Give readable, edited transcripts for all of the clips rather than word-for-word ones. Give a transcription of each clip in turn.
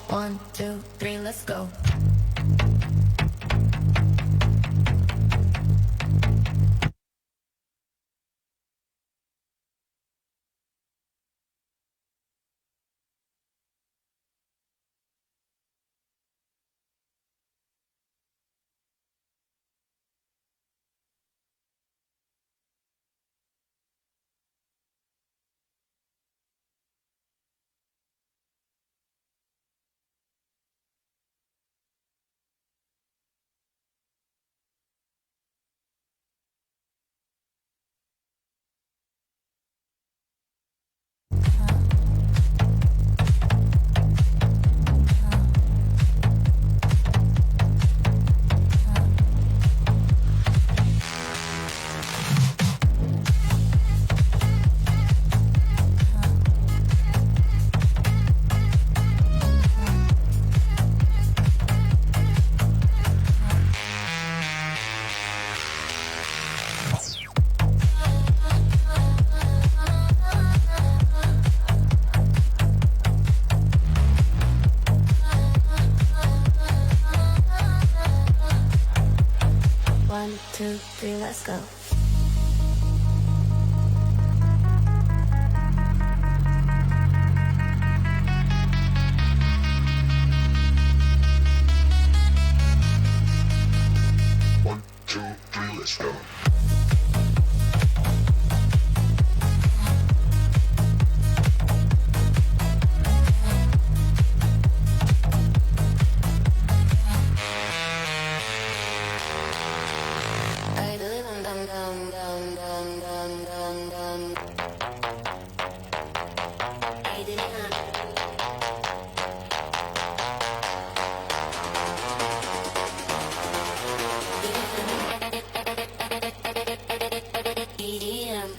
One, two, three, let's go. One, two, three, let's go. One, two, three, let's go. I do it dum dum dum dum dum dum dum. I did it. EDM.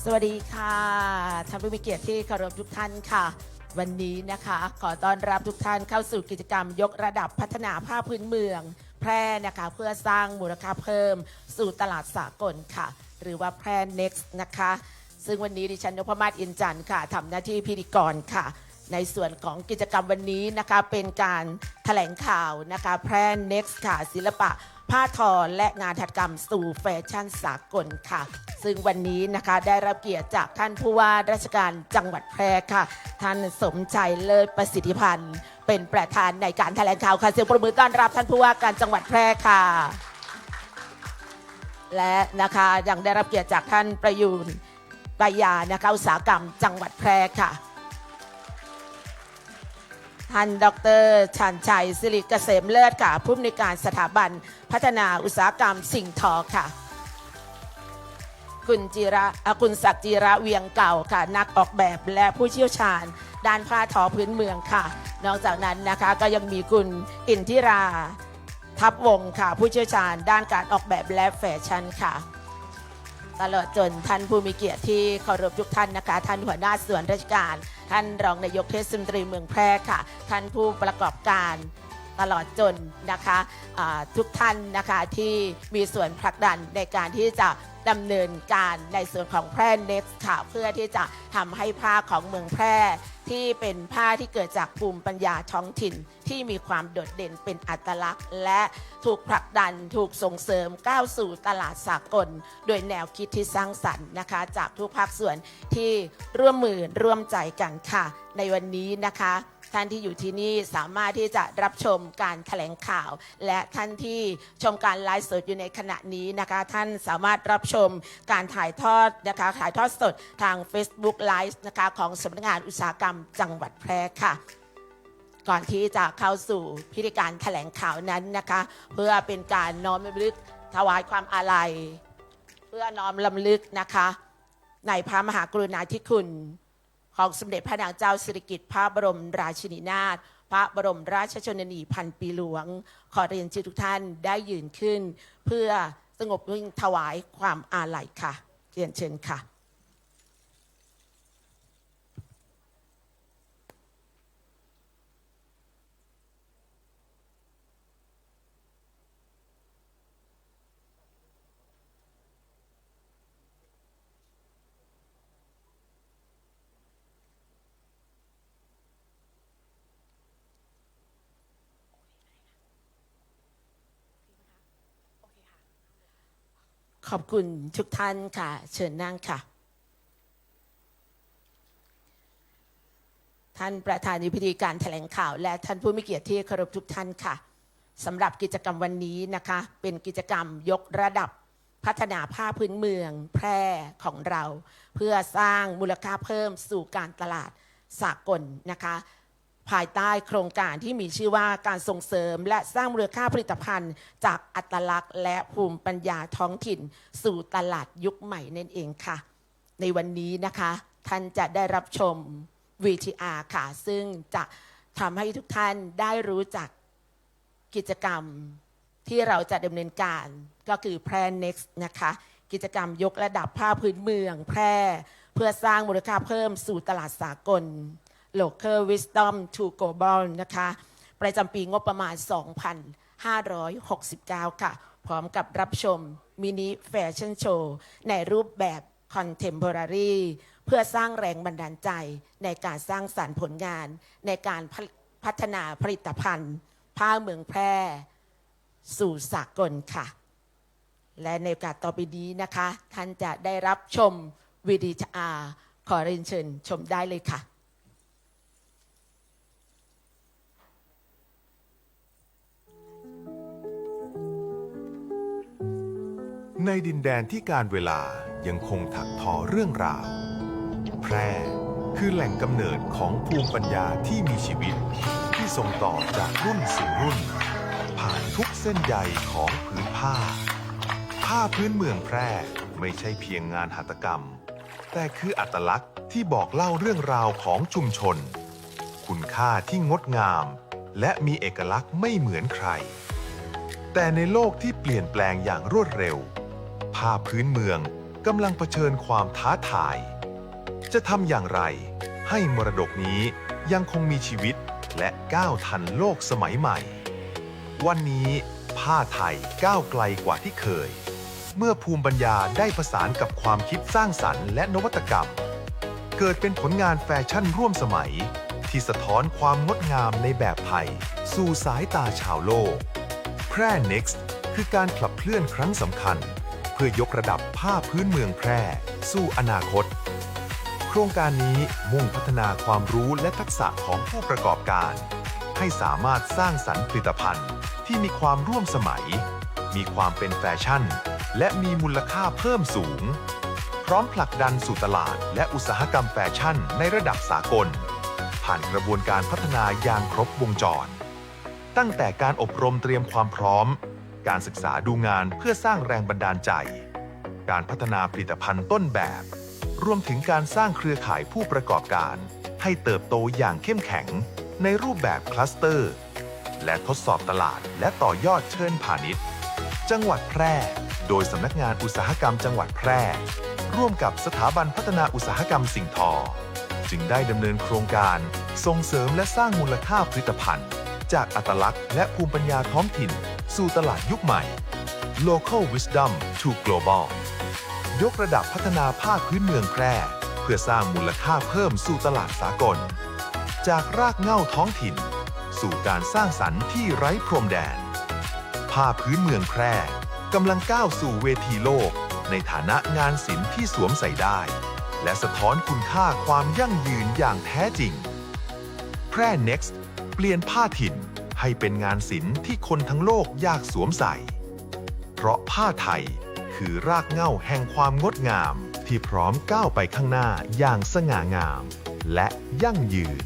สวัสดีค่ะท่านผู้มีเกียรติที่เคารพทุกท่านค่ะ วันนี้นะคะขอต้อนรับทุกท่านเข้าสู่กิจกรรมยกระดับพัฒนาผ้าพื้นเมืองแพร่นะคะเพื่อสร้างมูลค่าเพิ่มสู่ตลาดสากลค่ะหรือว่าแพร่ Next นะคะซึ่งวันนี้ดิฉันนพมาศอินจันทร์ค่ะทำหน้าที่พิธีกรค่ะในส่วนของกิจกรรมวันนี้นะคะเป็นการแถลงข่าวนะคะแพร่ Next ค่ะศิลปะผ้าทอและงานหัตถกรรมสู่แฟชั่นสากลค่ะซึ่งวันนี้นะคะได้รับเกียรติจากท่านผู้ว่าราชการจังหวัดแพร่ค่ะท่านสมชัยเลิศประสิทธิพันธ์เป็นประธานในการแถลงข่าวค่ะเสียงปรบมือต้อนรับท่านผู้ว่าการจังหวัดแพร่ค่ะและนะคะยังได้รับเกียรติจากท่านประยูนปยานะคะอุตสาหกรรมจังหวัดแพร่ค่ะท่านดร.ชันชัยสิริเกษมเลิศค่ะผู้อำนวยการสถาบันพัฒนาอุตสาหกรรมสิ่งทอค่ะคุณศักดิ์จิระเวียงเก่าค่ะนักออกแบบและผู้เชี่ยวชาญด้านผ้าทอพื้นเมืองค่ะนอกจากนั้นนะคะก็ยังมีคุณอินทิราทับวงค่ะผู้เชี่ยวชาญด้านการออกแบบและแฟชั่นค่ะตลอดจนท่านผู้มีเกียรติที่เคารพทุกท่านนะคะท่านหัวหน้าส่วนราชการท่านรองนายกเทศมนตรีเมืองแพร่ค่ะท่านผู้ประกอบการตลอดจนนะคะทุกท่านนะคะที่มีส่วนผลักดันในการที่จะดำเนินการในส่วนของแพร่ Next ค่ะเพื่อที่จะทำให้ผ้าของเมืองแพร่ที่เป็นผ้าที่เกิดจากภูมิปัญญาท้องถิ่นที่มีความโดดเด่นเป็นอัตลักษณ์และถูกผลักดันถูกส่งเสริมก้าวสู่ตลาดสากลโดยแนวคิดที่สร้างสรรค์นะคะจากทุกภาคส่วนที่ร่วมมือร่วมใจกันค่ะในวันนี้นะคะท่านที่อยู่ที่นี่สามารถที่จะรับชมการแถลงข่าวและท่านที่ชมการไลฟ์สดอยู่ในขณะนี้นะคะท่านสามารถรับชมการถ่ายทอดนะคะถ่ายทอดสดทาง Facebook Live นะคะของสำนักงานอุตสาหกรรมจังหวัดแพร่ค่ะก่อนที่จะเข้าสู่พิธีการแถลงข่าวนั้นนะคะเพื่อเป็นการน้อมรำลึกถวายความอาลัยเพื่อน้อมรำลึกนะคะในพระมหากรุณาธิคุณของสมเด็จพระนางเจ้าสิริกิติ์พระบรมราชินีนาถพระบรมราชชนนีพันปีหลวงขอเรียนเชิญทุกท่านได้ยืนขึ้นเพื่อสงบนิ่งถวายความอาลัยค่ะเรียนเชิญค่ะขอบคุณทุกท่านค่ะเชิญนั่งค่ะท่านประธานในพิธีการแถลงข่าวและท่านผู้มีเกียรติที่เคารพทุกท่านค่ะสำหรับกิจกรรมวันนี้นะคะเป็นกิจกรรมยกระดับพัฒนาผ้าพื้นเมืองแพร่ของเราเพื่อสร้างมูลค่าเพิ่มสู่การตลาดสากลนะคะภายใต้โครงการที่มีชื่อว่าการส่งเสริมและสร้างมูลค่าผลิตภัณฑ์จากอัตลักษณ์และภูมิปัญญาท้องถิ่นสู่ตลาดยุคใหม่นั่นเองค่ะในวันนี้นะคะท่านจะได้รับชม VTR ค่ะซึ่งจะทำให้ทุกท่านได้รู้จักกิจกรรมที่เราจะดำเนินการก็คือแพร่ Next นะคะกิจกรรมยกระดับผ้าพื้นเมืองแพร่เพื่อสร้างมูลค่าเพิ่มสู่ตลาดสากลLocal Wisdom to Global นะคะประจำปีงบประมาณ 2,569 ค่ะพร้อมกับรับชมมินิแฟชั่นโชว์ในรูปแบบ Contemporary เพื่อสร้างแรงบันดาลใจในการสร้างสรรค์ผลงานในการพัฒนาผลิตภัณฑ์ผ้าเมืองแพร่สู่สากลค่ะและในโอกาสต่อไปนี้นะคะท่านจะได้รับชม VTR ขอเรียนเชิญชมได้เลยค่ะในดินแดนที่การเวลายังคงถักทอเรื่องราวแพร่คือแหล่งกำเนิดของภูมิปัญญาที่มีชีวิตที่ส่งต่อจากรุ่นสู่รุ่นผ่านทุกเส้นใยของผืนผ้าผ้าพื้นเมืองแพร่ไม่ใช่เพียงงานหัตถกรรมแต่คืออัตลักษณ์ที่บอกเล่าเรื่องราวของชุมชนคุณค่าที่งดงามและมีเอกลักษณ์ไม่เหมือนใครแต่ในโลกที่เปลี่ยนแปลงอย่างรวดเร็วผ้าพื้นเมือง กำลังเผชิญความท้าทาย จะทำอย่างไรให้มรดกนี้ยังคงมีชีวิตและก้าวทันโลกสมัยใหม่ วันนี้ผ้าไทยก้าวไกลกว่าที่เคย เมื่อภูมิปัญญาได้ผสานกับความคิดสร้างสรรค์และนวัตกรรม เกิดเป็นผลงานแฟชั่นร่วมสมัยที่สะท้อนความงดงามในแบบไทยสู่สายตาชาวโลก แพร่ Next คือการขับเคลื่อนครั้งสำคัญ เพื่อยกระดับผ้าพื้นเมืองแพร่สู่อนาคต โครงการนี้มุ่งพัฒนาความรู้และทักษะของผู้ประกอบการ ให้สามารถสร้างสรรค์ผลิตภัณฑ์ที่มีความร่วมสมัย มีความเป็นแฟชั่น และมีมูลค่าเพิ่มสูง พร้อมผลักดันสู่ตลาดและอุตสาหกรรมแฟชั่นในระดับสากล ผ่านกระบวนการพัฒนาอย่างครบวงจร ตั้งแต่การอบรมเตรียมความพร้อม การศึกษาดูงานเพื่อสร้างแรงบันดาลใจ การพัฒนาผลิตภัณฑ์ต้นแบบ รวมถึงการสร้างเครือข่ายผู้ประกอบการให้เติบโตอย่างเข้มแข็งในรูปแบบคลัสเตอร์ และทดสอบตลาดและต่อยอดเชิงพาณิชย์ จังหวัดแพร่ โดยสำนักงานอุตสาหกรรมจังหวัดแพร่ ร่วมกับสถาบันพัฒนาอุตสาหกรรมสิ่งทอ จึงได้ดำเนินโครงการส่งเสริมและสร้างมูลค่าผลิตภัณฑ์ จากอัตลักษณ์และภูมิปัญญาท้องถิ่น สู่ตลาดยุคใหม่ Local Wisdom to Global ยกระดับพัฒนาผ้าพื้นเมืองแพร่ เพื่อสร้างมูลค่าเพิ่มสู่ตลาดสากล จากรากเหง้าท้องถิ่น สู่การสร้างสรรค์ที่ไร้พรมแดน ผ้าพื้นเมืองแพร่กำลังก้าวสู่เวทีโลก ในฐานะงานศิลป์ที่สวมใส่ได้ และสะท้อนคุณค่าความยั่งยืนอย่างแท้จริง แพร่ Next เปลี่ยนผ้าถิ่นให้เป็นงานศิลป์ที่คนทั้งโลกอยากสวมใส่ เพราะผ้าไทยคือรากเหง้าแห่งความงดงามที่พร้อมก้าวไปข้างหน้าอย่างสง่างาม และยั่งยืน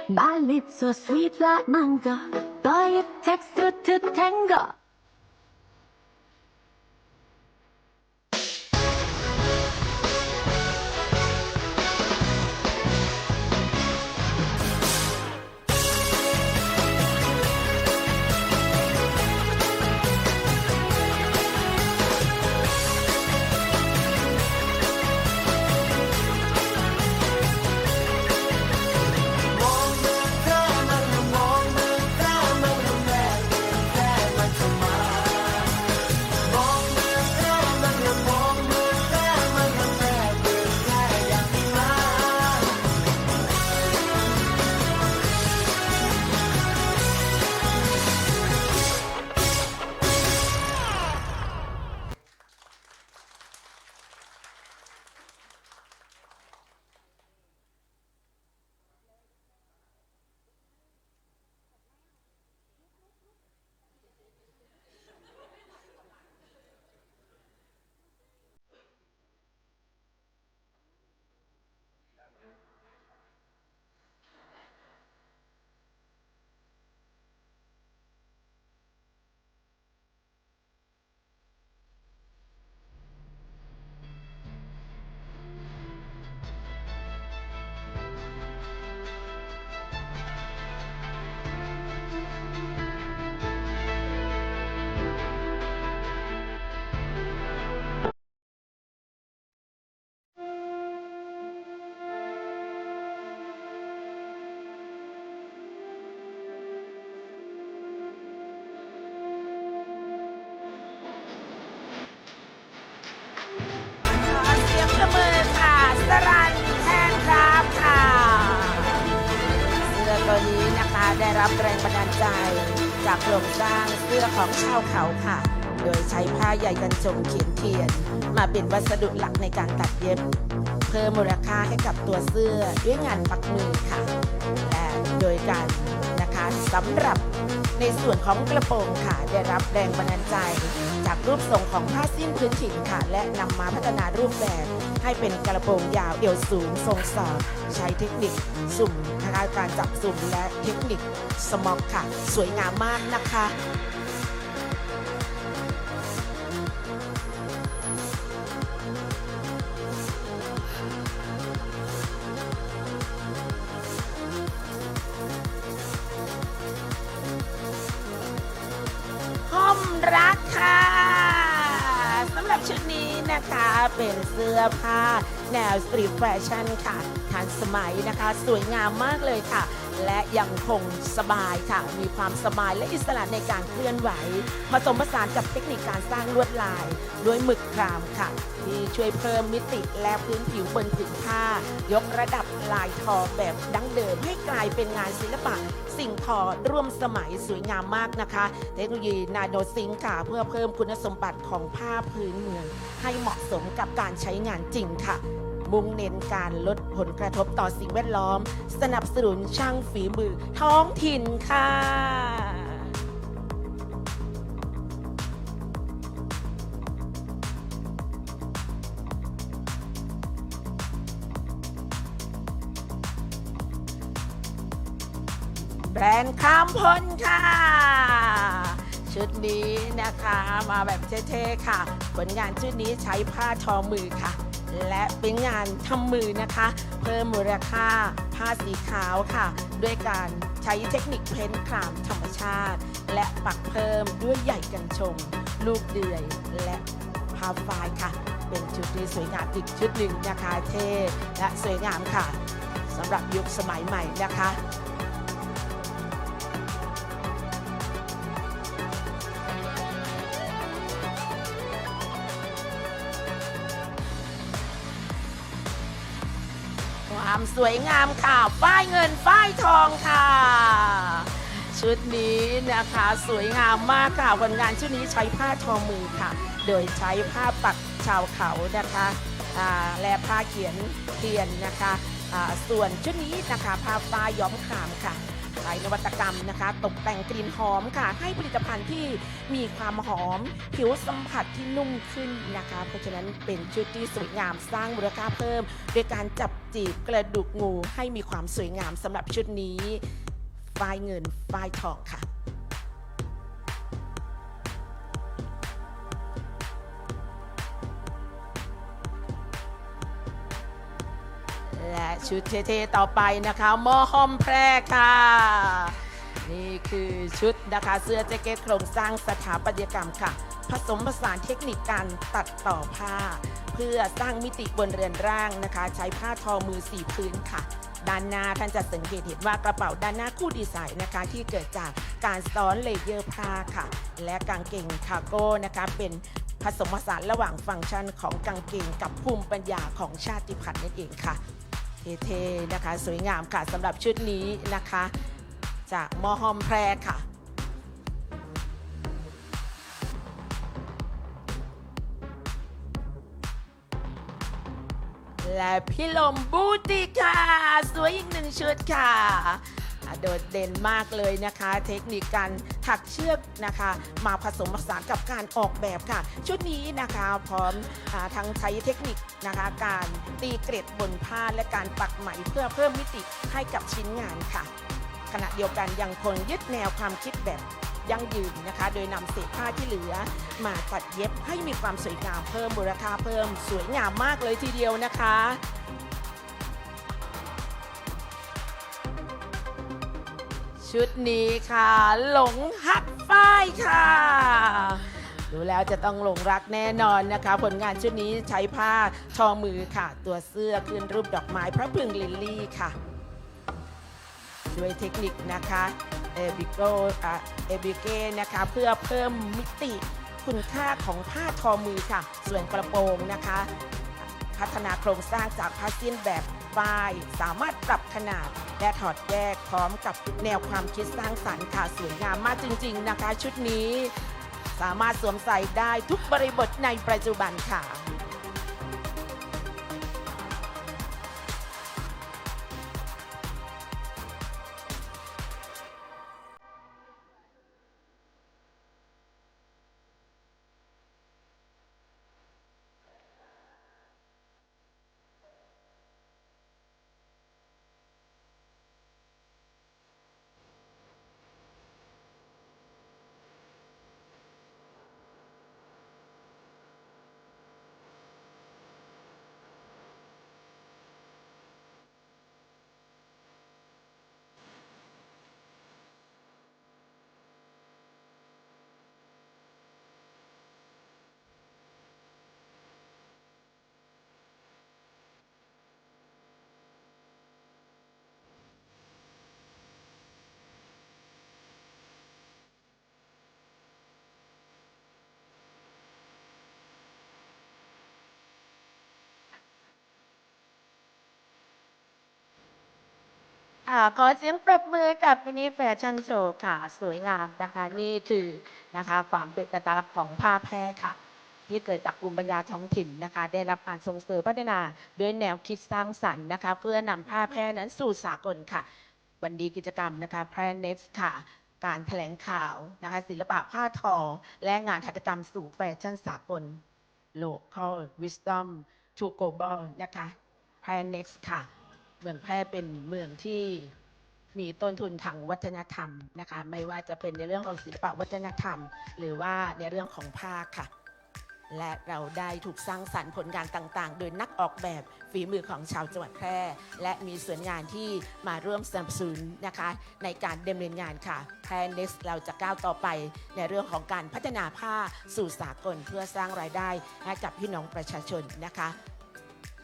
Ballad so sweet like mango, boy it takes two to tango.ตัวนี้นะคะได้รับแรงบันดาลใจจากโครงสร้างเสื้อของชาวเขาค่ะ โดยใช้ผ้าใยกันจงเขียนเทียนมาเป็นวัสดุหลักในการตัดเย็บ เพิ่มมูลค่าให้กับตัวเสื้อด้วยงานปักมือค่ะ และโดยการนะคะสำหรับในส่วนของกระโปรงค่ะได้รับแรงบันดาลใจจากรูปทรงของผ้าสิ้นพื้นถิ่นค่ะ และนำมาพัฒนารูปแบบให้เป็นกระโปรงยาวเอวสูงทรงสอดใช้เทคนิคสุ่มนะคะการจับสุ่มและเทคนิคสม็อกค่ะสวยงามมากนะคะห้อมรักค่ะสำหรับชุดนี้นะคะเป็นเสื้อผ้าแนวสตรีทแฟชั่นค่ะทันสมัยนะคะสวยงามมากเลยค่ะและยังคงสบายค่ะมีความสบายและอิสระในการเคลื่อนไหวผสมผสานกับเทคนิคการสร้างลวดลายด้วยหมึกครามค่ะที่ช่วยเพิ่มมิติและพื้นผิวบนผืนผ้ายกระดับลายทอแบบดั้งเดิมให้กลายเป็นงานศิลปะสิ่งทอร่วมสมัยสวยงามมากนะคะเทคโนโลยีนาโนซิงค์ค่ะเพื่อเพิ่มคุณสมบัติของผ้าพื้นเมืองให้เหมาะสมกับการใช้งานจริงค่ะมุ่งเน้นการลดผลกระทบต่อสิ่งแวดล้อมสนับสนุนช่างฝีมือท้องถิ่นค่ะแบรนด์ข้ามพลค่ะชุดนี้นะคะมาแบบเท่ๆค่ะผลงานชุดนี้ใช้ผ้าทอมือค่ะและเป็นงานทำมือนะคะเพิ่มมูลค่าผ้าสีขาวค่ะด้วยการใช้เทคนิคเพ้นท์ครามธรรมชาติและปักเพิ่มด้วยใยกันชงลูกเดือยและผ้าฝ้ายค่ะเป็นชุดที่สวยงามอีกชุดหนึ่งนะคะเท่และสวยงามค่ะสำหรับยุคสมัยใหม่นะคะความสวยงามค่ะฝ้ายเงินฝ้ายทองค่ะชุดนี้นะคะสวยงามมากค่ะผลงานชุดนี้ใช้ผ้าทอมือค่ะโดยใช้ผ้าปักชาวเขานะคะและผ้าเขียนเทียนนะคะส่วนชุดนี้นะคะผ้าฝ้ายย้อมครามค่ะ ใช้นวัตกรรมนะคะตกแต่งกลิ่นหอมค่ะให้ผลิตภัณฑ์ที่มีความหอมผิวสัมผัสที่นุ่มขึ้นนะคะเพราะฉะนั้นเป็นชุดที่สวยงามสร้างมูลค่าเพิ่มโดยการจับจีบกระดูกงูให้มีความสวยงามสำหรับชุดนี้ฝ้ายเงินฝ้ายทองค่ะและชุดเท่ๆต่อไปนะคะหม้อห้อมแพรค่ะนี่คือชุดนะคะเสื้อแจ็คเก็ตโครงสร้างสถาปัตยกรรมค่ะผสมผสานเทคนิคการตัดต่อผ้าเพื่อสร้างมิติบนเรือนร่างนะคะใช้ผ้าทอมือ4พื้นค่ะด้านหน้าท่านจะสังเกตเห็นว่ากระเป๋าด้านหน้าคู่ดีไซน์นะคะที่เกิดจากการซ้อนเลเยอร์ผ้าค่ะและกางเกงคาร์โก้นะคะเป็นผสมผสานระหว่างฟังก์ชันของกางเกงกับภูมิปัญญาของชาติพันธุ์นั่นเองค่ะเท่ๆนะคะสวยงามค่ะสำหรับชุดนี้นะคะจากมอฮอมแพรค่ะและพี่ลมบูติค่ะสวยอีกหนึ่งชุดค่ะโดดเด่นมากเลยนะคะเทคนิคการถักเชือกนะคะมาผสมผสานกับการออกแบบค่ะชุดนี้นะคะพร้อมทั้งใช้เทคนิคนะคะการตีเกล็ดบนผ้าและการปักไหมเพื่อเพิ่มมิติให้กับชิ้นงานค่ะขณะเดียวกันยังคงยึดแนวความคิดแบบยั่งยืนนะคะโดยนำเศษผ้าที่เหลือมาตัดเย็บให้มีความสวยงามเพิ่มมูลค่าเพิ่มสวยงามมากเลยทีเดียวนะคะชุดนี้ค่ะหลงฮักฝ้ายค่ะดูแล้วจะต้องหลงรักแน่นอนนะคะผลงานชุดนี้ใช้ผ้าทอมือค่ะตัวเสื้อขึ้นรูปดอกไม้พระพฤกษ์ลิลลี่ค่ะด้วยเทคนิคนะคะเอบิเกนะคะเพื่อเพิ่มมิติคุณค่าของผ้าทอมือค่ะส่วนกระโปรงนะคะพัฒนาโครงสร้างจากผ้าสิ้นแบบฝ้ายสามารถปรับขนาดและถอดแยกพร้อมกับแนวความคิดสร้างสรรค์ค่ะสวยงามมากจริงๆนะคะชุดนี้สามารถสวมใส่ได้ทุกบริบทในปัจจุบันค่ะขอเสียงปรบมือกับมินิแฟชั่นโชว์ค่ะสวยงามนะคะนี่คือนะคะความเป็นอัตลักษณ์ของผ้าแพรค่ะที่เกิดจากภูมิปัญญาท้องถิ่นนะคะได้รับการส่งเสริมพัฒนาด้วยแนวคิดสร้างสรรค์นะคะเพื่อนำผ้าแพรนั้นสู่สากลค่ะวันนี้กิจกรรมนะคะแพรเน็กซ์ค่ะการแถลงข่าวนะคะศิลปะผ้าทอและงานหัตถกรรมสู่แฟชั่นสากล Local Wisdom to Global นะคะแพรเน็กซ์ค่ะเมืองแพร่เป็นเมืองที่มีต้นทุนทางวัฒนธรรมนะคะไม่ว่าจะเป็นในเรื่องของศิลปวัฒนธรรมหรือว่าในเรื่องของผ้าค่ะและเราได้ถูกสร้างสรรค์ผลงานต่างๆโดยนักออกแบบฝีมือของชาวจังหวัดแพร่และมีส่วนงานที่มาร่วมสนับสนุนนะคะในการดำเนินงานค่ะแพร่เน็กซ์เราจะก้าวต่อไปในเรื่องของการพัฒนาผ้าสู่สากลเพื่อสร้างรายได้ให้กับพี่น้องประชาชนนะคะ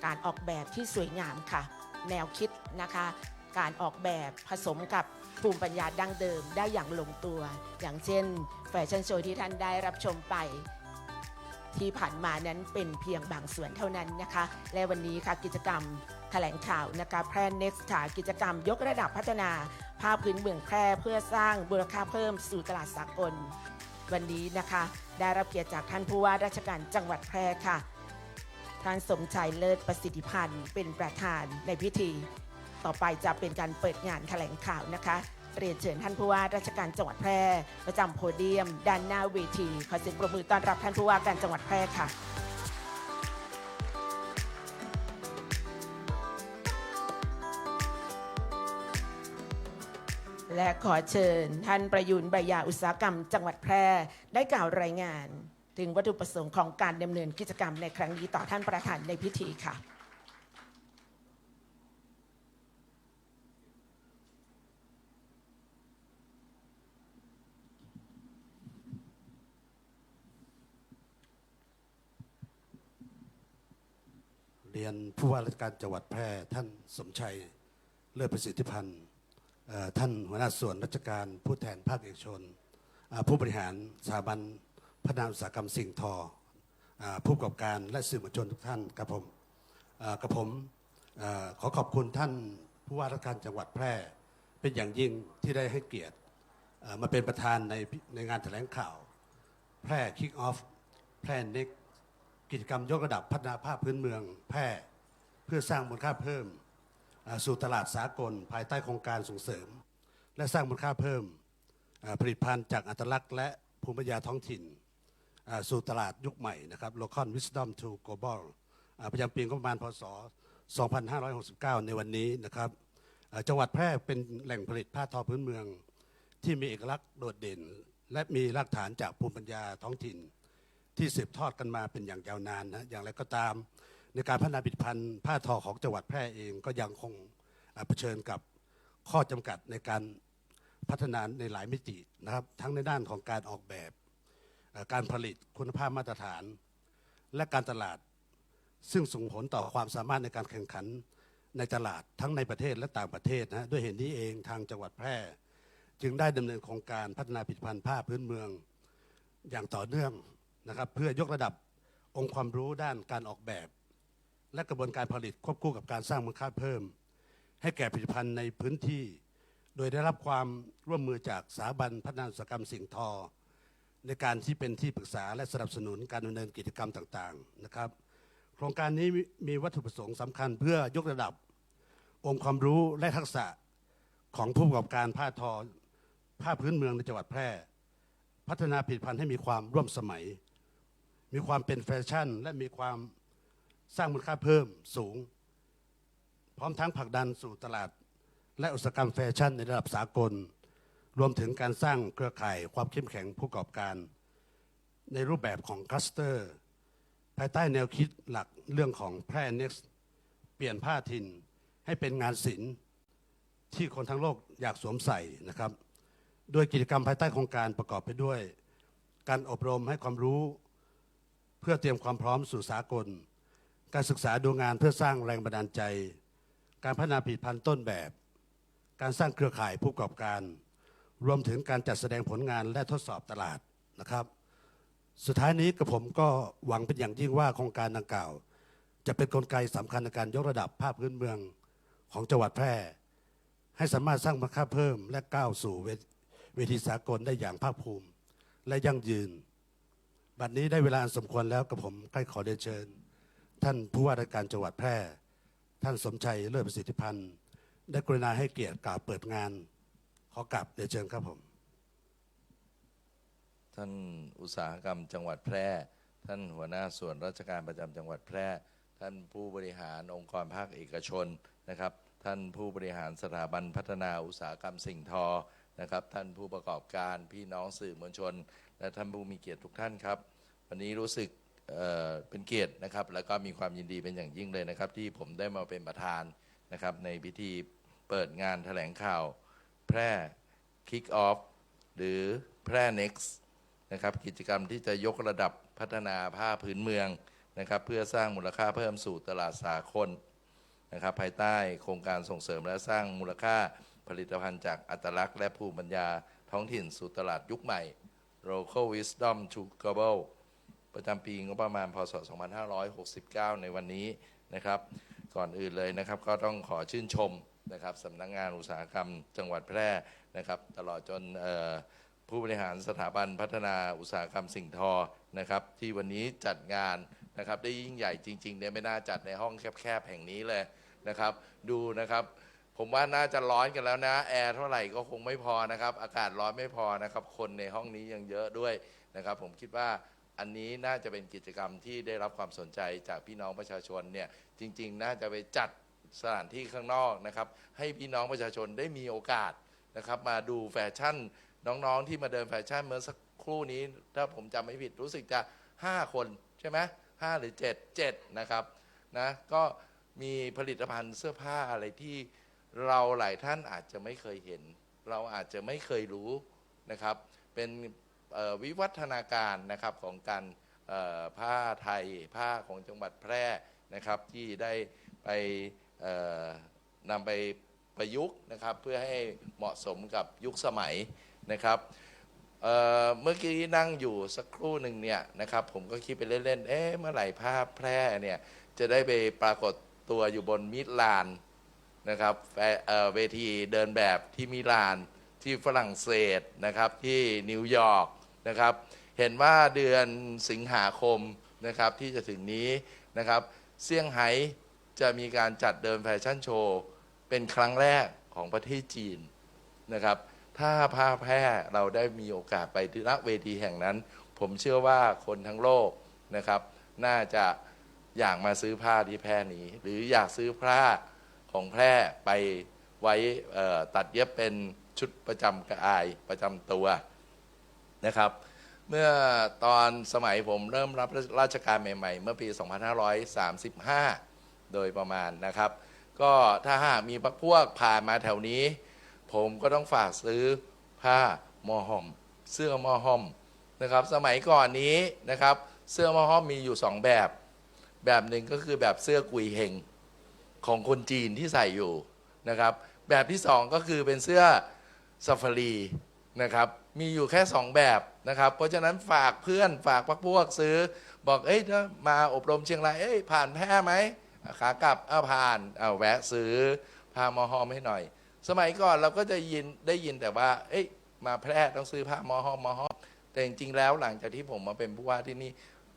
การออกแบบที่สวยงามค่ะแนวคิดนะคะการออกแบบผสมกับภูมิปัญญาดั้งเดิมได้อย่างลงตัวอย่างเช่นแฟชั่นโชว์ที่ท่านได้รับชมไปที่ผ่านมานั้นเป็นเพียงบางส่วนเท่านั้นนะคะและวันนี้ค่ะกิจกรรมแถลงข่าวนะคะแพร่เน็กซ์ค่ะกิจกรรมยกระดับพัฒนาผ้าพื้นเมืองแพร่เพื่อสร้างมูลค่าเพิ่มสู่ตลาดสากลวันนี้นะคะได้รับเกียรติจากท่านผู้ว่าราชการจังหวัดแพร่ค่ะท่านสมชัยเลิศประสิทธิพันธ์เป็นประธานในพิธีต่อไปจะเป็นการเปิดงานแถลงข่าวนะคะ เรียนเชิญท่านผู้ว่าราชการจังหวัดแพร่ประจำโพเดียมด้านหน้าเวทีขอเสียงปรบมือต้อนรับท่านผู้ว่าการจังหวัดแพร่ค่ะและขอเชิญท่านประยุนใบยาอุตสาหกรรมจังหวัดแพร่ได้กล่าวรายงานถึงวัตถุประสงค์ของการดำเนินกิจกรรมในครั้งนี้ต่อท่านประธานในพิธีค่ะเรียนผู้ว่าราชการจังหวัดแพร่ท่านสมชัยเลิศประสิทธิพันธ์ท่านหัวหน้าส่วนราชการผู้แทนภาคเอกชนผู้บริหารสถาบันพัฒนาอุตสาหกรรมสิ่งทอผู้ประกอบการและสื่อมวลชนทุกท่านกับผมขอขอบคุณท่านผู้ว่าราชการจังหวัดแพร่เป็นอย่างยิ่งที่ได้ให้เกียรติมาเป็นประธานในงานแถลงข่าวแพร่ Kick Off แพร่ Next กิจกรรมยกระดับพัฒนาภาคพื้นเมืองแพร่เพื่อสร้างมูลค่าเพิ่มสู่ตลาดสากลภายใต้โครงการส่งเสริมและสร้างมูลค่าเพิ่มผลิตภัณฑ์จากอัตลักษณ์และภูมิปัญญาท้องถิ่นสู่ตลาดยุคใหม่นะครับ Local Wisdom to Global ประจำปีงบประมาณพศ 2569 ในวันนี้นะครับจังหวัดแพร่เป็นแหล่งผลิตผ้าทอพื้นเมืองที่มีเอกลักษณ์โดดเด่นและมีรากฐานจากภูมิปัญญาท้องถิ่นที่สืบทอดกันมาเป็นอย่างยาวนานนะอย่างไรก็ตามในการพัฒนาผลิตภัณฑ์ผ้าทอของจังหวัดแพร่เองก็ยังคงเผชิญกับข้อจำกัดในการพัฒนาในหลายมิตินะครับทั้งในด้านของการออกแบบการผลิตคุณภาพมาตรฐานและการตลาดซึ่งส่งผลต่อความสามารถในการแข่งขันในตลาดทั้งในประเทศและต่างประเทศนะด้วยเหตุนี้เองทางจังหวัดแพร่จึงได้ดำเนินโครงการพัฒนาผลิตภัณฑ์ผ้าพื้นเมืองอย่างต่อเนื่องนะครับเพื่อยกระดับองค์ความรู้ด้านการออกแบบและกระบวนการผลิตควบคู่กับการสร้างมูลค่าเพิ่มให้แก่ผลิตภัณฑ์ในพื้นที่โดยได้รับความร่วมมือจากสถาบันพัฒนาอุตสาหกรรมสิ่งทอในการที่เป็นที่ปรึกษาและสนับสนุนการดำเนินกิจกรรมต่างๆนะครับโครงการนี้มีวัตถุประสงค์สำคัญเพื่อยกระดับองค์ความรู้และทักษะของผู้ประกอบการผ้าทอผ้าพื้นเมืองในจังหวัดแพร่พัฒนาผลิตภัณฑ์ให้มีความร่วมสมัยมีความเป็นแฟชั่นและมีความสร้างมูลค่าเพิ่มสูงพร้อมทั้งผลักดันสู่ตลาดและอุตสาหกรรมแฟชั่นในระดับสากลรวมถึงการสร้างเครือข่ายความเข้มแข็งผู้ประกอบการในรูปแบบของคลัสเตอร์ภายใต้แนวคิดหลักเรื่องของแพร่ Next เปลี่ยนผ้าถิ่นให้เป็นงานศิลป์ที่คนทั้งโลกอยากสวมใส่นะครับโดยกิจกรรมภายใต้โครงการประกอบไปด้วยการอบรมให้ความรู้เพื่อเตรียมความพร้อมสู่สากลการศึกษาดูงานเพื่อสร้างแรงบันดาลใจการพัฒนาผลิตภัณฑ์ต้นแบบการสร้างเครือข่ายผู้ประกอบการรวมถึงการจัดแสดงผลงานและทดสอบตลาดนะครับสุดท้ายนี้กับผมก็หวังเป็นอย่างยิ่งว่าโครงการดังกล่าวจะเป็นกลไกสำคัญในการยกระดับภาพพื้นเมืองของจังหวัดแพร่ให้สามารถสร้างมูลค่าเพิ่มและก้าวสู่เวทีสากลได้อย่างภาคภูมิและยั่งยืนบัดนี้ได้เวลาอันสมควรแล้วกับผมใกล้ขอเรียนเชิญท่านผู้ว่าราชการจังหวัดแพร่ท่านสมชัยเลิศประสิทธิพันธ์ได้กรุณาให้เกียรติกล่าวเปิดงานขอกราบเรียนเชิญครับผมท่านอุตสาหกรรมจังหวัดแพร่ท่านหัวหน้าส่วนราชการประจำจังหวัดแพร่ท่านผู้บริหารองค์กรภาคเอกชนนะครับท่านผู้บริหารสถาบันพัฒนาอุตสาหกรรมสิ่งทอนะครับท่านผู้ประกอบการพี่น้องสื่อมวลชนและท่านผู้มีเกียรติทุกท่านครับวันนี้รู้สึกเป็นเกียรตินะครับแล้วก็มีความยินดีเป็นอย่างยิ่งเลยนะครับที่ผมได้มาเป็นประธานนะครับในพิธีเปิดงานแถลงข่าวแพร่ Kick Off หรือแพร่ Next นะครับกิจกรรมที่จะยกระดับพัฒนาผ้าพื้นเมืองนะครับเพื่อสร้างมูลค่าเพิ่มสู่ตลาดสากลนะครับภายใต้โครงการส่งเสริมและสร้างมูลค่าผลิตภัณฑ์จากอัตลักษณ์และภูมิปัญญาท้องถิ่นสู่ตลาดยุคใหม่ Local Wisdom to Global ประจำปีงบประมาณพศ 2569 ในวันนี้นะครับก่อนอื่นเลยนะครับก็ต้องขอชื่นชมนะครับสำนักงานอุตสาหกรรมจังหวัดแพร่นะครับตลอดจนผู้บริหารสถาบันพัฒนาอุตสาหกรรมสิ่งทอนะครับที่วันนี้จัดงานนะครับได้ยิ่งใหญ่จริงๆเนี่ยไม่น่าจัดในห้องแคบๆแห่งนี้เลยนะครับดูนะครับ ผมว่าน่าจะร้อนกันแล้วนะแอร์เท่าไหร่ก็คงไม่พอนะครับอากาศร้อนไม่พอนะครับคนในห้องนี้ยังเยอะด้วยนะครับผมคิดว่าอันนี้น่าจะเป็นกิจกรรมที่ได้รับความสนใจจากพี่น้องประชาชนเนี่ยจริงๆน่าจะไปจัดสถานที่ข้างนอกนะครับให้พี่น้องประชาชนได้มีโอกาสนะครับมาดูแฟชั่นน้องๆที่มาเดินแฟชั่นเมื่อสักครู่นี้ถ้าผมจำไม่ผิดรู้สึกจะ5 คนใช่ไหม5 หรือ 7นะครับนะก็มีผลิตภัณฑ์เสื้อผ้าอะไรที่เราหลายท่านอาจจะไม่เคยเห็นเราอาจจะไม่เคยรู้นะครับเป็นวิวัฒนาการนะครับของการผ้าไทยผ้าของจังหวัดแพร่นะครับที่ได้ไปนำไปประยุกต์นะครับเพื่อให้เหมาะสมกับยุคสมัยนะครับเมื่อกี้นั่งอยู่สักครู่หนึ่งเนี่ยนะครับผมก็คิดไปเล่นๆเมื่อไหร่ผ้าแพร่เนี่ยจะได้ไปปรากฏตัวอยู่บนมิลานนะครับเวทีเดินแบบที่มิลานที่ฝรั่งเศสนะครับที่นิวยอร์กนะครับเห็นว่าเดือนสิงหาคมนะครับที่จะถึงนี้นะครับเซี่ยงไฮ้จะมีการจัดเดินแฟชั่นโชว์เป็นครั้งแรกของประเทศจีนนะครับถ้าผ้าแพร่เราได้มีโอกาสไปที่ณเวทีแห่งนั้นผมเชื่อว่าคนทั้งโลกนะครับน่าจะอยากมาซื้อผ้าที่แพร่นี้หรืออยากซื้อผ้าของแพร่ไปไว้ตัดเย็บเป็นชุดประจำกายประจำตัวนะครับเมื่อตอนสมัยผมเริ่มรับราชการใหม่ๆเมื่อปี 2535 โดยประมาณนะครับก็ถ้าหากมีพวกผ่านมาแถวนี้ผมก็ต้องฝากซื้อผ้ามอห่อมเสื้อมอห่อมนะครับสมัยก่อนนี้นะครับเสื้อมอห่อมมีอยู่2แบบหนึ่งก็คือแบบเสื้อกุยเฮงของคนจีนที่ใส่อยู่นะครับแบบที่2ก็คือเป็นเสื้อซาฟารีนะครับมีอยู่แค่2แบบนะครับเพราะฉะนั้นฝากเพื่อนฝากพวกซื้อบอกถ้ามาอบรมเชียงรายผ่านแพร่ไหมขากลับผ่านแวะซื้อผ้ามอห่อมให้หน่อยสมัยก่อนเราก็จะได้ยินแต่ว่ามาแพร่ต้องซื้อผ้ามอห่อมแต่จริงๆแล้วหลังจากที่ผมมาเป็นผู้ว่าที่นี่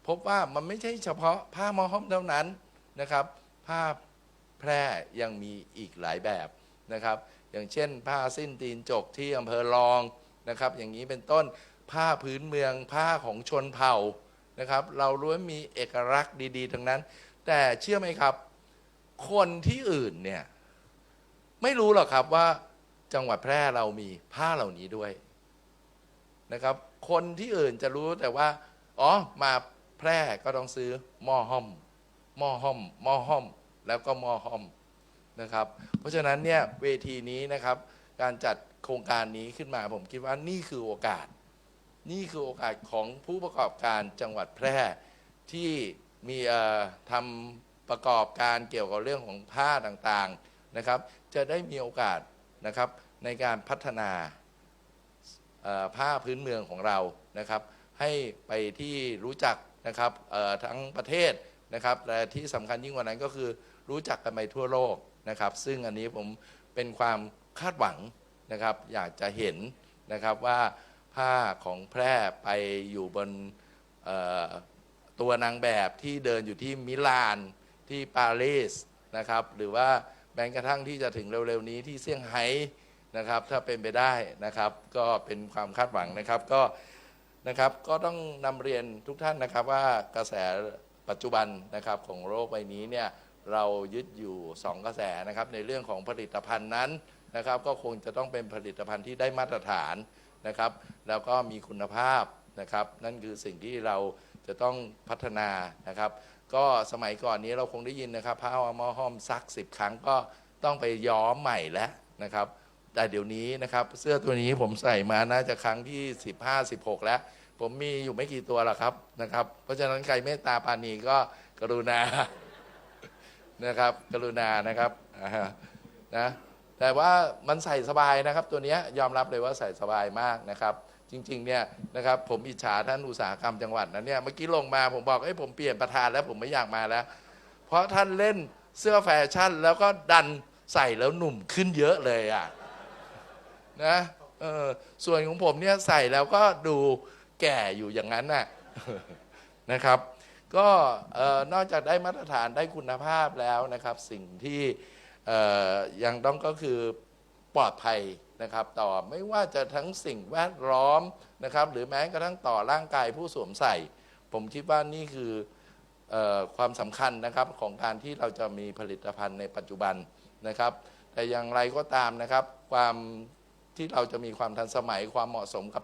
พบว่ามันไม่ใช่เฉพาะผ้ามอห่อมเท่านั้นนะครับผ้าแพร่ยังมีอีกหลายแบบนะครับอย่างเช่นผ้าสิ้นตีนจกที่อำเภอรองนะครับอย่างนี้เป็นต้นผ้าพื้นเมืองผ้าของชนเผ่านะครับเราล้วนมีเอกลักษณ์ดีๆทั้งนั้นแต่เชื่อไหมครับคนที่อื่นเนี่ยไม่รู้หรอกครับว่าจังหวัดแพร่เรามีผ้าเหล่านี้ด้วยนะครับคนที่อื่นจะรู้แต่ว่ามาแพร่ก็ต้องซื้อหม้อห้อมแล้วก็หม้อห้อมนะครับเพราะฉะนั้นเนี่ยเวทีนี้นะครับการจัดโครงการนี้ขึ้นมาผมคิดว่านี่คือโอกาสของผู้ประกอบการจังหวัดแพร่ที่มีทำประกอบการเกี่ยวกับเรื่องของผ้าต่างๆนะครับจะได้มีโอกาสนะครับในการพัฒนาผ้าพื้นเมืองของเรานะครับให้ไปที่รู้จักนะครับทั้งประเทศนะครับแต่ที่สำคัญยิ่งกว่านั้นก็คือรู้จักกันไปทั่วโลกนะครับซึ่งอันนี้ผมเป็นความคาดหวังนะครับอยากจะเห็นนะครับว่าผ้าของแพร่ไปอยู่บนตัวนางแบบที่เดินอยู่ที่มิลานที่ปารีสนะครับหรือว่าแม้กระทั่งที่จะถึงเร็วๆนี้ที่เซี่ยงไฮ้นะครับถ้าเป็นไปได้นะครับก็เป็นความคาดหวังนะครับก็ต้องนำเรียนทุกท่านนะครับว่ากระแสปัจจุบันนะครับของโลกใบนี้เนี่ยเรายึดอยู่2กระแสนะครับในเรื่องของผลิตภัณฑ์นั้นนะครับก็คงจะต้องเป็นผลิตภัณฑ์ที่ได้มาตรฐานนะครับแล้วก็มีคุณภาพนะครับนั่นคือสิ่งที่เราจะต้องพัฒนานะครับก็สมัยก่อนนี้เราคงได้ยินนะครับผ้าหม้อห้อมซัก10 ครั้งก็ต้องไปย้อมใหม่แล้วนะครับแต่เดี๋ยวนี้นะครับเสื้อตัวนี้ผมใส่มาน่าจะครั้งที่15-16แล้วผมมีอยู่ไม่กี่ตัวหรอกครับนะครับเพราะฉะนั้นใครเมตตาปราณีก็กรุณานะครับกรุณานะครับนะแต่ว่ามันใส่สบายนะครับตัวนี้ยอมรับเลยว่าใส่สบายมากนะครับจริงๆเนี่ยนะครับผมอิจฉาท่านอุตสาหกรรมจังหวัดนั้นเนี่ยเมื่อกี้ลงมาผมบอกผมเปลี่ยนประธานแล้วผมไม่อยากมาแล้วเพราะท่านเล่นเสื้อแฟชั่นแล้วก็ดันใส่แล้วหนุ่มขึ้นเยอะเลยนะส่วนของผมเนี่ยใส่แล้วก็ดูแก่อยู่อย่างนั้นนะครับก็นอกจากได้มาตรฐานได้คุณภาพแล้วนะครับสิ่งที่ ยังต้องก็คือปลอดภัยนะครับต่อไม่ว่าจะทั้งสิ่งแวดล้อมนะครับหรือแม้กระทั่งต่อร่างกายผู้สวมใส่ ผมคิดว่านี่คือความสำคัญนะครับของการที่เราจะมีผลิตภัณฑ์ในปัจจุบันนะครับแต่อย่างไรก็ตามนะครับความที่เราจะมีความทันสมัยความเหมาะสมกับ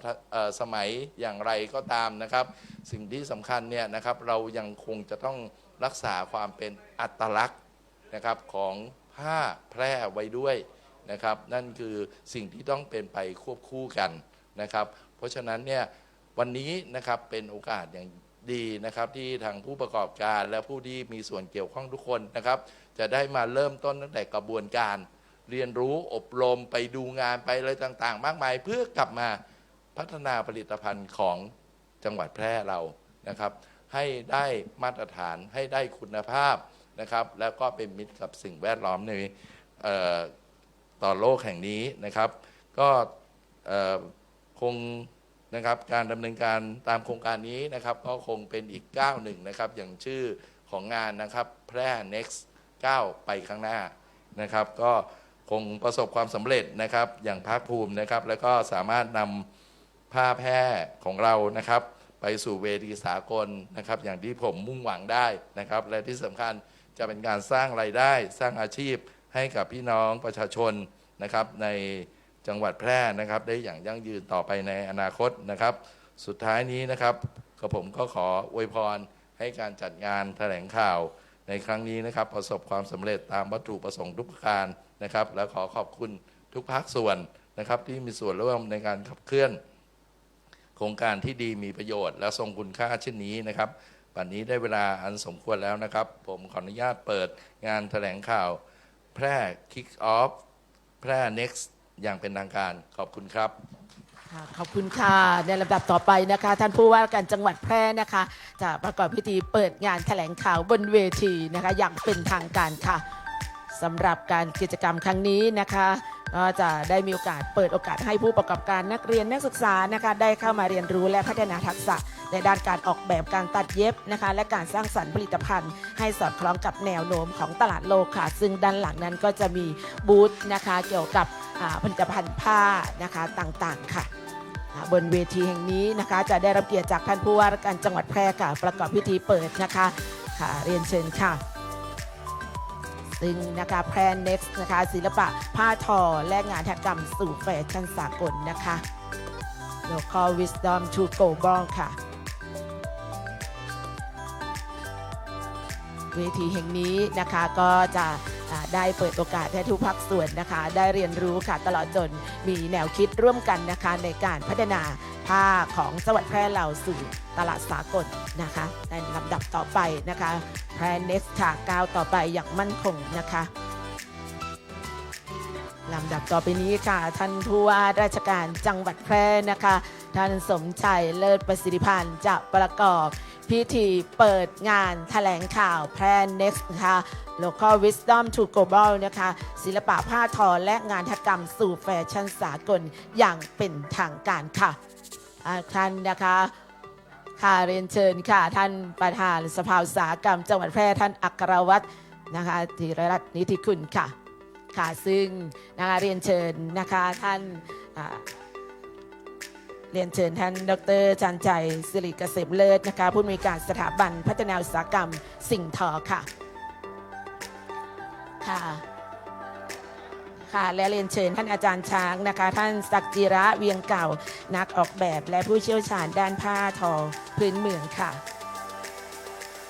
สมัยอย่างไรก็ตามนะครับสิ่งที่สำคัญเนี่ยนะครับเรายังคงจะต้องรักษาความเป็นอัตลักษณ์นะครับของผ้าแพร่ไว้ด้วยนะครับนั่นคือสิ่งที่ต้องเป็นไปควบคู่กันนะครับเพราะฉะนั้นเนี่ยวันนี้นะครับเป็นโอกาสอย่างดีนะครับที่ทางผู้ประกอบการและผู้ที่มีส่วนเกี่ยวข้องทุกคนนะครับจะได้มาเริ่มต้นตั้งแต่กระบวนการเรียนรู้อบรมไปดูงานไปอะไรต่างๆมากมายเพื่อกลับมาพัฒนาผลิตภัณฑ์ของจังหวัดแพร่เรานะครับให้ได้มาตรฐานให้ได้คุณภาพนะครับแล้วก็เป็นมิตรกับสิ่งแวดล้อมในต่อโลกแห่งนี้นะครับก็คงนะครับการดำเนินการตามโครงการนี้นะครับก็คงเป็นอีกก้าวหนึ่งนะครับอย่างชื่อของงานนะครับแพร่ next ก้าวไปข้างหน้านะครับก็คงประสบความสำเร็จนะครับอย่างภาคภูมินะครับแล้วก็สามารถนำผ้าแพร่ของเรานะครับไปสู่เวทีสากลนะครับอย่างที่ผมมุ่งหวังได้นะครับและที่สำคัญจะเป็นการสร้างรายได้สร้างอาชีพให้กับพี่น้องประชาชนนะครับในจังหวัดแพร่นะครับได้อย่างยั่งยืนต่อไปในอนาคตนะครับสุดท้ายนี้นะครับผมก็ขออวยพรให้การจัดงานแถลงข่าวในครั้งนี้นะครับประสบความสำเร็จตามวัตถุประสงค์ทุกประการนะครับและขอขอบคุณทุกภาคส่วนนะครับที่มีส่วนร่วมในการขับเคลื่อนโครงการที่ดีมีประโยชน์และทรงคุณค่าเช่นนี้นะครับบัดนี้ได้เวลาอันสมควรแล้วนะครับผมขออนุญาตเปิดงานแถลงข่าวแพร่ Kick Off แพร่ Next อย่างเป็นทางการขอบคุณครับขอบคุณค่ะในลำดับต่อไปนะคะท่านผู้ว่าการจังหวัดแพร่นะคะจะประกอบพิธีเปิดงานแถลงข่าวบนเวทีนะคะอย่างเป็นทางการค่ะสำหรับการกิจกรรมครั้งนี้นะคะก็จะได้มีโอกาสเปิดโอกาสให้ผู้ประกอบการนักเรียนนักศึกษานะคะได้เข้ามาเรียนรู้และพัฒนาทักษะในด้านการออกแบบการตัดเย็บนะคะและการสร้างสรรค์ผลิตภัณฑ์ให้สอดคล้องกับแนวโน้มของตลาดโลกค่ะซึ่งด้านหลังนั้นก็จะมีบูธนะคะเกี่ยวกับผลิตภัณฑ์ผ้านะคะต่างๆค่ะบนเวทีแห่งนี้นะคะจะได้รับเกียรติจากท่านผู้ว่าราชการจังหวัดแพร่ค่ะประกอบพิธีเปิดนะคะค่ะเรียนเชิญค่ะซึ่งนะคะแพร่ Next นะคะศิลปะผ้าทอและงานหัตถกรรมสู่แฟชั่นสากลนะคะ Local Wisdom to Global ค่ะเวทีแห่งนี้นะคะก็จะได้เปิดโอกาสให้ทุกภาคส่วนนะคะได้เรียนรู้ค่ะตลอดจนมีแนวคิดร่วมกันนะคะในการพัฒนาผ้าของจังหวัดแพร่เราสู่ตลาดสากลนะคะในลำดับต่อไปนะคะแพร่ Next ค่ะก้าวต่อไปอย่างมั่นคงนะคะลำดับต่อไปนี้ค่ะท่านผู้ว่าราชการจังหวัดแพร่นะคะท่านสมชัยเลิศประสิทธิพันธ์จะประกอบพิธีเปิดงานแถลงข่าวแพร่ Next นะคะ Local Wisdom to Global นะคะศิลปะผ้าทอและงานหัตถกรรมสู่แฟชั่นสากลอย่างเป็นทางการค่ะท่านนะคะค่ะเรียนเชิญค่ะท่านประธานสภาอุตสาหกรรมจังหวัดแพร่ท่านอัครวัฒน์นะคะธีรรัตน์นิติคุณค่ะค่ะซึ่งนะคะเรียนเชิญนะคะท่านเรียนเชิญท่านดร.จันใจสิริเกษมเลิศนะคะผู้อำนวยการสถาบันพัฒนาอุตสาหกรรมสิ่งทอค่ะค่ะและเรียนเชิญท่านอาจารย์ช้างนะคะท่านศักดิ์จิระเวียงเก่านักออกแบบและผู้เชี่ยวชาญด้านผ้าทอพื้นเมืองค่ะ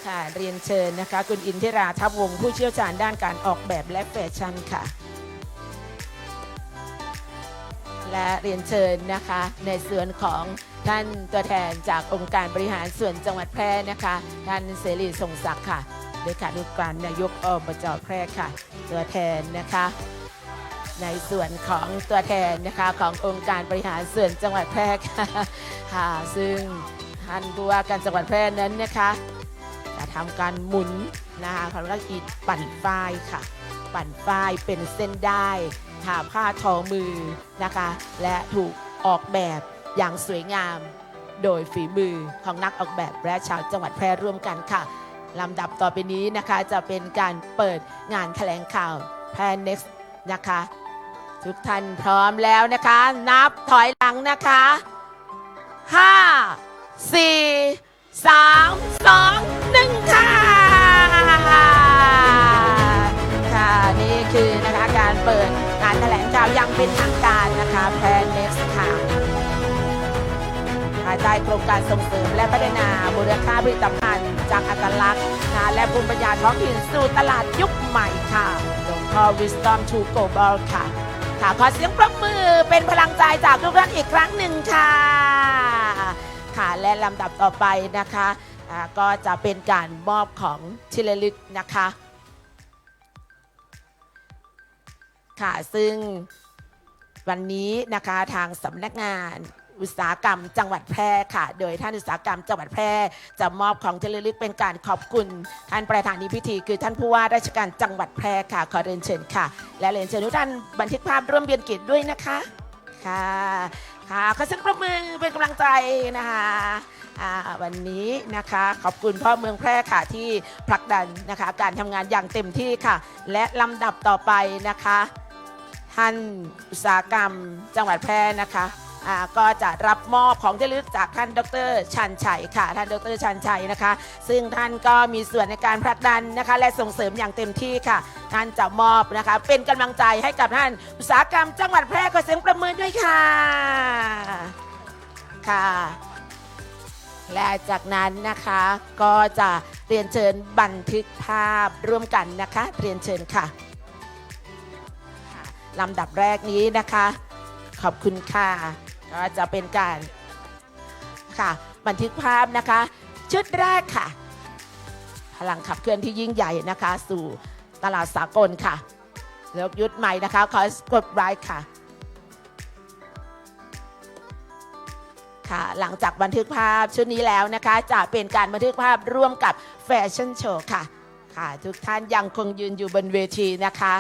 ค่ะเรียนเชิญนะคะคุณอินทิราทัพวงศ์ผู้เชี่ยวชาญด้านการออกแบบและแฟชั่นค่ะและเรียนเชิญนะคะในส่วนของท่านตัวแทนจากองค์การบริหารส่วนจังหวัดแพร่นะคะท่านเสรีทรงศักดิ์ค่ะเลขานุการนายกอบจ.แพร่ค่ะตัวแทนนะคะในส่วนของตัวแทนนะคะขององค์การบริหารส่วนจังหวัดแพร่ค่ะซึ่งท่านผู้ว่าการจังหวัดแพร่นั้นนะคะจะทำการหมุนนะคะภารกิจปั่นฝ้ายค่ะปั่นฝ้ายเป็นเส้นได้ผ้าทอมือนะคะและถูกออกแบบอย่างสวยงามโดยฝีมือของนักออกแบบและชาวจังหวัดแพร่ร่วมกันค่ะลำดับต่อไปนี้นะคะจะเป็นการเปิดงานแถลงข่าว แพนเน็กซ์นะคะทุกท่านพร้อมแล้วนะคะนับถอยหลังนะคะ5 4 3 2 1ค่ะค่ะนี่คือนะคะการเปิดการแถลงข่าวยังเป็นทางการนะคะแพนเน็กซ์ค่ะภายใต้โครงการส่งเสริมและพัฒนามูลค่าผลิตภัณฑ์จากอัตลักษณ์และภูมิปัญญาท้องถิ่นสู่ตลาดยุคใหม่ค่ะหลวงพ่อ Wisdom to Global ค่ะขอเสียงปรบมือเป็นพลังใจจากทุกท่านอีกครั้งหนึ่งค่ะค่ะและลำดับต่อไปนะคะก็จะเป็นการมอบของที่ระลึกนะคะค่ะซึ่งวันนี้นะคะทางสำนักงานอุตสาหกรรมจังหวัดแพร่ค่ะโดยท่านอุตสาหกรรมจังหวัดแพร่จะมอบของที่ระลึกเป็นการขอบคุณท่านประธานในพิธีคือท่านผู้ว่าราชการจังหวัดแพร่ค่ะขอเรียนเชิญค่ะและเรียนเชิญทุกท่านบันทึกภาพร่วมเบียนเกียรติด้วยนะคะค่ะขอเสียงปรบมือเป็นกำลังใจนะคะวันนี้นะคะขอบคุณพ่อเมืองแพร่ค่ะที่ผลักดันนะคะการทำงานอย่างเต็มที่ค่ะและลำดับต่อไปนะคะท่านอุตสาหกรรมจังหวัดแพร่นะคะก็จะรับมอบของที่ระลึกจากท่านดร.ชันชัยค่ะท่านดร.ชันชัยนะคะซึ่งท่านก็มีส่วนในการผลักดันนะคะและส่งเสริมอย่างเต็มที่ค่ะท่านจะมอบนะคะเป็นกำลังใจให้กับท่านอุตสาหกรรมจังหวัดแพร่ขอเสียงประมือด้วยค่ะค่ะและจากนั้นนะคะก็จะเรียนเชิญบันทึกภาพร่วมกันนะคะเรียนเชิญค่ะลำดับแรกนี้นะคะขอบคุณค่ะก็จะเป็นการค่ะบันทึกภาพนะคะชุดแรกค่ะพลังขับเคลื่อนที่ยิ่งใหญ่นะคะสู่ตลาดสากลค่ะแล้วยุดใหม่นะคะขอกดไลค์ค่ะค่ะหลังจากบันทึกภาพชุดนี้แล้วนะคะจะเป็นการบันทึกภาพร่วมกับแฟชั่นโชว์ค่ะค่ะทุกท่านยังคงยืนอยู่บนเวทีนะคะ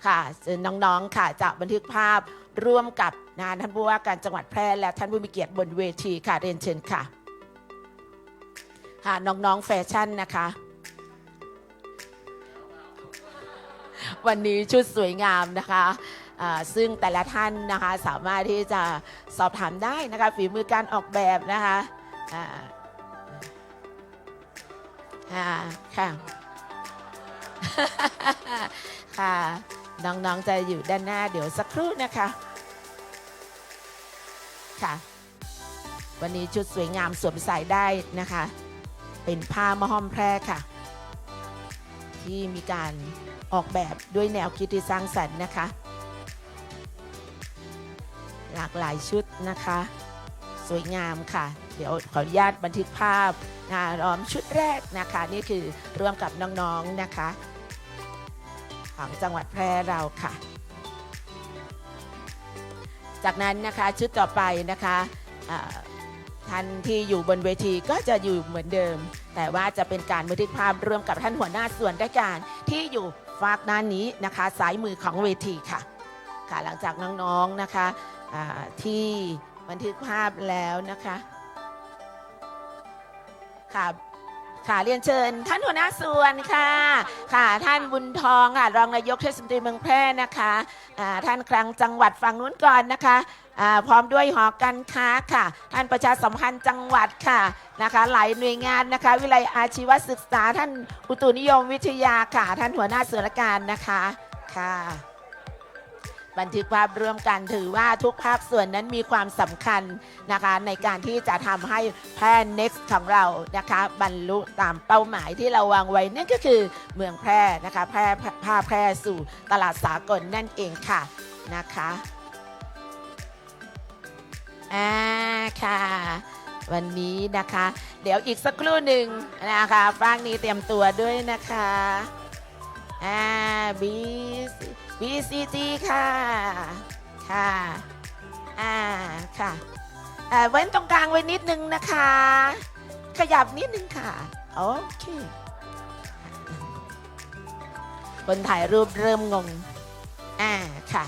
ค่ะน้องๆค่ะจะบันทึกภาพร่วมกับท่านผู้ว่าการจังหวัดแพร่และท่านผู้มีเกียรติบนเวทีค่ะเรียนเชิญค่ะค่ะน้องๆแฟชั่นนะคะวันนี้ชุดสวยงามนะคะซึ่งแต่ละท่านนะคะสามารถที่จะสอบถามได้นะคะฝีมือการออกแบบนะคะค่ะค่ะน้องๆจะอยู่ด้านหน้าเดี๋ยวสักครู่นะคะค่ะวันนี้ชุดสวยงามสวมใส่ได้นะคะเป็นผ้ามะฮ่อมแพร่ค่ะที่มีการออกแบบด้วยแนวคิดที่สร้างสรรค์นะคะหลากหลายชุดนะคะสวยงามค่ะเดี๋ยวขออนุญาตบันทึกภาพร้อมชุดแรกนะคะนี่คือร่วมกับน้องๆนะคะของจังหวัดแพร่เราค่ะจากนั้นนะคะชุดต่อไปนะคะท่านที่อยู่บนเวทีก็จะอยู่เหมือนเดิมแต่ว่าจะเป็นการบันทึกภาพร่วมกับท่านหัวหน้าส่วนราชการที่อยู่ฝากด้านนี้นะคะซ้ายมือของเวทีค่ะค่ะหลังจากน้องๆนะคะที่บันทึกภาพแล้วนะคะค่ะค่ะเรียนเชิญท่านหัวหน้าส่วนค่ะค่ะท่านบุญทองค่ะรองนายกเทศมนตรีเมืองแพร่นะคะท่านคลังจังหวัดฝั่งนู้นก่อนนะคะพร้อมด้วยหอการค้าค่ะท่านประชาสัมพันธ์จังหวัดค่ะนะคะหลายหน่วยงานนะคะวิทยาลัยอาชีวศึกษาท่านอุตุนิยมวิทยาค่ะท่านหัวหน้าส่วนราชการนะคะค่ะบันทึกภาพร่วมกันถือว่าทุกภาคส่วนนั้นมีความสำคัญนะคะในการที่จะทำให้แพร่ Next ของเรานะคะบรรลุตามเป้าหมายที่เราวางไว้นั่นก็คือเมืองแพร่นะคะแพร่สู่ตลาดสากลนั่นเองค่ะนะคะค่ะวันนี้นะคะเดี๋ยวอีกสักครู่หนึ่งนะคะฟังนี้เตรียมตัวด้วยนะคะBCG ค่ะค่ะค่ะเว้นตรงกลางไว้นิดนึงนะคะขยับนิดนึงค่ะโอเคคนถ่ายรูปเริ่มงงค่ะ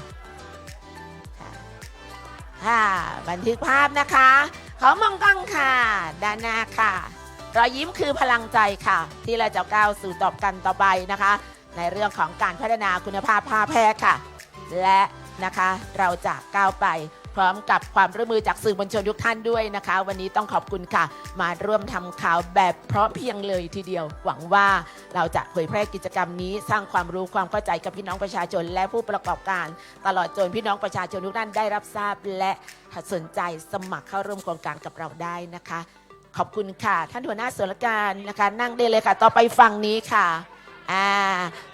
บันทึกภาพนะคะขอมองกล้องค่ะด้านหน้าค่ะรอยยิ้มคือพลังใจค่ะที่เราจะก้าวสู่ต่อไปนะคะ ในเรื่องของการพัฒนาคุณภาพผ้าแพทย์ค่ะ และนะคะเราจะก้าวไปพร้อมกับความร่วมมือจากสื่อมวลชนทุกท่านด้วยนะคะ วันนี้ต้องขอบคุณค่ะ มาร่วมทำข่าวแบบพร้อมเพรียงเลยทีเดียว หวังว่าเราจะเผยแพร่กิจกรรมนี้สร้างความรู้ความเข้าใจกับพี่น้องประชาชน และผู้ประกอบการ ตลอดจนพี่น้องประชาชนทุกท่านได้รับทราบและสนใจสมัครเข้าร่วมโครงการกับเราได้นะคะ ขอบคุณค่ะท่านหัวหน้าส่วนราชการนะคะนั่งได้เลยค่ะต่อไปฝั่งนี้ค่ะ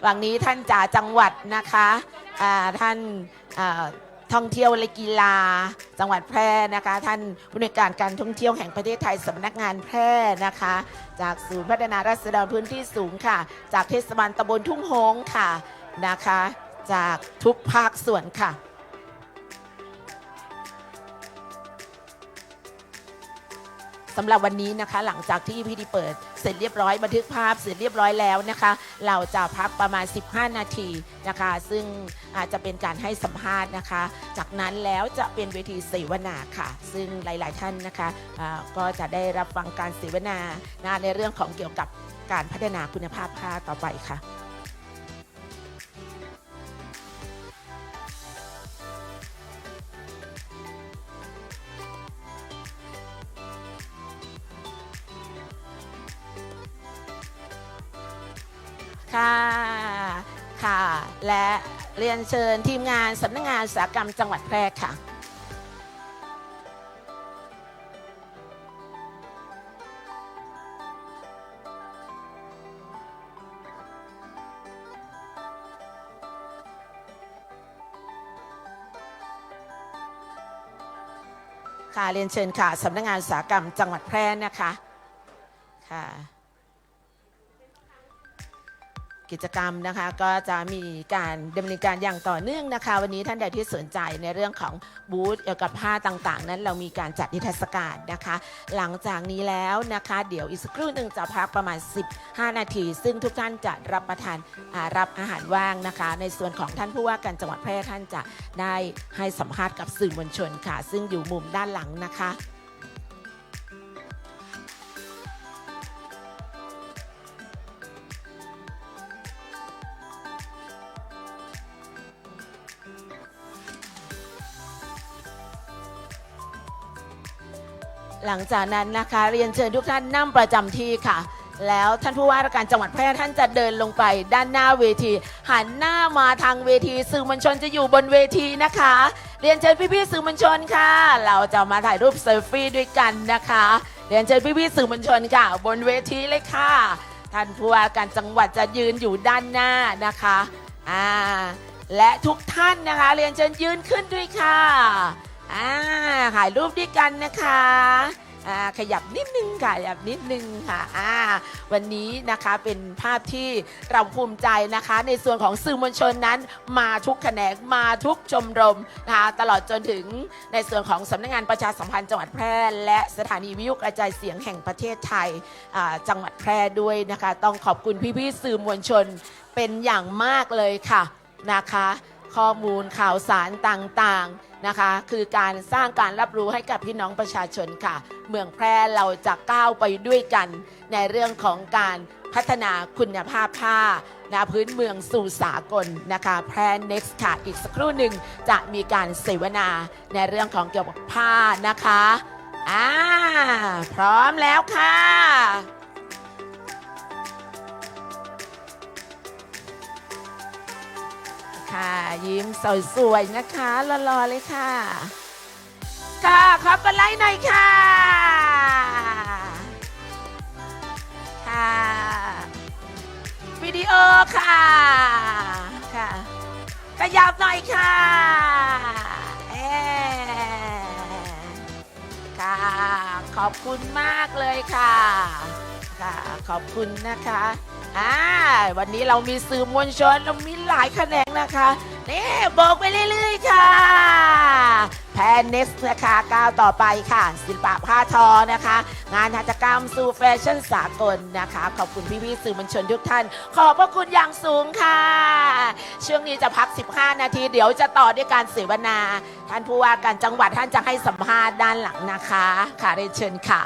ฝั่งนี้ท่านจ่าจังหวัดนะคะท่านท่องเที่ยวและกีฬาจังหวัดแพร่นะคะท่านผู้ในวยการการท่องเที่ยวแห่งประเทศไทยสำนักงานแพร่นะคะจากศูนย์พัฒนาราษฎรพื้นที่สูงค่ะจากเทศบาลตำบลทุ่งโฮงค่ะนะคะจากทุกภาคส่วนค่ะสำหรับวันนี้นะคะหลังจากที่พิธีเปิดเสร็จเรียบร้อยบันทึกภาพเสร็จเรียบร้อยแล้วนะคะเราจะพักประมาณ15นาทีนะคะซึ่งอาจจะเป็นการให้สัมภาษณ์นะคะจากนั้นแล้วจะเป็นเวทีเสวนาค่ะซึ่งหลายๆท่านนะคะก็จะได้รับฟังการเสวนาในเรื่องของเกี่ยวกับการพัฒนาคุณภาพผ้าต่อไปค่ะค่ะและเรียนเชิญทีมงานสำนักงานอุตสาหกรรมจังหวัดแพร่ค่ะเรียนเชิญค่ะสำนักงานอุตสาหกรรมจังหวัดแพร่นะคะค่ะกิจกรรมนะคะก็จะมีการดำเนินการอย่างต่อเนื่องนะคะวันนี้ท่านใดที่สนใจในเรื่องของบูธเกี่ยวกับผ้าต่างๆนั้นเรามีการจัดนิทรรศการนะคะหลังจากนี้แล้วนะคะเดี๋ยวอีกสักครู่หนึ่งจะพักประมาณ15นาทีซึ่งทุกท่านจะรับประทานรับอาหารว่างนะคะในส่วนของท่านผู้ว่าการจังหวัดแพร่ท่านจะได้ให้สัมภาษณ์กับสื่อมวลชนค่ะซึ่งอยู่มุมด้านหลังนะคะหลังจากนั้นนะคะเรียนเชิญทุกท่านนั่งประจำที่ค่ะแล้วท่านผู้ว่าราชการจังหวัดแพร่ท่านจะเดินลงไปด้านหน้าเวทีหันหน้ามาทางเวทีสื่อมวลชนจะอยู่บนเวทีนะคะเรียนเชิญพี่ๆสื่อมวลชนค่ะเราจะมาถ่ายรูปเซลฟี่ด้วยกันนะคะเรียนเชิญพี่ๆสื่อมวลชนค่ะบนเวทีเลยค่ะท่านผู้ว่าการจังหวัดจะยืนอยู่ด้านหน้านะคะและทุกท่านนะคะเรียนเชิญยืนขึ้นด้วยค่ะถ่ายรูปด้วยกันนะคะขยับนิดนึงค่ะขยับนิดนึงค่ะวันนี้นะคะเป็นภาพที่เราภูมิใจนะคะในส่วนของสื่อมวลชนนั้นมาทุกแขนงมาทุกชมรมนะคะตลอดจนถึงในส่วนของสำนักงานประชาสัมพันธ์จังหวัดแพร่และสถานีวิทยุกระจายเสียงแห่งประเทศไทยจังหวัดแพร่ด้วยนะคะต้องขอบคุณพี่ๆสื่อมวลชนเป็นอย่างมากเลยค่ะนะคะข้อมูลข่าวสารต่างๆนะคะคือการสร้างการรับรู้ให้กับพี่น้องประชาชนค่ะเมืองแพร่เราจะก้าวไปด้วยกันในเรื่องของการพัฒนาคุณภาพผ้าพื้นเมืองสู่สากลนะคะแพร่ Next ค่ะอีกสักครู่หนึ่งจะมีการเสวนาในเรื่องของเกี่ยวกับผ้านะคะพร้อมแล้วค่ะยิ้มสวยๆนะคะรอๆเลยค่ะขอกดไลค์หน่อยค่ะวิดีโอค่ะขยับหน่อยค่ะขอบคุณมากเลยค่ะขอบคุณนะคะวันนี้เรามีสื่อมวลชนเรามีหลายแขนงนะคะนี่บอกไปเรื่อยๆค่ะแพร่ Next นะคะก้าวต่อไปค่ะศิลปะผ้าทอนะคะงานหัตถกรรมสู่แฟชั่นสากลนะคะขอบคุณพี่ๆสื่อมวลชนทุกท่านขอบพระคุณอย่างสูงค่ะช่วงนี้จะพัก15นาทีเดี๋ยวจะต่อด้วยการเสวนาท่านผู้ว่าการจังหวัดท่านจะให้สัมภาษณ์ด้านหลังนะคะเรียนเชิญค่ะ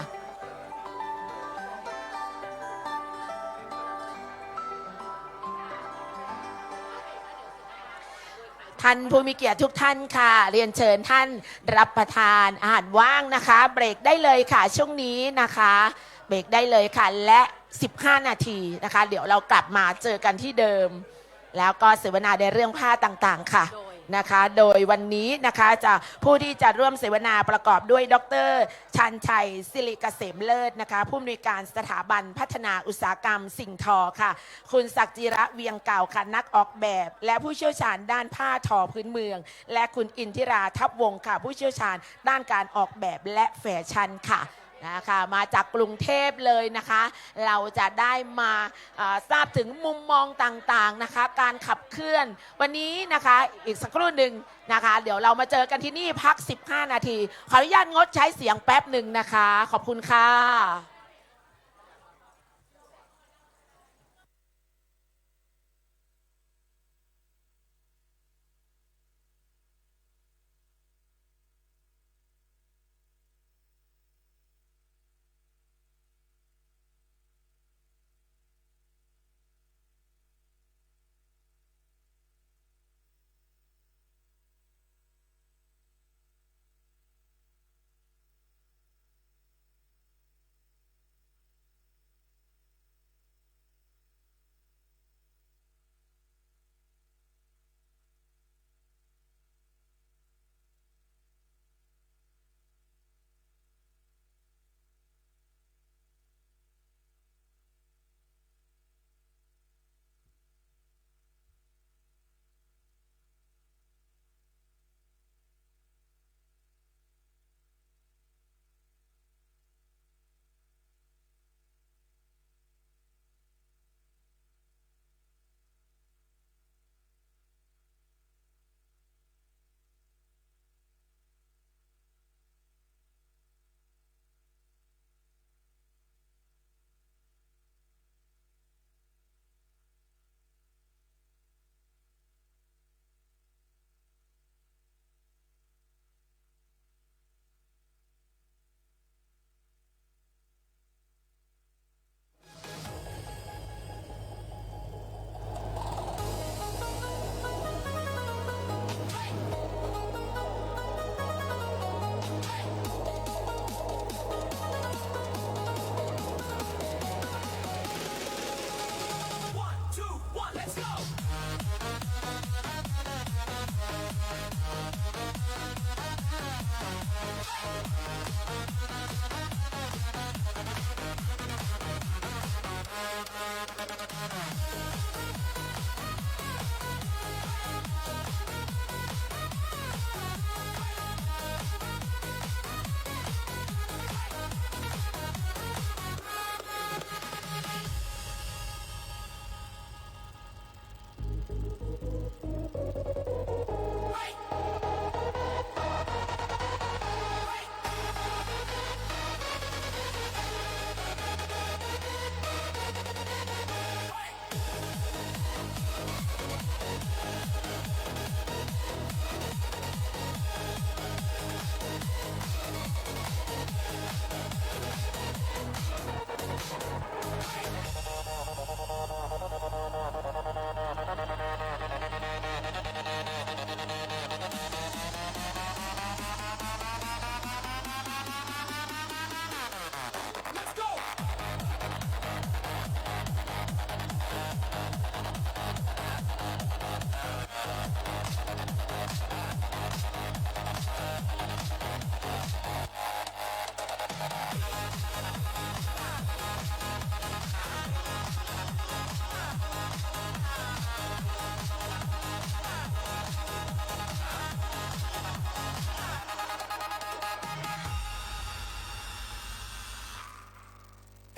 ท่านผู้มีเกียรติทุกท่านค่ะ เรียนเชิญท่านรับประทานอาหารว่างนะคะ เบรกได้เลยค่ะช่วงนี้นะคะ เบรกได้เลยค่ะและ 15 นาทีนะคะ เดี๋ยวเรากลับมาเจอกันที่เดิม แล้วก็เสวนาในเรื่องผ้าต่างๆค่ะนะคะโดยวันนี้นะคะจะผู้ที่จะร่วมเสวนาประกอบด้วยดร.ชันชัยศิริเกษมเลิศนะคะผู้อำนวยการสถาบันพัฒนาอุตสาหกรรมสิ่งทอค่ะคุณศักดิ์จิระเวียงเก่าค่ะนักออกแบบ และผู้เชี่ยวชาญด้านผ้าทอพื้นเมือง และคุณอินทิราทัพวงศ์ค่ะผู้เชี่ยวชาญด้านการออกแบบและแฟชั่นค่ะนะคะมาจากกรุงเทพเลยนะคะเราจะได้มาทราบถึงมุมมองต่างๆนะคะการขับเคลื่อนวันนี้นะคะอีกสักครู่หนึ่งนะคะเดี๋ยวเรามาเจอกันที่นี่พัก 15 นาทีขออนุญาตงดใช้เสียงแป๊บหนึ่งนะคะขอบคุณค่ะ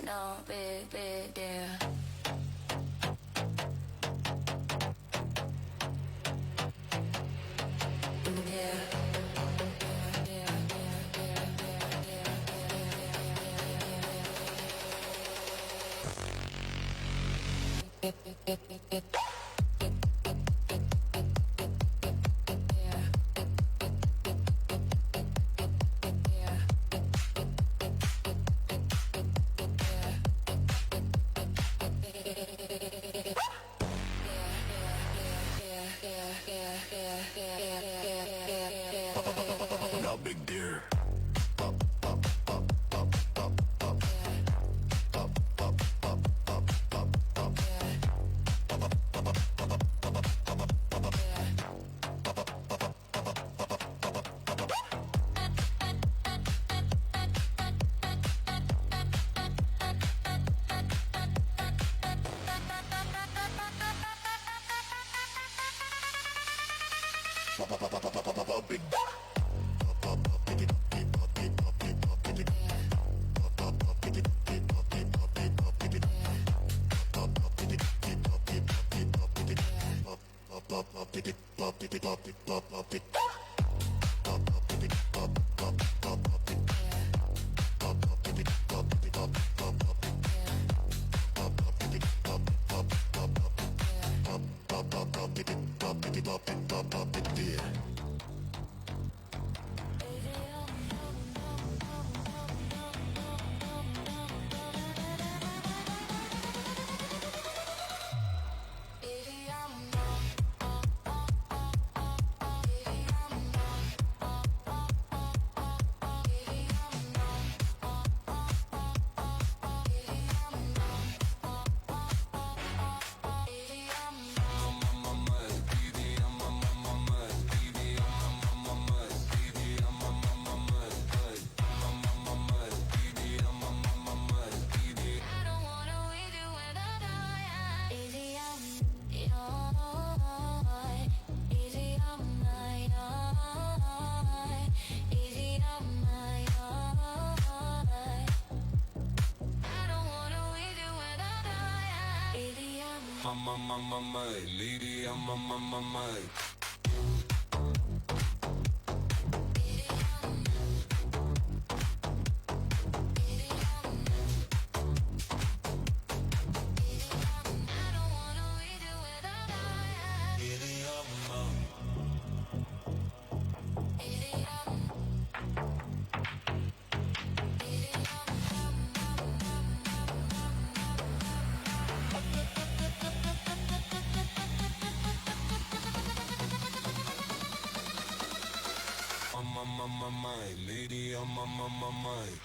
No big deal. Yeah. Lady, I'm on my mind. My mind, lady, I'm on my mind.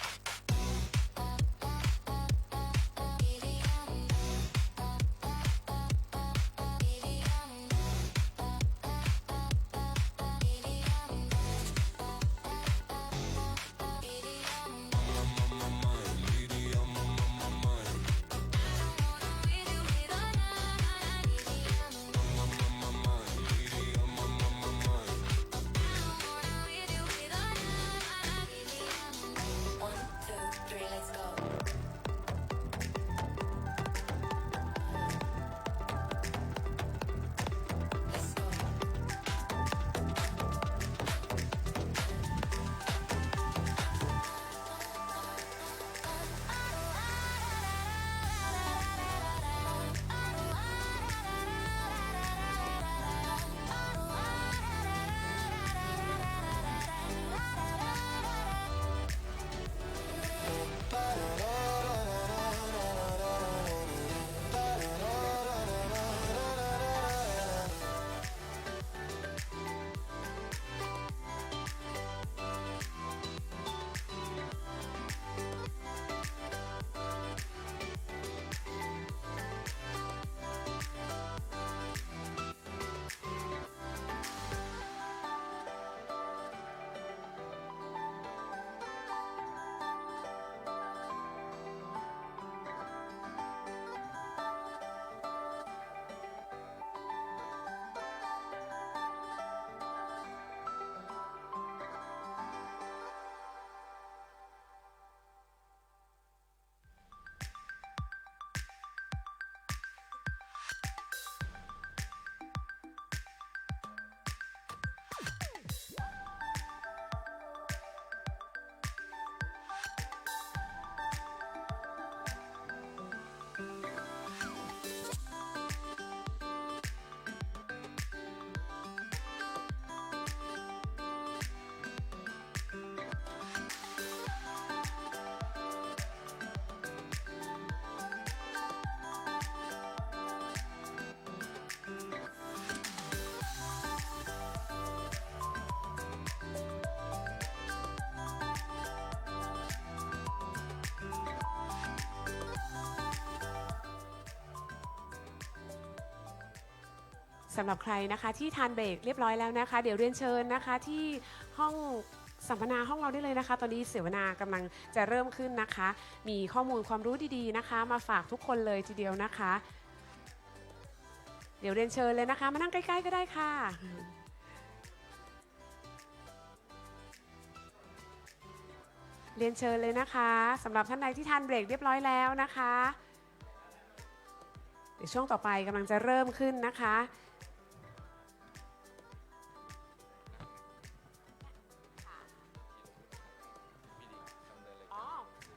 สำหรับใครนะคะที่ทานเบรกเรียบร้อยแล้วนะคะ เดี๋ยวเรียนเชิญนะคะที่ห้องสัมมนาห้องเราได้เลยนะคะ ตอนนี้เสวนากำลังจะเริ่มขึ้นนะคะ มีข้อมูลความรู้ดีๆนะคะ มาฝากทุกคนเลยทีเดียวนะคะ เดี๋ยวเรียนเชิญเลยนะคะ มานั่งใกล้ๆก็ได้ค่ะ เรียนเชิญเลยนะคะสำหรับท่านใดที่ทานเบรกเรียบร้อยแล้วนะคะเดี๋ยวช่วงต่อไปกำลังจะเริ่มขึ้นนะคะอ๋อ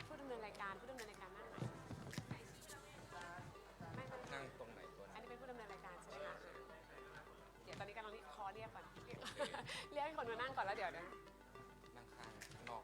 ผู้ดำเนินรายการนั่งไหนนั่งตรงไหนตัวอันนี้เป็นผู้ดำเนินรายการใช่ไหมคะเดี๋ยวตอนนี้กำลังขอเรียกก่อนเรียกให้คนมานั่งก่อนแล้วเดี๋ยวนั่งข้างนอก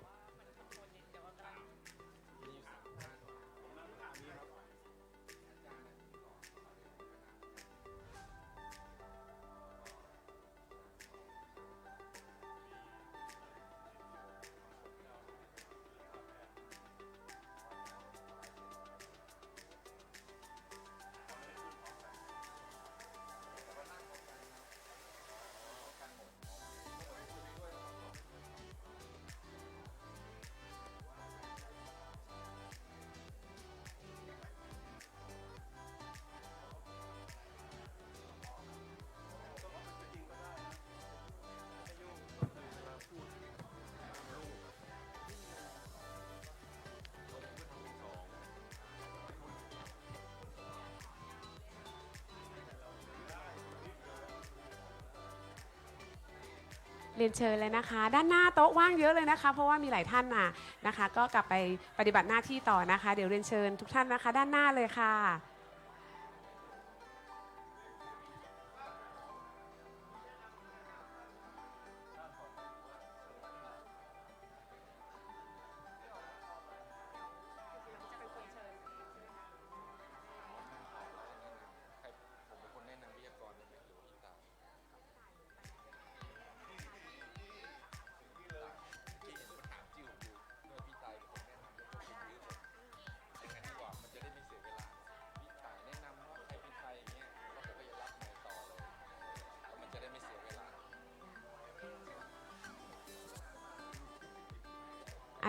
เรียนเชิญเลยนะคะด้านหน้าโต๊ะว่างเยอะเลยนะคะเพราะว่ามีหลายท่านนะคะก็กลับไปปฏิบัติหน้าที่ต่อนะคะเดี๋ยวเรียนเชิญทุกท่านนะคะด้านหน้าเลยค่ะ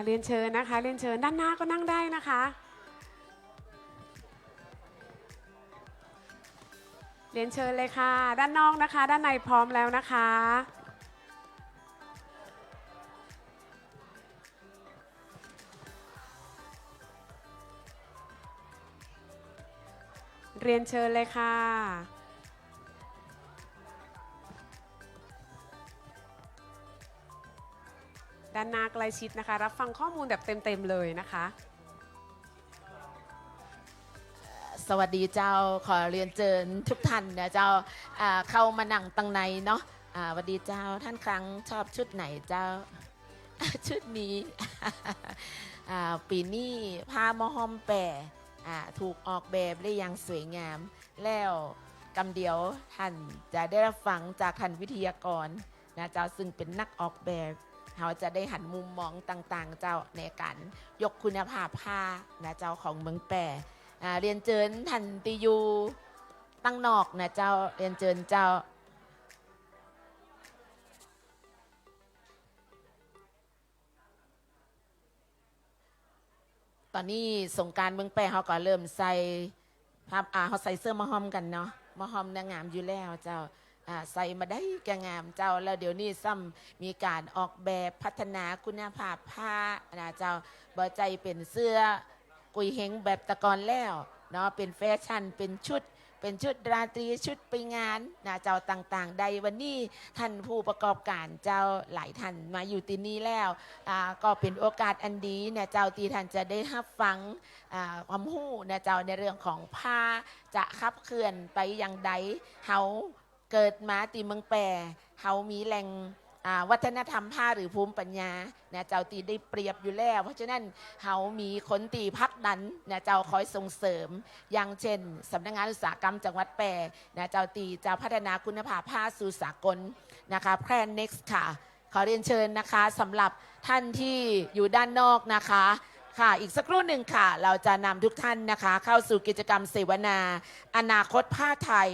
เรียนเชิญนะคะเรียนเชิญด้านหน้าก็นั่งได้นะคะเรียนเชิญเลยค่ะด้านนอกนะคะด้านในพร้อมแล้วนะคะเรียนเชิญเลยค่ะด้านหน้าใกล้ชิดนะคะรับฟังข้อมูลแบบเต็มๆเลยนะคะสวัสดีเจ้าขอเรียนเชิญทุกท่านนะเจ้าเข้ามานั่งตังในเนาะสวัสดีเจ้าท่านครั้งชอบชุดไหนเจ้า ชุดนี้ ปีนี้ผ้ามอหอมแปะถูกออกแบบได้อย่างสวยงามแล้วกำเดียวท่านจะได้รับฟังจากท่านวิทยากรนะเจ้าซึ่งเป็นนักออกแบบเราจะได้หันมุมมองต่างๆเจ้าในการยกคุณภาพผ้านะเจ้าของเมืองแปะเรียนเชิญท่านติยูตั้งนอกนะเจ้าเรียนเชิญเจ้าตอนนี้สงกรานต์เมืองแปะเขาก็เริ่มใส่ภาพเขาใส่เสื้อมะฮอมกันเนาะมะฮอมนางงามอยู่แล้วเจ้าใส่มาได้แกงามเจ้าแล้วเดี๋ยวนี้ซ้ำมีการออกแบบพัฒนาคุณภาพผ้านะเจ้าบ่ใจเป็นเสื้อกุยเฮงแบบตะกอนแล้วเนาะเป็นแฟชั่นเป็นชุดราตรีชุดไปงานนะเจ้าต่างๆใดวันนี้ท่านผู้ประกอบการเจ้าหลายท่านมาอยู่ที่นี่แล้วก็เป็นโอกาสอันดีนะเจ้าที่ท่านจะได้รับฟังความรู้นะเจ้าในเรื่องของผ้าจะขับเคลื่อนไปอย่างใดเฮาเกิดมาตีเมืองแปรเฮามีแหล่งวัฒนธรรมผ้าหรือภูมิปัญญานะเจ้าตีได้เปรียบอยู่แล้วเพราะฉะนั้นเฮามีคนตีพักดันนะเจ้าคอยส่งเสริมอย่างเช่นสำนักงานอุตสาหกรรมจังหวัดแปรนะเจ้าตีจะพัฒนาคุณภาพผ้าสู่สากลนะคะแพร่ next ค่ะขอเรียนเชิญนะคะสำหรับท่านที่อยู่ด้านนอกนะคะค่ะอีกสักครู่หนึ่งค่ะเราจะนำทุกท่านนะคะเข้าสู่กิจกรรมเสวนาอนาคตผ้าไทย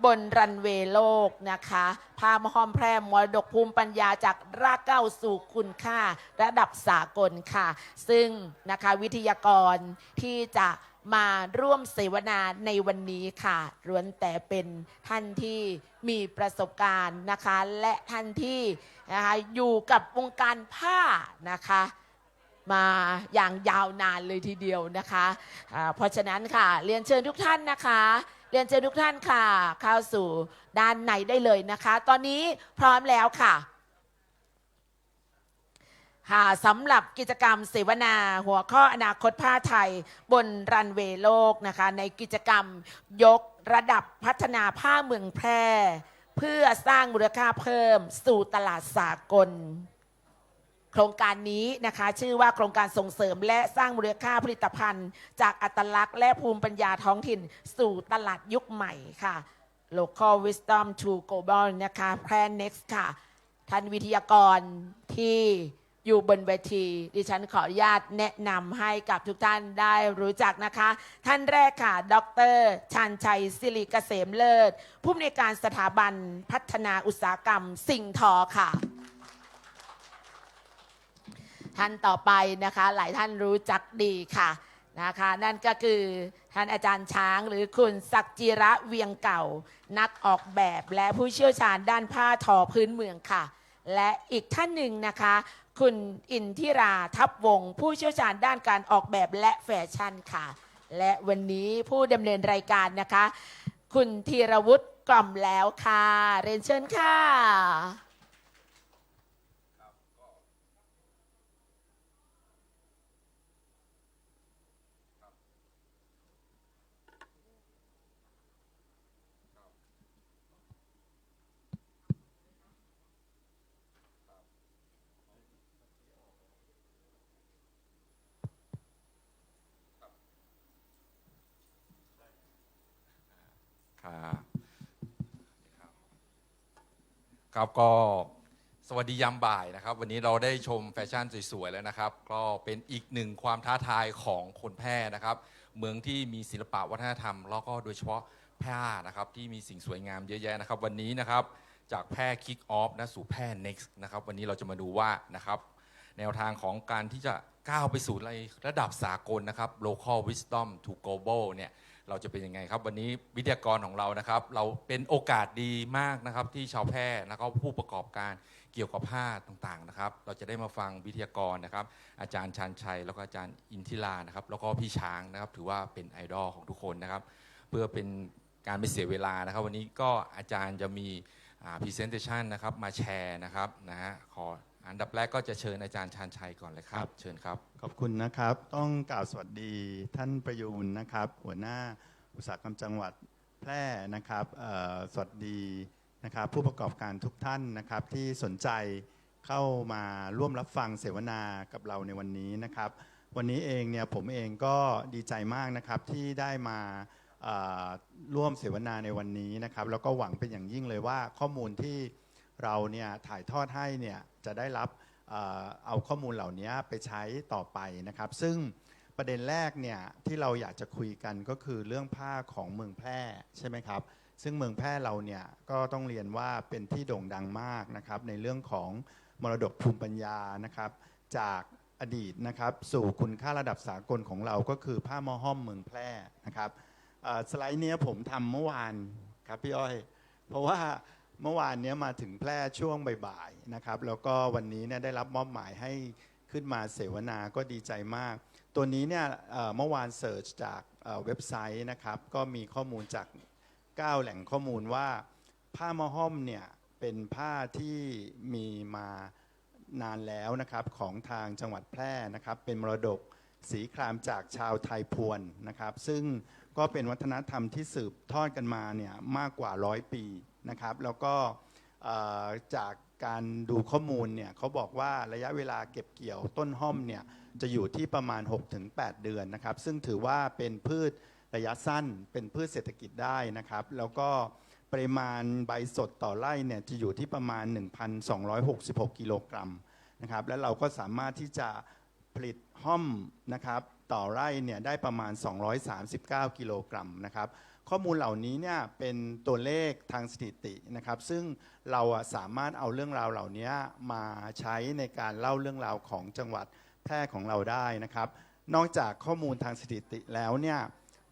บนรันเวย์โลกนะคะผ้ามหอมแพร่มรดกภูมิปัญญาจากรากเหง้าสู่คุณค่าระดับสากลค่ะซึ่งนะคะวิทยากรที่จะมาร่วมเสวนาในวันนี้ค่ะล้วนแต่เป็นท่านที่มีประสบการณ์นะคะและท่านที่นะคะอยู่กับวงการผ้านะคะ มาอย่างยาวนานเลยทีเดียวนะคะเพราะฉะนั้นค่ะเรียนเชิญทุกท่านนะคะเรียนเชิญทุกท่านค่ะเข้าสู่ด้านในได้เลยนะคะตอนนี้พร้อมแล้วค่ะสำหรับกิจกรรมเสวนาหัวข้ออนาคตผ้าไทยบนรันเวย์โลกนะคะในกิจกรรมยกระดับพัฒนาผ้าเมืองแพร่เพื่อสร้างมูลค่าเพิ่มสู่ตลาดสากลโครงการนี้นะคะชื่อว่าโครงการส่งเสริมและสร้างมูลค่าผลิตภัณฑ์จากอัตลักษณ์และภูมิปัญญาท้องถิ่นสู่ตลาดยุคใหม่ค่ะ Local Wisdom to Global นะคะแพร่ Next ค่ะท่านวิทยากรที่อยู่บนเวทีดิฉันขออนุญาตแนะนำให้กับทุกท่านได้รู้จักนะคะท่านแรกค่ะดร.ชาญชัยศิริเกษมเลิศผู้อำนวยการสถาบันพัฒนาอุตสาหกรรมสิ่งทอค่ะท่านต่อไปนะคะหลายท่านรู้จักดีค่ะนะคะนั่นก็คือท่านอาจารย์ช้างหรือคุณศักดิ์จิระเวียงเก่านักออกแบบและผู้เชี่ยวชาญด้านผ้าทอพื้นเมืองค่ะและอีกท่านหนึ่งนะคะคุณอินทิราทัพวงศ์ผู้เชี่ยวชาญด้านการออกแบบและแฟชั่นค่ะและวันนี้ผู้ดำเนินรายการนะคะคุณธีรวุฒิกล่อมแล้วค่ะเรียนเชิญค่ะครับก็สวัสดียามบ่ายนะครับวันนี้เราได้ชมแฟชั่นสวยๆแล้วนะครับก็เป็นอีกหนึ่งความท้าทายของคนแพร่นะครับเมืองที่มีศิลปะวัฒนธรรมแล้วก็โดยเฉพาะผ้านะครับที่มีสิ่งสวยงามเยอะแยะนะครับวันนี้นะครับจากแพร่คิกออฟนะสู่แพร่ next นะครับวันนี้เราจะมาดูว่านะครับแนวทางของการที่จะก้าวไปสู่ระดับสากลนะครับ local wisdom to global เนี่ยเราจะเป็นยังไงครับวันนี้วิทยากรของเรานะครับเราเป็นโอกาสดีมากนะครับที่ชาวแพร่แล้วก็ผู้ประกอบการเกี่ยวกับผ้าต่างๆนะครับเราจะได้มาฟังวิทยากรนะครับอาจารย์ชาญชัยแล้วก็อาจารย์อินทิรานะครับแล้วก็พี่ช้างนะครับถือว่าเป็นไอดอลของทุกคนนะครับเพื่อเป็นการไม่เสียเวลานะครับวันนี้ก็อาจารย์จะมีpresentation นะครับมาแชร์นะครับนะฮะขออันดับแรกก็จะเชิญอาจารย์ชาญชัยก่อนเลยครับเชิญครับขอบคุณนะครับต้องกล่าวสวัสดีท่านประยูนนะครับหัวหน้าอุตสาหกรรมจังหวัดแพร่นะครับสวัสดีนะครับผู้ประกอบการทุกท่านนะครับที่สนใจเข้ามาร่วมรับฟังเสวนากับเราในวันนี้นะครับวันนี้เองเนี่ยผมเองก็ดีใจมากนะครับที่ได้มาร่วมเสวนาในวันนี้นะครับแล้วก็หวังเป็นอย่างยิ่งเลยว่าข้อมูลที่เราเนี่ยถ่ายทอดให้เนี่ยจะได้รับเอาข้อมูลเหล่านี้ไปใช้ต่อไปนะครับซึ่งประเด็นแรกเนี่ยที่เราอยากจะคุยกันก็คือเรื่องผ้าของเมืองแพร่ใช่ไหมครับซึ่งเมืองแพร่เราเนี่ยก็ต้องเรียนว่าเป็นที่โด่งดังมากนะครับในเรื่องของมรดกภูมิปัญญานะครับจากอดีตนะครับสู่คุณค่าระดับสากลของเราก็คือผ้ามอห้อมเมืองแพร่นะครับสไลด์นี้ผมทำเมื่อวานครับพี่อ้อยเพราะว่าเมื่อวานนี้มาถึงแพร่ช่วงบ่ายๆนะครับแล้วก็วันนี้เนี่ยได้รับมอบหมายให้ขึ้นมาเสวนาก็ดีใจมากตัวนี้เนี่ยเมื่อวานเสิร์ชจากเว็บไซต์นะครับก็มีข้อมูลจาก9แหล่งข้อมูลว่าผ้ามอห้อมเนี่ยเป็นผ้าที่มีมานานแล้วนะครับของทางจังหวัดแพร่นะครับเป็นมรดกสีครามจากชาวไทยพวนนะครับซึ่งก็เป็นวัฒนธรรมที่สืบทอดกันมาเนี่ยมากกว่า100 ปีนะครับแล้วก็จากการดูข้อมูลเนี่ยเขาบอกว่าระยะเวลาเก็บเกี่ยวต้นห้อมเนี่ยจะอยู่ที่ประมาณ 6-8 เดือนนะครับซึ่งถือว่าเป็นพืชระยะสั้นเป็นพืชเศรษฐกิจได้นะครับแล้วก็ปริมาณใบสดต่อไร่เนี่ยจะอยู่ที่ประมาณ 1,266 กิโลกรัมนะครับและเราก็สามารถที่จะผลิตห้อมนะครับต่อไร่เนี่ยได้ประมาณ239 กิโลกรัมนะครับข้อมูลเหล่านี้เนี่ยเป็นตัวเลขทางสถิตินะครับซึ่งเราสามารถเอาเรื่องราวเหล่านี้มาใช้ในการเล่าเรื่องราวของจังหวัดแพร่ของเราได้นะครับนอกจากข้อมูลทางสถิติแล้วเนี่ย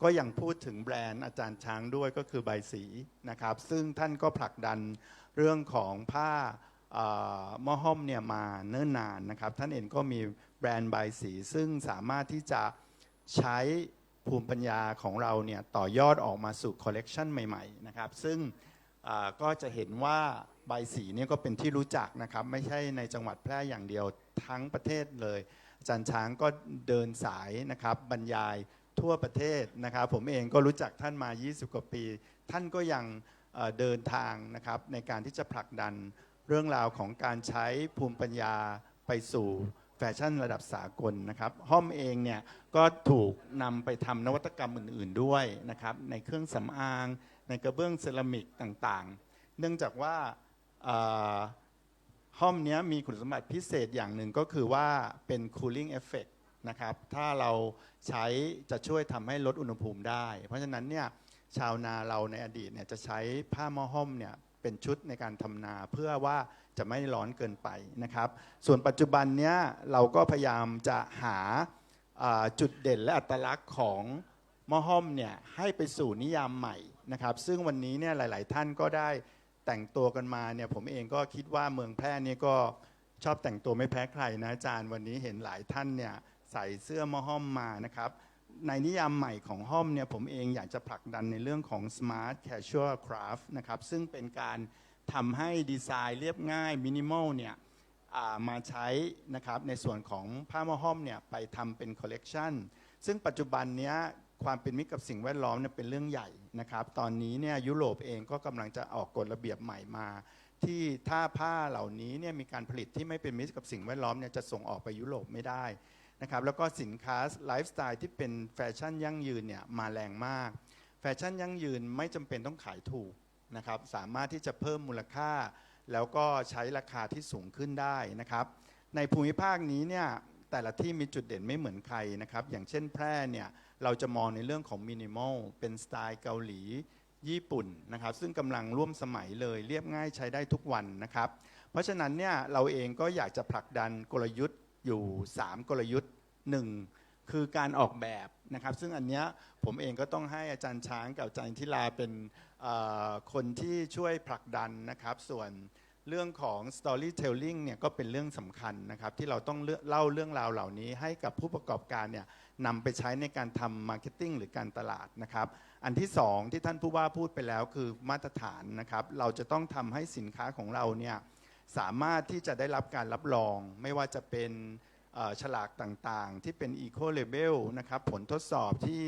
ก็ยังพูดถึงแบรนด์อาจารย์ช้างด้วยก็คือใบสีนะครับซึ่งท่านก็ผลักดันเรื่องของผ้ามอห้อมเนี่ยมาเนิ่นนานนะครับท่านเองก็มี แบรนด์ใบสีซึ่งสามารถที่จะใช้ภูมิปัญญาของเราเนี่ยต่อยอดออกมาสู่คอลเลกชันใหม่ๆนะครับซึ่งก็จะเห็นว่าใบสีเนี่ยก็เป็นที่รู้จักนะครับไม่ใช่ในจังหวัดแพร่อย่างเดียวทั้งประเทศเลยอาจารย์ช้างก็เดินสายนะครับบรรยายทั่วประเทศนะครับผมเองก็รู้จักท่านมา20 กว่าปีท่านก็ยังเดินทางนะครับในการที่จะผลักดันเรื่องราวของการใช้ภูมิปัญญาไปสู่แฟชั่นระดับสากลนะครับห้อมเองเนี่ยก็ถูกนำไปทำนวัตกรรมอื่นๆด้วยนะครับในเครื่องสำอางในกระเบื้องเซรามิกต่างๆเนื่องจากว่าห้อมนี้มีคุณสมบัติพิเศษอย่างหนึ่งก็คือว่าเป็น cooling effect นะครับถ้าเราใช้จะช่วยทำให้ลดอุณหภูมิได้เพราะฉะนั้นเนี่ยชาวนาเราในอดีตเนี่ยจะใช้ผ้าหม้อห้อมเนี่ยเป็นชุดในการทำนาเพื่อว่าจะไม่ร้อนเกินไปนะครับส่วนปัจจุบันเนี้ยเราก็พยายามจะหาจุดเด่นและอัตลักษณ์ของหม้อห้อมเนี่ยให้ไปสู่นิยามใหม่นะครับซึ่งวันนี้เนี่ยหลายๆท่านก็ได้แต่งตัวกันมาเนี่ยผมเองก็คิดว่าเมืองแพร่เนี่ยก็ชอบแต่งตัวไม่แพ้ใครนะอาจารย์วันนี้เห็นหลายท่านเนี่ยใส่เสื้อหม้อห้อมมานะครับในนิยามใหม่ของห้อมเนี่ยผมเองอยากจะผลักดันในเรื่องของ smart casual craft นะครับซึ่งเป็นการทำให้ดีไซน์เรียบง่ายมินิมอลเนี่ยมาใช้นะครับในส่วนของผ้าหม้อห้อมเนี่ยไปทำเป็นคอลเลกชันซึ่งปัจจุบันเนี้ยความเป็นมิตรกับสิ่งแวดล้อมเนี่ยเป็นเรื่องใหญ่นะครับตอนนี้เนี่ยยุโรปเองก็กำลังจะออกกฎระเบียบใหม่มาที่ถ้าผ้าเหล่านี้เนี่ยมีการผลิตที่ไม่เป็นมิตรกับสิ่งแวดล้อมเนี่ยจะส่งออกไปยุโรปไม่ได้นะครับแล้วก็สินค้าไลฟ์สไตล์ที่เป็นแฟชั่นยั่งยืนเนี่ยมาแรงมากแฟชั่นยั่งยืนไม่จำเป็นต้องขายถูกนะครับสามารถที่จะเพิ่มมูลค่าแล้วก็ใช้ราคาที่สูงขึ้นได้นะครับในภูมิภาคนี้เนี่ยแต่ละที่มีจุดเด่นไม่เหมือนใครนะครับอย่างเช่นแพร่เนี่ยเราจะมองในเรื่องของมินิมอลเป็นสไตล์เกาหลีญี่ปุ่นนะครับซึ่งกำลังร่วมสมัยเลยเรียบง่ายใช้ได้ทุกวันนะครับเพราะฉะนั้นเนี่ยเราเองก็อยากจะผลักดันกลยุทธ์อยู่3กลยุทธ์1คือการออกแบบนะครับซึ่งอันเนี้ยผมเองก็ต้องให้อาจารย์ช้างกับอาจารย์ธิลาเป็นคนที่ช่วยผลักดันนะครับส่วนเรื่องของ storytelling เนี่ยก็เป็นเรื่องสำคัญนะครับที่เราต้องเล่าเรื่องราวเหล่านี้ให้กับผู้ประกอบการเนี่ยนำไปใช้ในการทำมาร์เก็ตติ้งหรือการตลาดนะครับอันที่2ที่ท่านผู้ว่าพูดไปแล้วคือมาตรฐานนะครับเราจะต้องทำให้สินค้าของเราเนี่ยสามารถที่จะได้รับการรับรองไม่ว่าจะเป็นฉลากต่างๆที่เป็น Eco Label นะครับผลทดสอบที่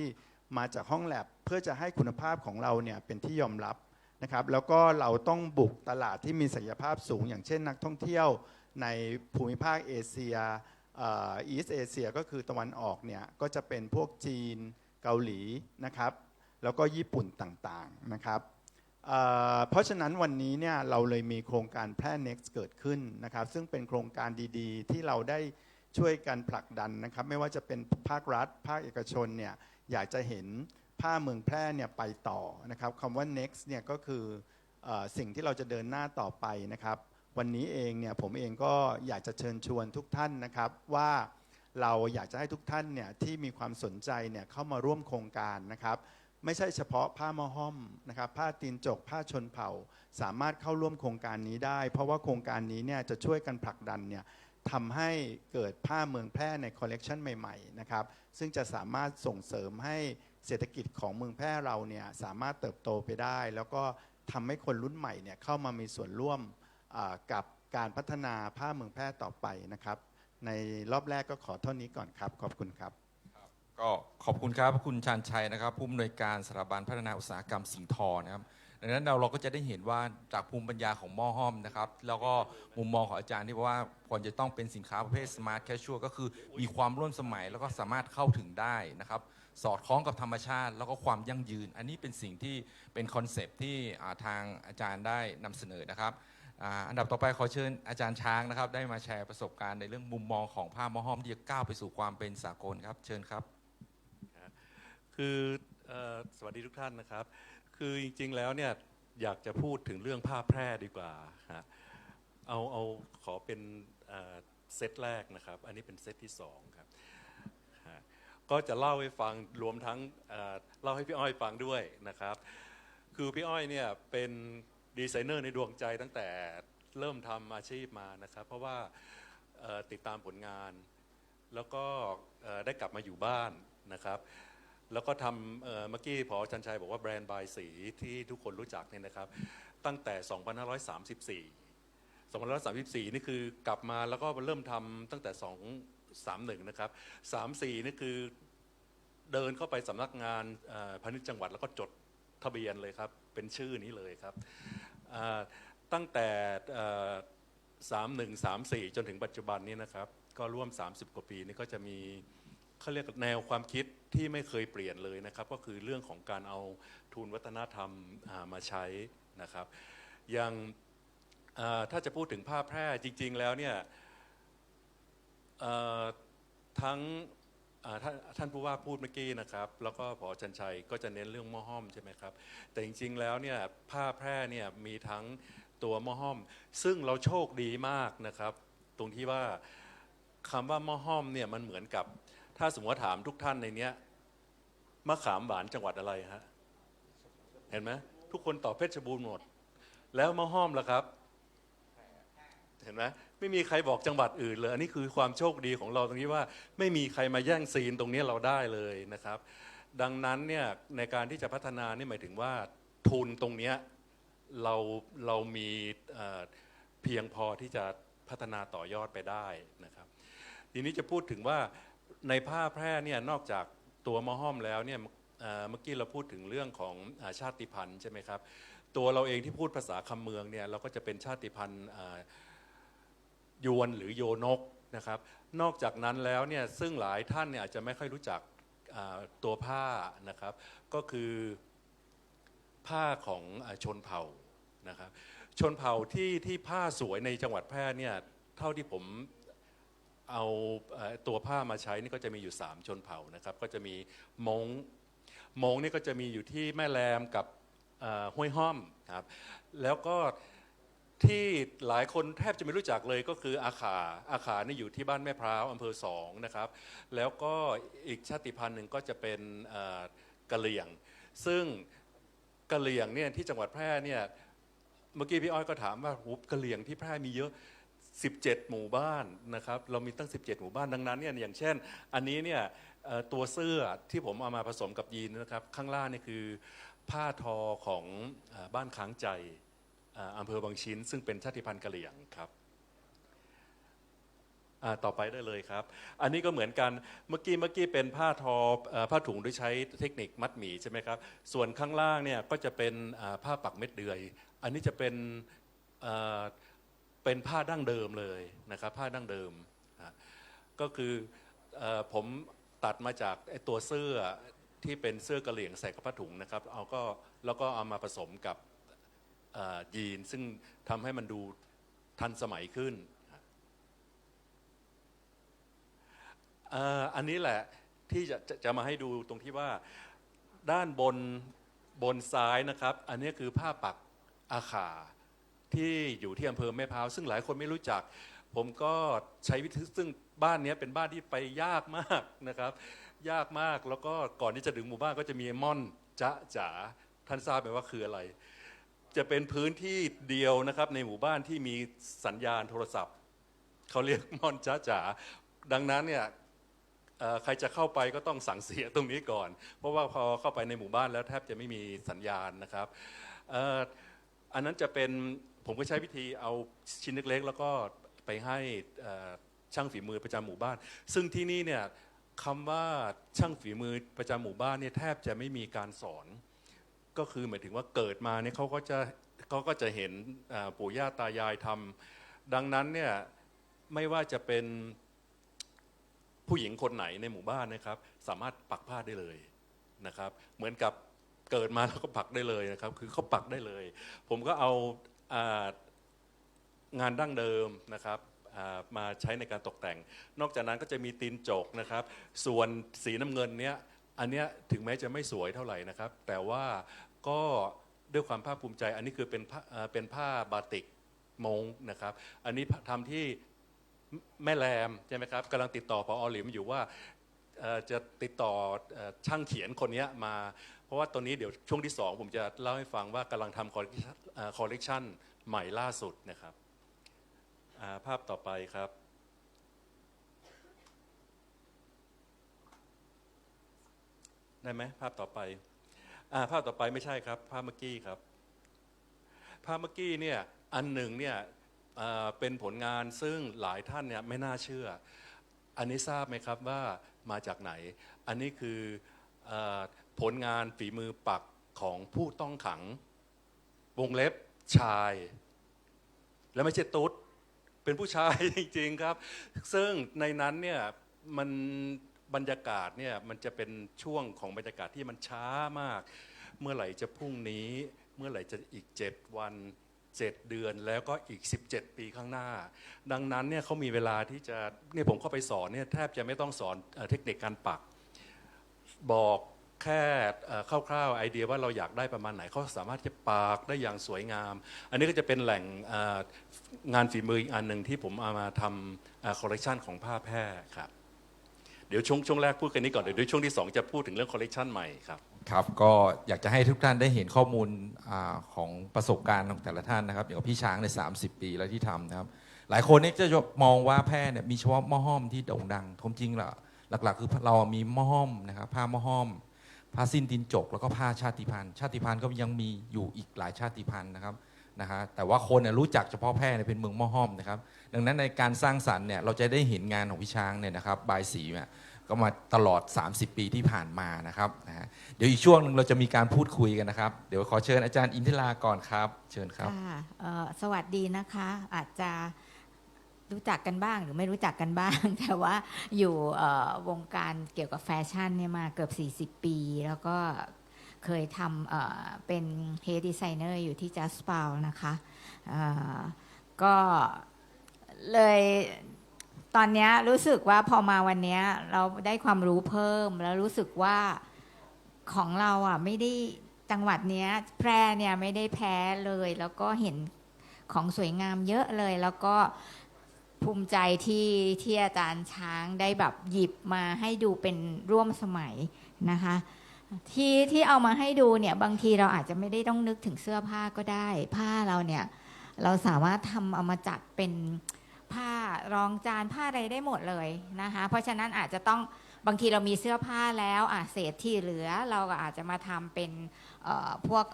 มาจากห้องแลบเพื่อจะให้คุณภาพของเราเนี่ยเป็นที่ยอมรับนะครับแล้วก็เราต้องบุกตลาดที่มีศักยภาพสูงอย่างเช่นนักท่องเที่ยวในภูมิภาคเอเชียอีสต์เอเชียก็คือตะวันออกเนี่ยก็จะเป็นพวกจีนเกาหลีนะครับแล้วก็ญี่ปุ่นต่างๆนะครับเพราะฉะนั้นวันนี้เนี่ยเราเลยมีโครงการแพร่ Next เกิดขึ้นนะครับซึ่งเป็นโครงการดีๆที่เราได้ช่วยกันผลักดันนะครับไม่ว่าจะเป็นภาครัฐภาคเอกชนเนี่ยอยากจะเห็นผ้าเมืองแพร่เนี่ยไปต่อนะครับคำว่า next เนี่ยก็คือสิ่งที่เราจะเดินหน้าต่อไปนะครับวันนี้เองเนี่ยผมเองก็อยากจะเชิญชวนทุกท่านนะครับว่าเราอยากจะให้ทุกท่านเนี่ยที่มีความสนใจเนี่ยเข้ามาร่วมโครงการนะครับไม่ใช่เฉพาะผ้าหม้อห้อมนะครับผ้าตีนจกผ้าชนเผ่าสามารถเข้าร่วมโครงการนี้ได้เพราะว่าโครงการนี้เนี่ยจะช่วยกันผลักดันเนี่ยทำให้เกิดผ้าเมืองแพร่ในคอลเลกชันใหม่ๆนะครับซึ่งจะสามารถส่งเสริมให้เศรษฐกิจของเมืองแพร่เราเนี่ยสามารถเติบโตไปได้แล้วก็ทำให้คนรุ่นใหม่เนี่ยเข้ามามีส่วนร่วมกับการพัฒนาผ้าเมืองแพร่ต่อไปนะครับในรอบแรกก็ขอเท่านี้ก่อนครับขอบคุณครับก็ขอบคุณครับคุณชาญชัยนะครับผู้อำนวยการสถาบันพัฒนาอุตสาหกรรมสิงห์ทองนะครับดังนั้นเราก็จะได้เห็นว่าจากภูมิปัญญาของหม้อห้อมนะครับแล้วก็มุมมองของอาจารย์ที่ว่าควรจะต้องเป็นสินค้าประเภท smart casual ก็คือมีความร่วมสมัยแล้วก็สามารถเข้าถึงได้นะครับสอดคล้องกับธรรมชาติแล้วก็ความยั่งยืนอันนี้เป็นสิ่งที่เป็นคอนเซปต์ที่ทางอาจารย์ได้นำเสนอนะครับอันดับต่อไปขอเชิญอาจารย์ช้างนะครับได้มาแชร์ประสบการณ์ในเรื่องมุมมองของผ้าหม้อห้อมที่จะก้าวไปสู่ความเป็นสากลครับเชิญครับคือสวัสดีทุกท่านนะครับคือจริงๆแล้วเนี่ยอยากจะพูดถึงเรื่องผ้าแพร่ดีกว่าเอาขอเป็นเซตแรกนะครับอันนี้เป็นเซตที่2ครับก็จะเล่าให้ฟังรวมทั้งเล่าให้พี่อ้อยฟังด้วยนะครับคือพี่อ้อยเนี่ยเป็นดีไซเนอร์ในดวงใจตั้งแต่เริ่มทำอาชีพมานะครับเพราะว่าติดตามผลงาน แล้วก็ได้กลับมาอยู่บ้านนะครับแล้วก็ทำเมื่อกี้ผอ.ชันชัยบอกว่าแบรนด์บายสีที่ทุกคนรู้จักเนี่ยนะครับตั้งแต่ 2534 นี่คือกลับมาแล้วก็เริ่มทำตั้งแต่ 231 นะครับ 34 นี่คือเดินเข้าไปสำนักงานพาณิชย์จังหวัดแล้วก็จดทะเบียนเลยครับเป็นชื่อนี้เลยครับตั้งแต่3134 จนถึงปัจจุบันนี้นะครับก็ร่วม30 กว่าปีนี่ก็จะมีเขาเรียกแนวความคิดที่ไม่เคยเปลี่ยนเลยนะครับก็คือเรื่องของการเอาทุนวัฒนธรรมมาใช้นะครับอย่างถ้าจะพูดถึงผ้าแพร่จริงๆแล้วเนี่ยทั้งท่านผู้ว่าพูดเมื่อกี้นะครับแล้วก็ผอ.ชันชัยก็จะเน้นเรื่องหม้อห้อมใช่ไหมครับแต่จริงๆแล้วเนี่ยผ้าแพร่เนี่ยมีทั้งตัวหม้อห้อมซึ่งเราโชคดีมากนะครับตรงที่ว่าคำว่าหม้อห้อมเนี่ยมันเหมือนกับถ้าสมมติว่าถามทุกท่านในนี้มะขามหวานจังหวัดอะไรฮะเห็นไหมทุกคนตอบเพชรบูรณ์หมดแล้วหม้อห้อมล่ะครับเห็นไหมไม่มีใครบอกจังหวัดอื่นเลยอันนี้คือความโชคดีของเราตรงนี้ว่าไม่มีใครมาแย่งซีนตรงนี้เราได้เลยนะครับดังนั้นเนี่ยในการที่จะพัฒนานี่หมายถึงว่าทุนตรงนี้เรามีเพียงพอที่จะพัฒนาต่อยอดไปได้นะครับทีนี้จะพูดถึงว่าในผ้าแพร่เนี่ยนอกจากตัวมะห้อมแล้วเนี่ยเมื่อกี้เราพูดถึงเรื่องของชาติพันธุ์ใช่ไหมครับตัวเราเองที่พูดภาษาคำเมืองเนี่ยเราก็จะเป็นชาติพันธุ์ยวนหรือโยนกนะครับนอกจากนั้นแล้วเนี่ยซึ่งหลายท่านเนี่ยอาจจะไม่ค่อยรู้จักตัวผ้านะครับก็คือผ้าของชนเผ่านะครับชนเผ่าที่ผ้าสวยในจังหวัดแพร่เนี่ยเท่าที่ผมเอาตัวผ้ามาใช้นี่ก็จะมีอยู่3ชนเผ่านะครับก็จะมีมงนี่ก็จะมีอยู่ที่แม่แรมกับห้วยห้อมครับแล้วก็ที่หลายคนแทบจะไม่รู้จักเลยก็คืออาขานี่อยู่ที่บ้านแม่พร้าวอำเภอ2นะครับแล้วก็อีกชาติพันธุ์หนึ่งก็จะเป็นกะเหรี่ยงซึ่งกะเหรี่ยงเนี่ยที่จังหวัดแพร่เนี่ยเมื่อกี้พี่อ้อยก็ถามว่ากะเหรี่ยงที่แพร่มีเยอะ17 หมู่บ้านนะครับเรามีตั้ง17 หมู่บ้านดังนั้นเนี่ยอย่างเช่นอันนี้เนี่ยตัวเสื้อที่ผมเอามาผสมกับยีนนะครับข้างล่างนี่คือผ้าทอของบ้านค้างใจอำเภอบางชิ้นซึ่งเป็นชาติพันธุ์กะเหรี่ยงครับต่อไปได้เลยครับอันนี้ก็เหมือนกันเมื่อกี้เป็นผ้าทอผ้าถุงโดยใช้เทคนิคมัดหมี่ใช่ไหมครับส่วนข้างล่างเนี่ยก็จะเป็นผ้าปักเม็ดเดือยอันนี้จะเป็นผ้าดั้งเดิมเลยนะครับผ้าดั้งเดิมก็คือผมตัดมาจากตัวเสื้อที่เป็นเสื้อกะเหรี่ยงใส่กับผ้าถุงนะครับแล้วก็เอามาผสมกับยีนซึ่งทำให้มันดูทันสมัยขึ้นอันนี้แหละที่จะมาให้ดูตรงที่ว่าด้านบนซ้ายนะครับอันนี้คือผ้าปักอาขาที่อยู่ที่อำเภอแม่พร้าวซึ่งหลายคนไม่รู้จักผมก็ใช้วิธีซึ่งบ้านนี้เป็นบ้านที่ไปยากมากนะครับยากมากแล้วก็ก่อนที่จะถึงหมู่บ้านก็จะมีม่อนจ๊ะจ๋าท่านทราบไหมว่าคืออะไรจะเป็นพื้นที่เดียวนะครับในหมู่บ้านที่มีสัญญาณโทรศัพท์เขาเรียกม่อนจ๊ะจ๋าดังนั้นเนี่ยใครจะเข้าไปก็ต้องสั่งเสียตรงนี้ก่อนเพราะว่าพอเข้าไปในหมู่บ้านแล้วแทบจะไม่มีสัญญาณนะครับอันนั้นจะเป็นผมก็ใช้วิธีเอาชิ้นเล็กๆแล้วก็ไปให้ช่างฝีมือประจำหมู่บ้านซึ่งที่นี่เนี่ยคำว่าช่างฝีมือประจำหมู่บ้านเนี่ยแทบจะไม่มีการสอนก็คือหมายถึงว่าเกิดมาเนี่ยเขาก็จะเห็นปู่ย่าตายายทำดังนั้นเนี่ยไม่ว่าจะเป็นผู้หญิงคนไหนในหมู่บ้านนะครับสามารถปักผ้าได้เลยนะครับเหมือนกับเกิดมาแล้วก็ปักได้เลยนะครับคือเขาปักได้เลยผมก็เอางานดั้งเดิมนะครับมาใช้ในการตกแต่งนอกจากนั้นก็จะมีตีนจกนะครับส่วนสีน้ำเงินเนี้ยอันเนี้ยถึงแม้จะไม่สวยเท่าไหร่นะครับแต่ว่าก็ด้วยความภาคภูมิใจอันนี้คือเป็นผ้าบาติกมงนะครับอันนี้ทำที่แม่แรมใช่ไหมครับกำลังติดต่อผอ.หลิมอยู่ว่าจะติดต่อช่างเขียนคนนี้มาเพราะว่าตอนนี้เดี๋ยวช่วงที่2ผมจะเล่าให้ฟังว่ากำลังทำคอลเลกชันใหม่ล่าสุดนะครับภาพต่อไปครับ ได้ไหมภาพต่อไปภาพต่อไปไม่ใช่ครับภาพเมื่อกี้ครับภาพเมื่อกี้เนี่ยอันหนึ่งเนี่ยเป็นผลงานซึ่งหลายท่านเนี่ยไม่น่าเชื่ออันนี้ทราบไหมครับว่ามาจากไหนอันนี้คือผลงานฝีมือปักของผู้ต้องขังวงเล็บชายและไม่ใช่ตุ๊ดเป็นผู้ชายจริงๆครับซึ่งในนั้นเนี่ยมันบรรยากาศเนี่ยมันจะเป็นช่วงของบรรยากาศที่มันช้ามากเมื่อไหร่จะพรุ่งนี้เมื่อไหร่จะอีก7 วัน7 เดือนแล้วก็อีก17 ปีข้างหน้าดังนั้นเนี่ยเขามีเวลาที่จะเนี่ยผมเข้าไปสอนเนี่ยแทบจะไม่ต้องสอนเทคนิคการปักบอกแค่คร่าวๆไอเดียว่าเราอยากได้ประมาณไหนเขาสามารถจะปักได้อย่างสวยงามอันนี้ก็จะเป็นแหล่งงานฝีมืออีกอันหนึ่งที่ผมเอามาทำคอลเลกชันของผ้าแพร่ครับเดี๋ยวช่วงแรกพูดกันนี้ก่อนเดี๋ยวช่วงที่2จะพูดถึงเรื่องคอลเลกชันใหม่ครับครับก็อยากจะให้ทุกท่านได้เห็นข้อมูลของประสบการณ์ของแต่ละท่านนะครับอย่างพี่ช้างใน30 ปีแล้วที่ทำนะครับหลายคนนี่จะมองว่าแพร่เนี่ยมีเฉพาะหม้อห้อมที่โด่งดังท้องจริงหลักๆคือเรามีหม้อห้อมนะครับผ้าหม้อห้อมผ้าสิ้นตีนจกแล้วก็ผ้าชาติพันธุ์ก็ยังมีอยู่อีกหลายชาติพันธุ์นะครับแต่ว่าคนเนี่ยรู้จักเฉพาะแพร่เป็นเมืองหม้อห้อมนะครับดังนั้นในการสร้างสรรค์เนี่ยเราจะได้เห็นงานของพี่ช้างเนี่ยนะครับบายสีเนี่ยก็มาตลอด30 ปีที่ผ่านมานะครับเดี๋ยวอีกช่วงนึงเราจะมีการพูดคุยกันนะครับเดี๋ยวขอเชิญอาจารย์อินทิราก่อนครับเชิญครับสวัสดีนะคะอาจจะรู้จักกันบ้างหรือไม่รู้จักกันบ้างแต่ว่าอยู่วงการเกี่ยวกับแฟชั่นเนี่ยมาเกือบ40 ปีแล้วก็เคยทำเป็น Head Designer อยู่ที่ Just Spout นะคะก็เลยตอนนี้รู้สึกว่าพอมาวันนี้เราได้ความรู้เพิ่มแล้วรู้สึกว่าของเราไม่ได้จังหวัดนี้แพร่เนี่ยไม่ได้แพ้เลยแล้วก็เห็นของสวยงามเยอะเลยแล้วก็ภูมิใจที่อาจารย์ช้างได้แบบหยิบมาให้ดูเป็นร่วมสมัยนะคะที่เอามาให้ดูเนี่ยบางทีเราอาจจะไม่ได้ต้องนึกถึงเสื้อผ้าก็ได้ผ้าเราเนี่ยเราสามารถเอามาจัดเป็นผ้ารองจานผ้าอะไรได้หมดเลยนะคะเพราะฉะนั้นอาจจะต้องบางทีเรามีเสื้อผ้าแล้วเศษที่เหลือเราก็อาจจะมาทำเป็นพวก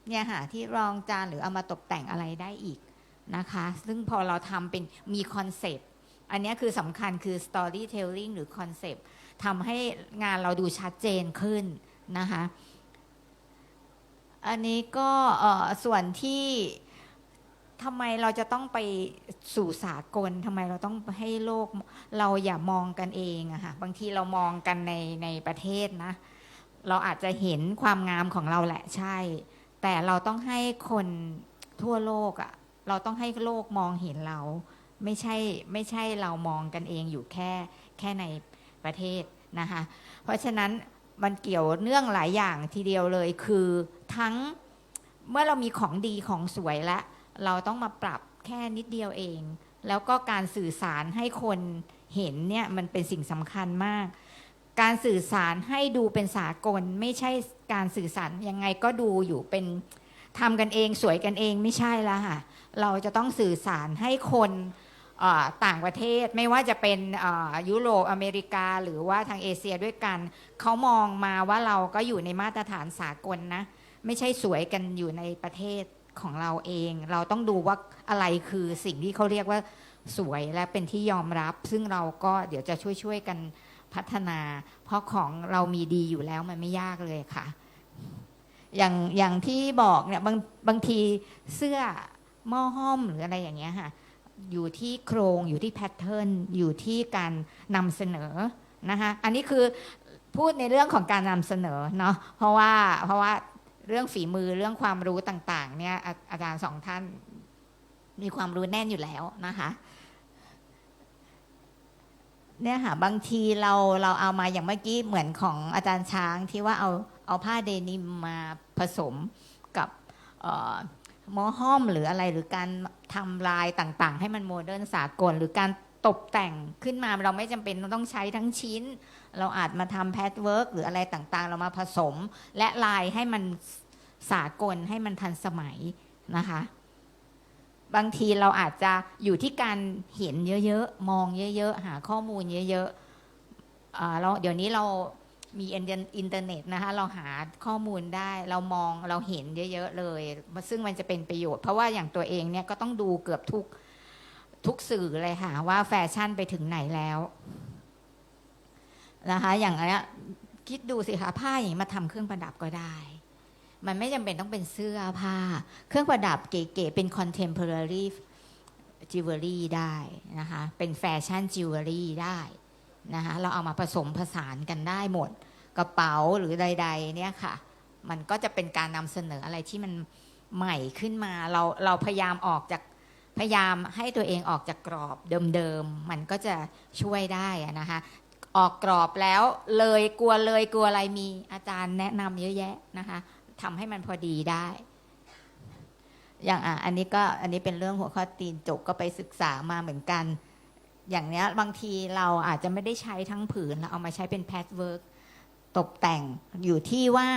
เนี่ยค่ะที่รองจานหรือเอามาตกแต่งอะไรได้อีกนะคะซึ่งพอเราทำเป็นมีคอนเซปต์อันนี้คือสำคัญคือ storytelling หรือคอนเซปต์ทำให้งานเราดูชัดเจนขึ้นนะคะอันนี้ก็ส่วนที่ทำไมเราจะต้องไปสู่สากลทำไมเราต้องให้โลกเราอย่ามองกันเองอะค่ะบางทีเรามองกันในประเทศนะเราอาจจะเห็นความงามของเราแหละใช่แต่เราต้องให้คนทั่วโลกอะเราต้องให้โลกมองเห็นเราไม่ใช่เรามองกันเองอยู่แค่ในประเทศนะคะเพราะฉะนั้นมันเกี่ยวเนื่องหลายอย่างทีเดียวเลยคือทั้งเมื่อเรามีของดีของสวยแล้วเราต้องมาปรับแค่นิดเดียวเองแล้วก็การสื่อสารให้คนเห็นเนี่ยมันเป็นสิ่งสำคัญมากการสื่อสารให้ดูเป็นสากลไม่ใช่การสื่อสารยังไงก็ดูอยู่เป็นทำกันเองสวยกันเองไม่ใช่แล้วค่ะเราจะต้องสื่อสารให้คนต่างประเทศไม่ว่าจะเป็นยุโรปอเมริกาหรือว่าทางเอเชียด้วยกันเขามองมาว่าเราก็อยู่ในมาตรฐานสากลนะไม่ใช่สวยกันอยู่ในประเทศของเราเองเราต้องดูว่าอะไรคือสิ่งที่เขาเรียกว่าสวยและเป็นที่ยอมรับซึ่งเราก็เดี๋ยวจะช่วยกันพัฒนาเพราะของเรามีดีอยู่แล้วมันไม่ยากเลยค่ะอย่างที่บอกเนี่ยบางทีเสื้อหม้อห้อมหรืออะไรอย่างเงี้ยค่ะอยู่ที่โครงอยู่ที่แพทเทิร์นอยู่ที่การนำเสนอนะคะอันนี้คือพูดในเรื่องของการนำเสนอเนาะเพราะว่าเรื่องฝีมือเรื่องความรู้ต่างๆเนี่ยอาจารย์2 ท่านมีความรู้แน่นอยู่แล้วนะคะเนี่ยค่ะบางทีเราเอามาอย่างเมื่อกี้เหมือนของอาจารย์ช้างที่ว่าเอาผ้าเดนิมมาผสมกับหม้อห้อมหรืออะไรหรือการทำลายต่างๆให้มันโมเดิร์นสากลหรือการตกแต่งขึ้นมาเราไม่จำเป็นต้องใช้ทั้งชิ้นเราอาจมาทำแพทเวิร์กหรืออะไรต่างๆเรามาผสมและลายให้มันสากลให้มันทันสมัยนะคะบางทีเราอาจจะอยู่ที่การเห็นเยอะๆมองเยอะๆหาข้อมูลเยอะๆแล้วเดี๋ยวนี้เรา มีอินเทอร์เน็ตนะคะเราหาข้อมูลได้เรามองเราเห็นเยอะๆเลยซึ่งมันจะเป็นประโยชน์เพราะว่าอย่างตัวเองเนี่ยก็ต้องดูเกือบทุกสื่อเลยค่ะว่าแฟชั่นไปถึงไหนแล้วนะคะอย่างเนี้ยคิดดูสิคะผ้าอย่างนี้มาทำเครื่องประดับก็ได้มันไม่จำเป็นต้องเป็นเสื้อผ้าเครื่องประดับเก๋ๆเป็น contemporary jewelry ได้นะคะเป็นแฟชั่น jewelry ได้นะคะเราเอามาผสมผสานกันได้หมดกระเป๋าหรือใดๆเนี่ยค่ะมันก็จะเป็นการนำเสนออะไรที่มันใหม่ขึ้นมาเราพยายามให้ตัวเองออกจากกรอบเดิมๆมันก็จะช่วยได้นะคะออกกรอบแล้วกลัวอะไรมีอาจารย์แนะนำเยอะแยะนะคะทำให้มันพอดีได้อย่างอันนี้เป็นเรื่องหัวข้อตีนจกก็ไปศึกษามาเหมือนกันอย่างเนี้ยบางทีเราอาจจะไม่ได้ใช้ทั้งผืนเราเอามาใช้เป็นแพทเวิร์กตกแต่งอยู่ที่ว่า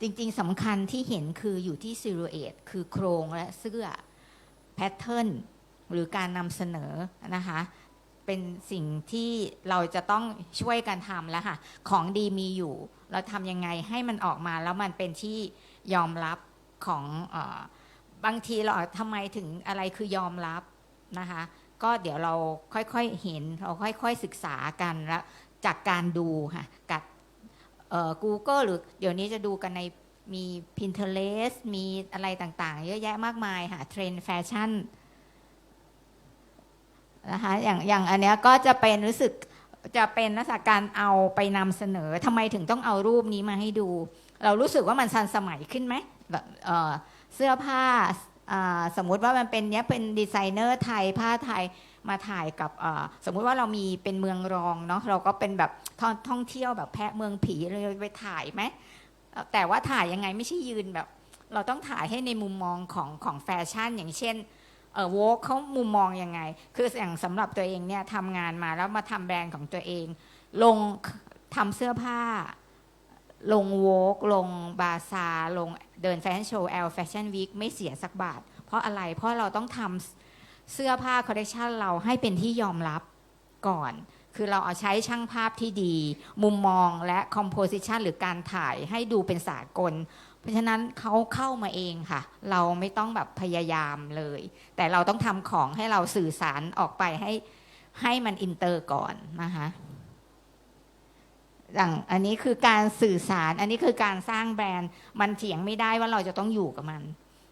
จริงๆสำคัญที่เห็นคืออยู่ที่ซิลูเอทคือโครงและเสื้อแพทเทิร์นหรือการนำเสนอนะคะเป็นสิ่งที่เราจะต้องช่วยกันทำแล้วค่ะของดีมีอยู่เราทำยังไงให้มันออกมาแล้วมันเป็นที่ยอมรับของบางทีเราทำไมถึงอะไรคือยอมรับนะคะก็เดี๋ยวเราค่อยๆเห็นเราค่อยๆศึกษากันแล้วจากการดูค่ะกับGoogle หรือเดี๋ยวนี้จะดูกันในมี Pinterest มีอะไรต่างๆเยอะแยะมากมายค่ะเทรนด์แฟชั่นนะคะอย่างอันเนี้ยก็จะเป็นรู้สึกจะเป็นลักษณะการเอาไปนำเสนอทำไมถึงต้องเอารูปนี้มาให้ดูเรารู้สึกว่ามันทันสมัยขึ้นไหมเสื้อผ้าสมมุติว่ามันเป็นเนี้ยเป็นดีไซเนอร์ไทยผ้าไทยมาถ่ายกับสมมุติว่าเรามีเป็นเมืองรองเนาะเราก็เป็นแบบท่องเที่ยวแบบแพะเมืองผีเลยไปถ่ายไหมแต่ว่าถ่ายยังไงไม่ใช่ยืนแบบเราต้องถ่ายให้ในมุมมองของแฟชั่นอย่างเช่นโวกเขามุมมองยังไงคืออย่างสำหรับตัวเองเนี่ยทำงานมาแล้วมาทำแบรนด์ของตัวเองลงทำเสื้อผ้าลงโวกลงบาซาลงเดินแฟชั่นโชว์แฟชั่นวีคไม่เสียสักบาทเพราะอะไรเพราะเราต้องทำเสื้อผ้าคอลเลคชันเราให้เป็นที่ยอมรับก่อนคือเราเอาใช้ช่างภาพที่ดีมุมมองและคอมโพสิชันหรือการถ่ายให้ดูเป็นสากลเพราะฉะนั้นเขาเข้ามาเองค่ะเราไม่ต้องแบบพยายามเลยแต่เราต้องทำของให้เราสื่อสารออกไปให้มันอินเตอร์ก่อนนะคะอย่างอันนี้คือการสื่อสารอันนี้คือการสร้างแบรนด์มันเถียงไม่ได้ว่าเราจะต้องอยู่กับมัน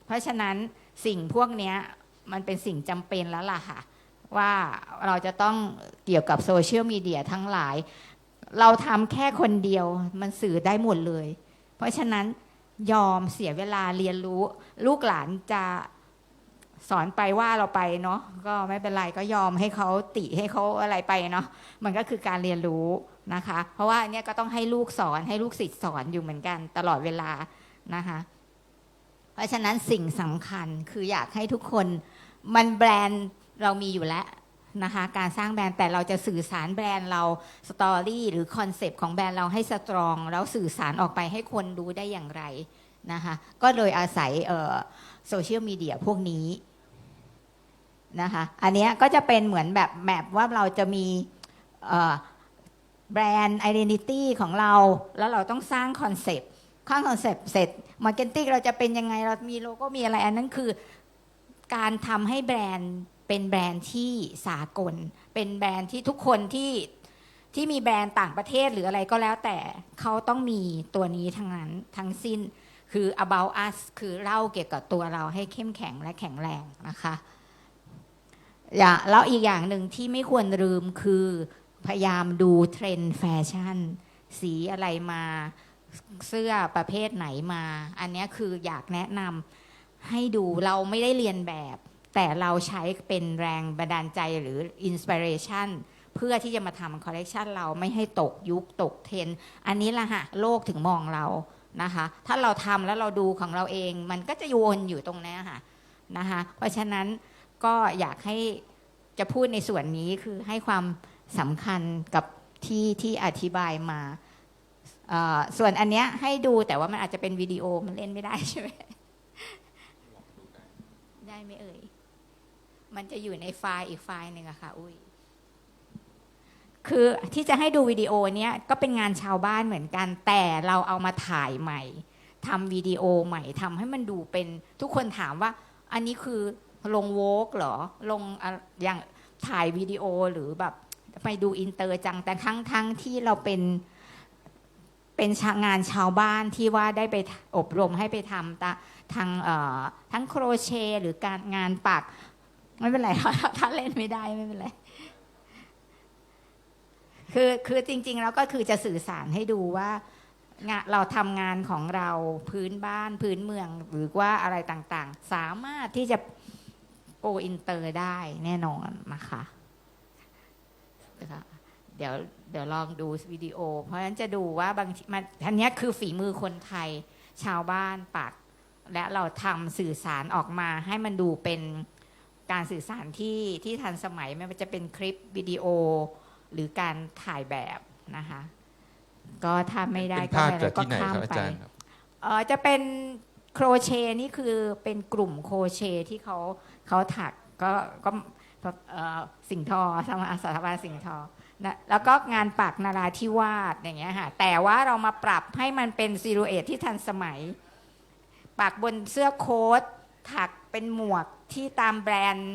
เพราะฉะนั้นสิ่งพวกนี้มันเป็นสิ่งจำเป็นแล้วล่ะค่ะว่าเราจะต้องเกี่ยวกับโซเชียลมีเดียทั้งหลายเราทำแค่คนเดียวมันสื่อได้หมดเลยเพราะฉะนั้นยอมเสียเวลาเรียนรู้ลูกหลานจะสอนไปว่าเราไปเนาะก็ไม่เป็นไรก็ยอมให้เขาติให้เขาอะไรไปเนาะมันก็คือการเรียนรู้นะคะเพราะว่าเนี่ยก็ต้องให้ลูกสอนให้ลูกศิษย์สอนอยู่เหมือนกันตลอดเวลานะคะเพราะฉะนั้นสิ่งสำคัญคืออยากให้ทุกคนมันแบรนด์เรามีอยู่แล้วนะคะการสร้างแบรนด์แต่เราจะสื่อสารแบรนด์เราสตอรี่หรือคอนเซปต์ของแบรนด์เราให้สตรองแล้วสื่อสารออกไปให้คนรู้ได้อย่างไรนะคะก็โดยอาศัยโซเชียลมีเดียพวกนี้นะคะอันนี้ก็จะเป็นเหมือนแบบแมปว่าเราจะมีแบรนด์ identity ของเราแล้วเราต้องสร้างคอนเซปต์เสร็จมาร์เก็ตติ้งเราจะเป็นยังไงเรามีโลโก้มีอะไรอันนั้นคือการทำให้แบรนด์เป็นแบรนด์ที่สากลเป็นแบรนด์ที่ทุกคนที่มีแบรนด์ต่างประเทศหรืออะไรก็แล้วแต่เขาต้องมีตัวนี้ทั้งสิ้นคือ about us คือเล่าเกี่ยวกับตัวเราให้เข้มแข็งและแข็งแรงนะคะแล้วอีกอย่างหนึ่งที่ไม่ควรลืมคือพยายามดูเทรนด์แฟชั่นสีอะไรมาเสื้อประเภทไหนมาอันนี้คืออยากแนะนำให้ดูเราไม่ได้เรียนแบบแต่เราใช้เป็นแรงบันดาลใจหรืออินสปิเรชันเพื่อที่จะมาทำคอลเลกชันเราไม่ให้ตกยุคตกเทรนด์อันนี้ละฮะโลกถึงมองเรานะคะถ้าเราทำแล้วเราดูของเราเองมันก็จะวนอยู่ตรงนี้ค่ะนะคะเพราะฉะนั้นก็อยากให้จะพูดในส่วนนี้คือให้ความสำคัญกับที่อธิบายมาส่วนอันเนี้ยให้ดูแต่ว่ามันอาจจะเป็นวิดีโอมันเล่นไม่ได้ใช่ไหมได้ไหมเอ่ยมันจะอยู่ในไฟล์อีกไฟล์หนึ่งอะค่ะอุ้ย คือที่จะให้ดูวิดีโอเนี้ยก็เป็นงานชาวบ้านเหมือนกัน แต่เราเอามาถ่ายใหม่ทำวิดีโอใหม่ทำให้มันดูเป็นทุกคนถามว่าอันนี้คือลงโวกเหรอลงอย่างถ่ายวิดีโอหรือแบบไปดูอินเตอร์จังแต่ทั้งที่เราเป็นงานชาวบ้านที่ว่าได้ไปอบรมให้ไปทำทั้งโครเชต์หรือการงานปักไม่เป็นไรถ้าเล่นไม่ได้ไม่เป็นไรคือจริงๆแล้วก็คือจะสื่อสารให้ดูว่าเราทำงานของเราพื้นบ้านพื้นเมืองหรือว่าอะไรต่างๆสามารถที่จะโกอินเตอร์ได้แน่นอนนะคะเดี๋ยวลองดูวิดีโอเพราะฉะนั้นจะดูว่าบางทีอันนี้คือฝีมือคนไทยชาวบ้านปักและเราทำสื่อสารออกมาให้มันดูเป็นการสื่อสารที่ทันสมัยไม่ว่าจะเป็นคลิปวิดีโอหรือการถ่ายแบบนะคะก็ถ้าไม่ได้ก็ไม่ได้ก็ข้ามไปจะเป็นโครเชต์นี่คือเป็นกลุ่มโครเชต์ที่เขาถักก็สิ่งทอสถาบันสิ่งทอนะแล้วก็งานปักนราธิวาสอย่างเงี้ยค่ะแต่ว่าเรามาปรับให้มันเป็นซิลูเอทที่ทันสมัยปักบนเสื้อโค้ทถักเป็นหมวกที่ตามแบรนด์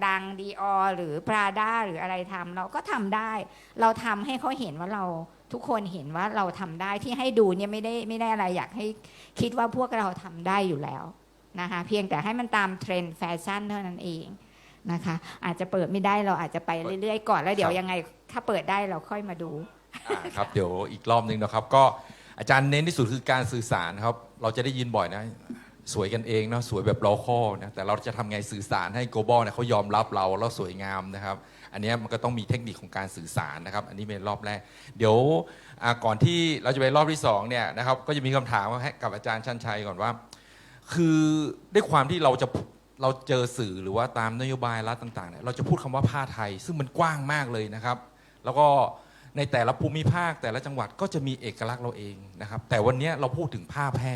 ดังๆ Dior หรือ Prada หรืออะไรทำเราก็ทำได้เราทำให้เขาเห็นว่าเราทุกคนเห็นว่าเราทำได้ที่ให้ดูเนี่ยไม่ได้อะไรอยากให้คิดว่าพวกเราทำได้อยู่แล้วนะคะเพียงแต่ให้มันตามเทรนด์แฟชั่นเท่านั้นเองนะคะอาจจะเปิดไม่ได้เราอาจจะไปเรื่อยๆก่อนแล้วเดี๋ยวยังไงถ้าเปิดได้เราค่อยมาดูครับเดี๋ยวอีกรอบนึงนะครับก็อาจารย์เน้นที่สุดคือการสื่อสารครับเราจะได้ยินบ่อยนะสวยกันเองเนาะสวยแบบโลคอลนะแต่เราจะทำไงสื่อสารให้ global เนี่ยเขายอมรับเราแล้วสวยงามนะครับอันนี้มันก็ต้องมีเทคนิคของการสื่อสารนะครับอันนี้เป็นรอบแรกเดี๋ยวก่อนที่เราจะไปรอบที่2เนี่ยนะครับก็จะมีคำถามให้กับอาจารย์ชันชัยก่อนว่าคือด้วยความที่เราเจอสื่อหรือว่าตามนโยบายรัฐต่างๆเนี่ยเราจะพูดคำว่าผ้าไทยซึ่งมันกว้างมากเลยนะครับแล้วก็ในแต่ละภูมิภาคแต่ละจังหวัดก็จะมีเอกลักษณ์เราเองนะครับแต่วันนี้เราพูดถึงผ้าแพร่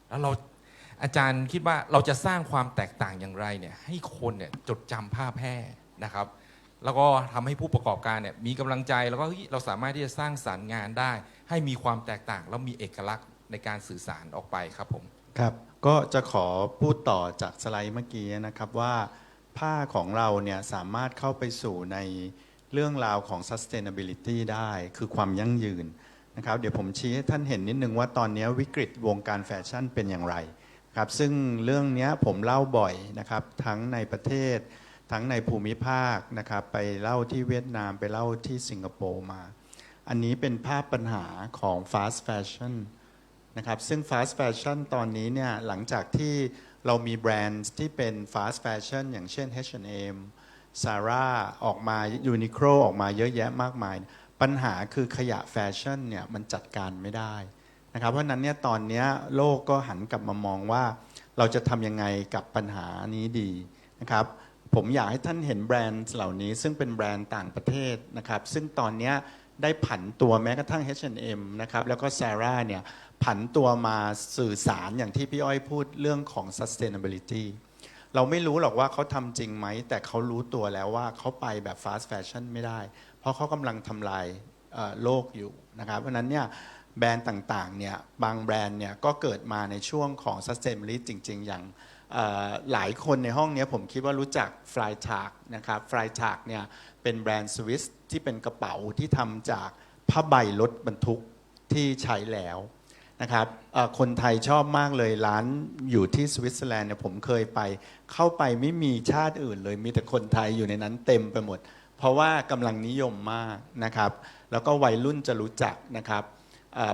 แล้วอาจารย์คิดว่าเราจะสร้างความแตกต่างอย่างไรเนี่ยให้คนเนี่ยจดจำผ้าแพร่นะครับแล้วก็ทำให้ผู้ประกอบการเนี่ยมีกำลังใจแล้วก็เราสามารถที่จะสร้างสรรค์งานได้ให้มีความแตกต่างแล้วมีเอกลักษณ์ในการสื่อสารออกไปครับผมครับก็จะขอพูดต่อจากสไลด์เมื่อกี้นะครับว่าผ้าของเราเนี่ยสามารถเข้าไปสู่ในเรื่องราวของ sustainability ได้คือความยั่งยืนนะครับเดี๋ยวผมชี้ให้ท่านเห็นนิดนึงว่าตอนนี้วิกฤตวงการแฟชั่นเป็นอย่างไรครับซึ่งเรื่องนี้ผมเล่าบ่อยนะครับทั้งในประเทศทั้งในภูมิภาคนะครับไปเล่าที่เวียดนามไปเล่าที่สิงคโปร์มาอันนี้เป็นภาพปัญหาของ fast fashion นะครับซึ่ง fast fashion ตอนนี้เนี่ยหลังจากที่เรามีแบรนด์ที่เป็น fast fashion อย่างเช่น H&M Zara ออกมา Uniqlo ออกมาเยอะแยะมากมายปัญหาคือขยะแฟชั่นเนี่ยมันจัดการไม่ได้นะครับเพราะนั้นเนี่ยตอนนี้โลกก็หันกลับมามองว่าเราจะทำยังไงกับปัญหานี้ดีนะครับผมอยากให้ท่านเห็นแบรนด์เหล่านี้ซึ่งเป็นแบรนด์ต่างประเทศนะครับซึ่งตอนนี้ได้ผันตัวแม้กระทั่ง H&M นะครับแล้วก็ Zara เนี่ยผันตัวมาสื่อสารอย่างที่พี่อ้อยพูดเรื่องของ sustainability เราไม่รู้หรอกว่าเขาทำจริงไหมแต่เขารู้ตัวแล้วว่าเขาไปแบบ fast fashion ไม่ได้เพราะเขากำลังทำลายโลกอยู่นะครับเพราะนั้นเนี่ยแบรนด์ต่างๆเนี่ยบางแบรนด์เนี่ยก็เกิดมาในช่วงของ sustainability จริงๆอย่างหลายคนในห้องนี้ผมคิดว่ารู้จัก Freitag นะครับ Freitag เนี่ยเป็นแบรนด์สวิสที่เป็นกระเป๋าที่ทำจากผ้าใบรถบรรทุกที่ใช้แล้วนะครับคนไทยชอบมากเลยร้านอยู่ที่สวิตเซอร์แลนด์เนี่ยผมเคยไปเข้าไปไม่มีชาติอื่นเลยมีแต่คนไทยอยู่ในนั้นเต็มไปหมดเพราะว่ากำลังนิยมมากนะครับแล้วก็วัยรุ่นจะรู้จักนะครับ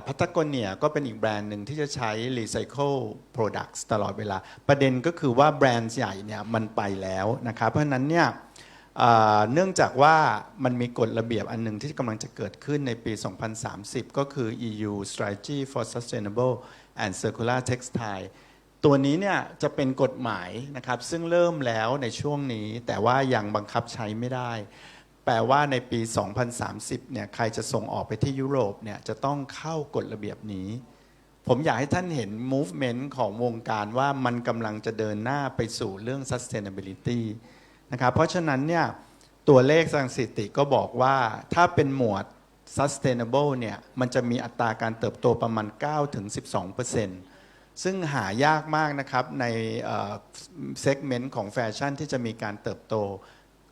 พัตโกเนียก็เป็นอีกแบรนด์หนึ่งที่จะใช้ Recycle Products ตลอดเวลาประเด็นก็คือว่าแบรนด์ใหญ่เนี่ยมันไปแล้วนะครับเพราะฉะนั้นเนี่ยเนื่องจากว่ามันมีกฎระเบียบอันหนึ่งที่กำลังจะเกิดขึ้นในปี 2030 ก็คือ EU Strategy for Sustainable and Circular Textile ตัวนี้เนี่ยจะเป็นกฎหมายนะครับซึ่งเริ่มแล้วในช่วงนี้แต่ว่ายังบังคับใช้ไม่ได้แปลว่าในปี 2030 เนี่ยใครจะส่งออกไปที่ยุโรปเนี่ยจะต้องเข้ากฎระเบียบนี้ผมอยากให้ท่านเห็น movement ของวงการว่ามันกำลังจะเดินหน้าไปสู่เรื่อง sustainability นะครับเพราะฉะนั้นเนี่ย ตัวเลขทางสถิติก็บอกว่าถ้าเป็นหมวด sustainable เนี่ยมันจะมีอัตราการเติบโตประมาณ 9-12%ซึ่งหายากมากนะครับในเซกเมนต์ของแฟชั่นที่จะมีการเติบโต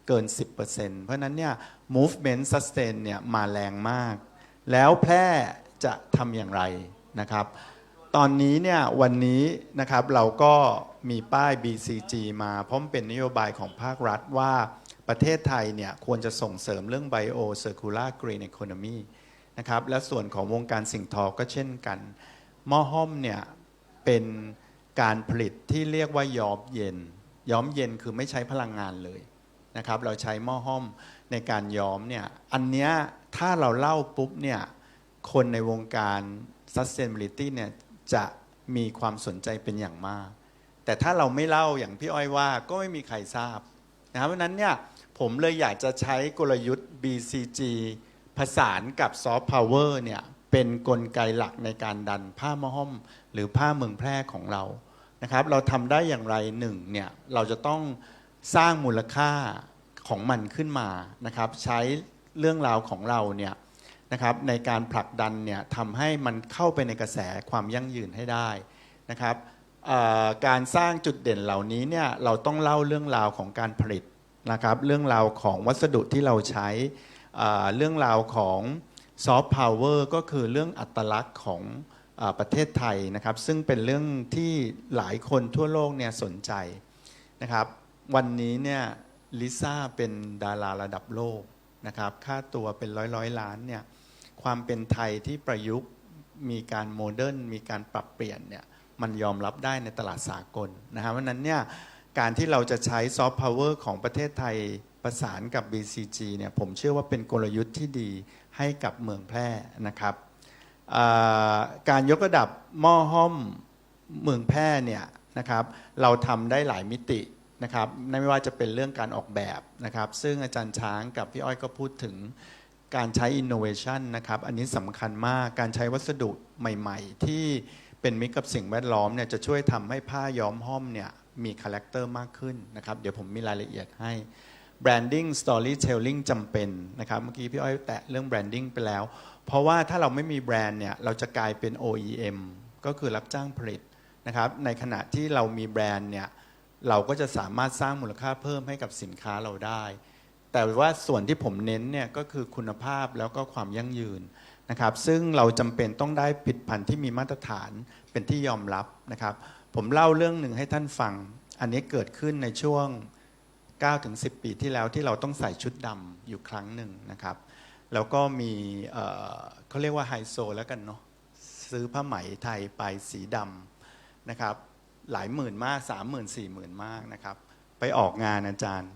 เกิน 10% เพราะนั้นเนี่ย movement sustain เนี่ยมาแรงมากแล้วแพร่จะทำอย่างไรนะครับตอนนี้เนี่ยวันนี้นะครับเราก็มีป้าย BCG มาเพราะมันเป็นนโยบายของภาครัฐว่าประเทศไทยเนี่ยควรจะส่งเสริมเรื่อง Bio Circular Green Economy นะครับและส่วนของวงการสิ่งทอก็เช่นกันหม้อห้อมเนี่ยเป็นการผลิตที่เรียกว่าย้อมเย็นคือไม่ใช้พลังงานเลยนะครับเราใช้หม้อห้อมในการย้อมเนี่ยอันเนี้ยถ้าเราเล่าปุ๊บเนี่ยคนในวงการ sustainability เนี่ยจะมีความสนใจเป็นอย่างมากแต่ถ้าเราไม่เล่าอย่างพี่อ้อยว่าก็ไม่มีใครทราบนะครับเพราะนั้นเนี่ยผมเลยอยากจะใช้กลยุทธ์ BCG ผสานกับ Soft Power เนี่ยเป็นกลไกหลักในการดันผ้าหม้อห้อมหรือผ้าเมืองแพร่ของเรานะครับเราทำได้อย่างไรหนึ่งเนี่ยเราจะต้องสร้างมูลค่าของมันขึ้นมานะครับใช้เรื่องราวของเราเนี่ยนะครับในการผลักดันเนี่ยทำให้มันเข้าไปในกระแสความยั่งยืนให้ได้นะครับการสร้างจุดเด่นเหล่านี้เนี่ยเราต้องเล่าเรื่องราวของการผลิตนะครับเรื่องราวของวัสดุที่เราใช้เรื่องราวของซอฟต์พาวเวอร์ก็คือเรื่องอัตลักษณ์ของประเทศไทยนะครับซึ่งเป็นเรื่องที่หลายคนทั่วโลกเนี่ยสนใจนะครับวันนี้เนี่ยลิซ่าเป็นดาราระดับโลกนะครับค่าตัวเป็นร้อยล้านเนี่ยความเป็นไทยที่ประยุกต์มีการโมเดิร์นมีการปรับเปลี่ยนเนี่ยมันยอมรับได้ในตลาดสากลนะฮะเพราะนั้นเนี่ยการที่เราจะใช้ซอฟต์พาวเวอร์ของประเทศไทยประสานกับ BCG เนี่ยผมเชื่อว่าเป็นกลยุทธ์ที่ดีให้กับเมืองแพร่นะครับการยกระดับหม้อห้อมเมืองแพร่เนี่ยนะครับเราทำได้หลายมิตินะครับไม่ว่าจะเป็นเรื่องการออกแบบนะครับซึ่งอาจารย์ช้างกับพี่อ้อยก็พูดถึงการใช้ innovation นะครับอันนี้สำคัญมากการใช้วัสดุใหม่ๆที่เป็นมิตรกับสิ่งแวดล้อมเนี่ยจะช่วยทำให้ผ้าย้อมห้อมเนี่ยมีคาแรคเตอร์มากขึ้นนะครับเดี๋ยวผมมีรายละเอียดให้ branding storytelling จำเป็นนะครับเมื่อกี้พี่อ้อยแตะเรื่อง branding ไปแล้วเพราะว่าถ้าเราไม่มีแบรนด์เนี่ยเราจะกลายเป็น OEM ก็คือรับจ้างผลิตนะครับในขณะที่เรามีแบรนด์เนี่ยเราก็จะสามารถสร้างมูลค่าเพิ่มให้กับสินค้าเราได้แต่ว่าส่วนที่ผมเน้นเนี่ยก็คือคุณภาพแล้วก็ความยั่งยืนนะครับซึ่งเราจำเป็นต้องได้ผลิตภัณฑ์ที่มีมาตรฐานเป็นที่ยอมรับนะครับผมเล่าเรื่องหนึ่งให้ท่านฟังอันนี้เกิดขึ้นในช่วง 9-10 ปีที่แล้วที่เราต้องใส่ชุดดำอยู่ครั้งหนึ่งนะครับแล้วก็มีเขาเรียกว่าไฮโซแล้วกันเนาะซื้อผ้าไหมไทยไปสีดำนะครับหลายหมื่นมาก 30,000 40,000 มากนะครับไปออกงานอาจารย์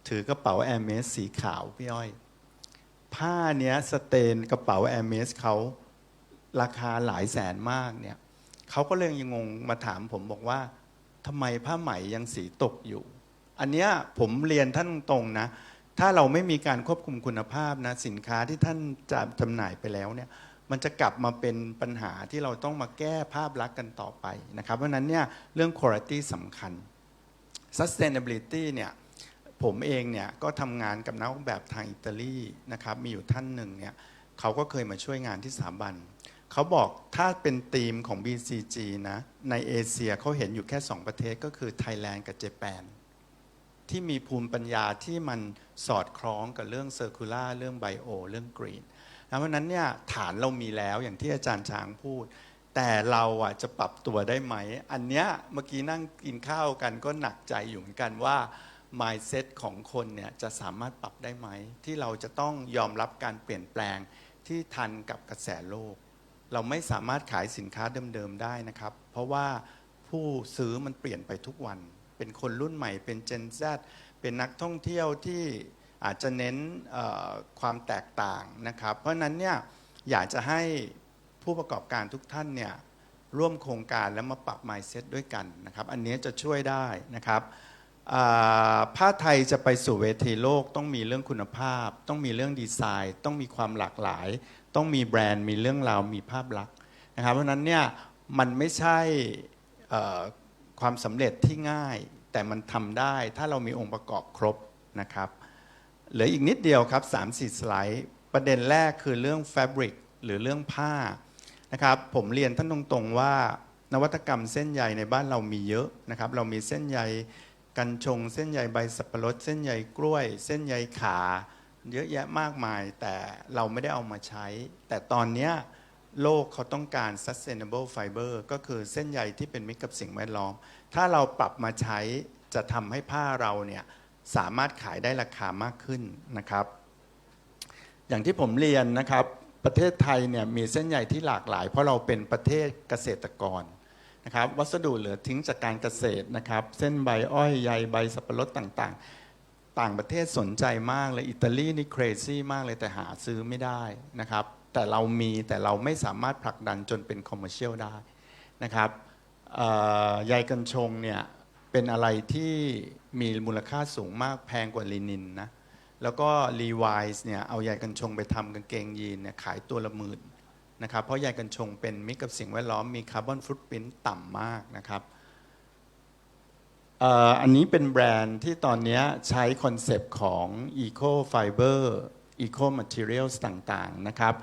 ถือกระเป๋าแอร์เมสสีขาวพี่อ้อยผ้าเนี้ยสเตนกระเป๋าแอร์เมสเขาราคาหลายแสนมากเนี่ยเขาก็เลยยังงงมาถามผมบอกว่าทำไมผ้าไหมยังสีตกอยู่อันเนี้ยผมเรียนท่านตรงนะถ้าเราไม่มีการควบคุมคุณภาพนะสินค้าที่ท่านจะจำหน่ายไปแล้วเนี่ยมันจะกลับมาเป็นปัญหาที่เราต้องมาแก้ภาพลักษณ์กันต่อไปนะครับเพราะนั้นเนี่ยเรื่อง quality สำคัญ sustainability เนี่ยผมเองเนี่ยก็ทำงานกับนักออกแบบทางอิตาลีนะครับมีอยู่ท่านหนึ่งเนี่ยเขาก็เคยมาช่วยงานที่สถาบันเขาบอกถ้าเป็นธีมของ BCG นะในเอเชียเขาเห็นอยู่แค่2ประเทศก็คือไทยแลนด์กับเจแปนที่มีภูมิปัญญาที่มันสอดคล้องกับเรื่อง circular เรื่อง bio เรื่อง green เพราะนั้นเนี่ยฐานเรามีแล้วอย่างที่อาจารย์ช้างพูดแต่เราอ่ะจะปรับตัวได้ไหมอันเนี้ยเมื่อกี้นั่งกินข้าวกันก็หนักใจอยู่เหมือนกันว่า mindset ของคนเนี่ยจะสามารถปรับได้ไหมที่เราจะต้องยอมรับการเปลี่ยนแปลงที่ทันกับกระแสโลกเราไม่สามารถขายสินค้าเดิมๆได้นะครับเพราะว่าผู้ซื้อมันเปลี่ยนไปทุกวันเป็นคนรุ่นใหม่เป็น Gen Z เป็นนักท่องเที่ยวที่อาจจะเน้นความแตกต่างนะครับเพราะนั้นเนี่ยอยากจะให้ผู้ประกอบการทุกท่านเนี่ยร่วมโครงการแล้วมาปรับ mindset ด้วยกันนะครับอันนี้จะช่วยได้นะครับผ้าไทยจะไปสู่เวทีโลกต้องมีเรื่องคุณภาพต้องมีเรื่องดีไซน์ต้องมีความหลากหลายต้องมีแบรนด์มีเรื่องราวมีภาพลักษณ์นะครับเพราะนั้นเนี่ยมันไม่ใช่ความสำเร็จที่ง่ายแต่มันทำได้ถ้าเรามีองค์ประกอบครบนะครับ เหลืออีกนิดเดียวครับ 3-4 สไลด์ประเด็นแรกคือเรื่อง Fabric หรือเรื่องผ้านะครับผมเรียนท่านตรงๆว่านวัตกรรมเส้นใยในบ้านเรามีเยอะนะครับเรามีเส้นใยกัญชงเส้นใยใบสับปะรดเส้นใยกล้วยเส้นใยขาเยอะแยะมากมายแต่เราไม่ได้เอามาใช้แต่ตอนนี้โลกเขาต้องการ sustainable fiber ก็คือเส้นใยที่เป็นมิตรกับสิ่งแวดล้อมถ้าเราปรับมาใช้จะทำให้ผ้าเราเนี่ยสามารถขายได้ราคามากขึ้นนะครับอย่างที่ผมเรียนนะครับประเทศไทยเนี่ยมีเส้นใยที่หลากหลายเพราะเราเป็นประเทศเกษตรกรนะครับวัสดุเหลือทิ้งจากการเกษตรนะครับเส้นใบอ้อยใยใบสับปะรดต่างๆต่างประเทศสนใจมากเลยอิตาลีนี่ crazy มากเลยแต่หาซื้อไม่ได้นะครับแต่เรามีแต่เราไม่สามารถผลักดันจนเป็นคอมเมอร์เชียลได้นะครับใยกัญชงเนี่ยเป็นอะไรที่มีมูลค่าสูงมากแพงกว่าลินินนะแล้วก็ Levi's เนี่ยเอาใยกัญชงไปทำกางเกงยีนเนี่ยขายตัวละ10,000นะครับเพราะใยกัญชงเป็นมิตรกับสิ่งแวดล้อมมีคาร์บอนฟุตพริ้นท์ต่ำมากนะครับอันนี้เป็นแบรนด์ที่ตอนนี้ใช้คอนเซปต์ของ Eco Fiber Eco Materials ต่างๆนะครับ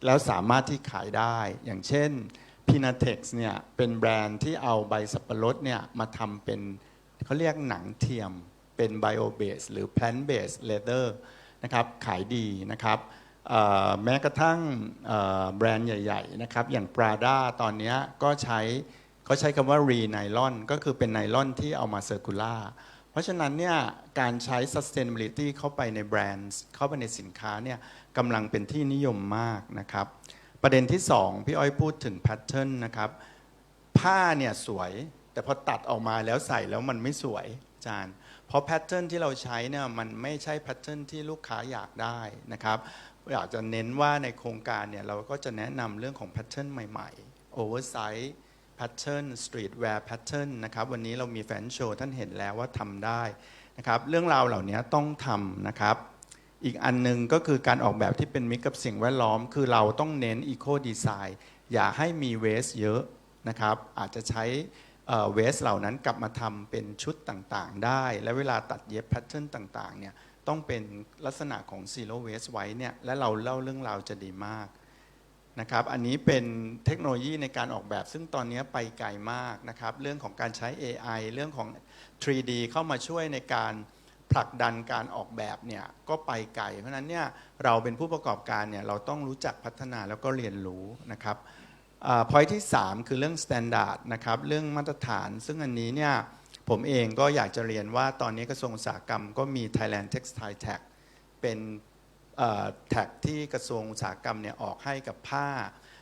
แล้วสามารถที่ขายได้อย่างเช่น Pinatex เนี่ยเป็นแบรนด์ที่เอาใบสับปะรดเนี่ยมาทำเป็นเขาเรียกหนังเทียมเป็น Bio Base หรือ Plant Based Leather นะครับขายดีนะครับแม้กระทั่งแบรนด์ใหญ่ๆนะครับอย่าง Prada ตอนนี้ก็เขาใช้คำว่า Re-Nylon ก็คือเป็นไนลอนที่เอามาเซอร์คูล่าเพราะฉะนั้นเนี่ยการใช้ sustainability เข้าไปในแบรนด์เข้าไปในสินค้าเนี่ยกำลังเป็นที่นิยมมากนะครับประเด็นที่2พี่อ้อยพูดถึง pattern นะครับผ้าเนี่ยสวยแต่พอตัดออกมาแล้วใส่แล้วมันไม่สวยอาจารย์เพราะ pattern ที่เราใช้เนี่ยมันไม่ใช่ pattern ที่ลูกค้าอยากได้นะครับอยากจะเน้นว่าในโครงการเนี่ยเราก็จะแนะนำเรื่องของ pattern ใหม่ๆ oversize pattern streetwear pattern นะครับวันนี้เรามีแฟนโชว์ท่านเห็นแล้วว่าทำได้นะครับเรื่องราวเหล่านี้ต้องทำนะครับอีกอันนึงก็คือการออกแบบที่เป็นมิตรกับสิ่งแวดล้อมคือเราต้องเน้น eco design อย่าให้มี waste เยอะนะครับอาจจะใช้waste เหล่านั้นกลับมาทำเป็นชุดต่างๆได้และเวลาตัดเย็บ pattern ต่างๆเนี่ยต้องเป็นลักษณะของ zero waste ไว้เนี่ยและเราเล่าเรื่องราวจะดีมากนะครับอันนี้เป็นเทคโนโลยีในการออกแบบซึ่งตอนนี้ไปไกลมากนะครับเรื่องของการใช้ AI เรื่องของ 3D เข้ามาช่วยในการผลักดันการออกแบบเนี่ยก็ไปไกลเพราะฉะนั้นเนี่ยเราเป็นผู้ประกอบการเนี่ยเราต้องรู้จักพัฒนาแล้วก็เรียนรู้นะครับpoint ที่3คือเรื่อง standard นะครับเรื่องมาตรฐานซึ่งอันนี้เนี่ยผมเองก็อยากจะเรียนว่าตอนนี้กระทรวงอุตสาหกรรมก็มี Thailand Textile Tag เป็นแท็กที่กระทรวงอุตสาหกรรมเนี่ยออกให้กับผ้า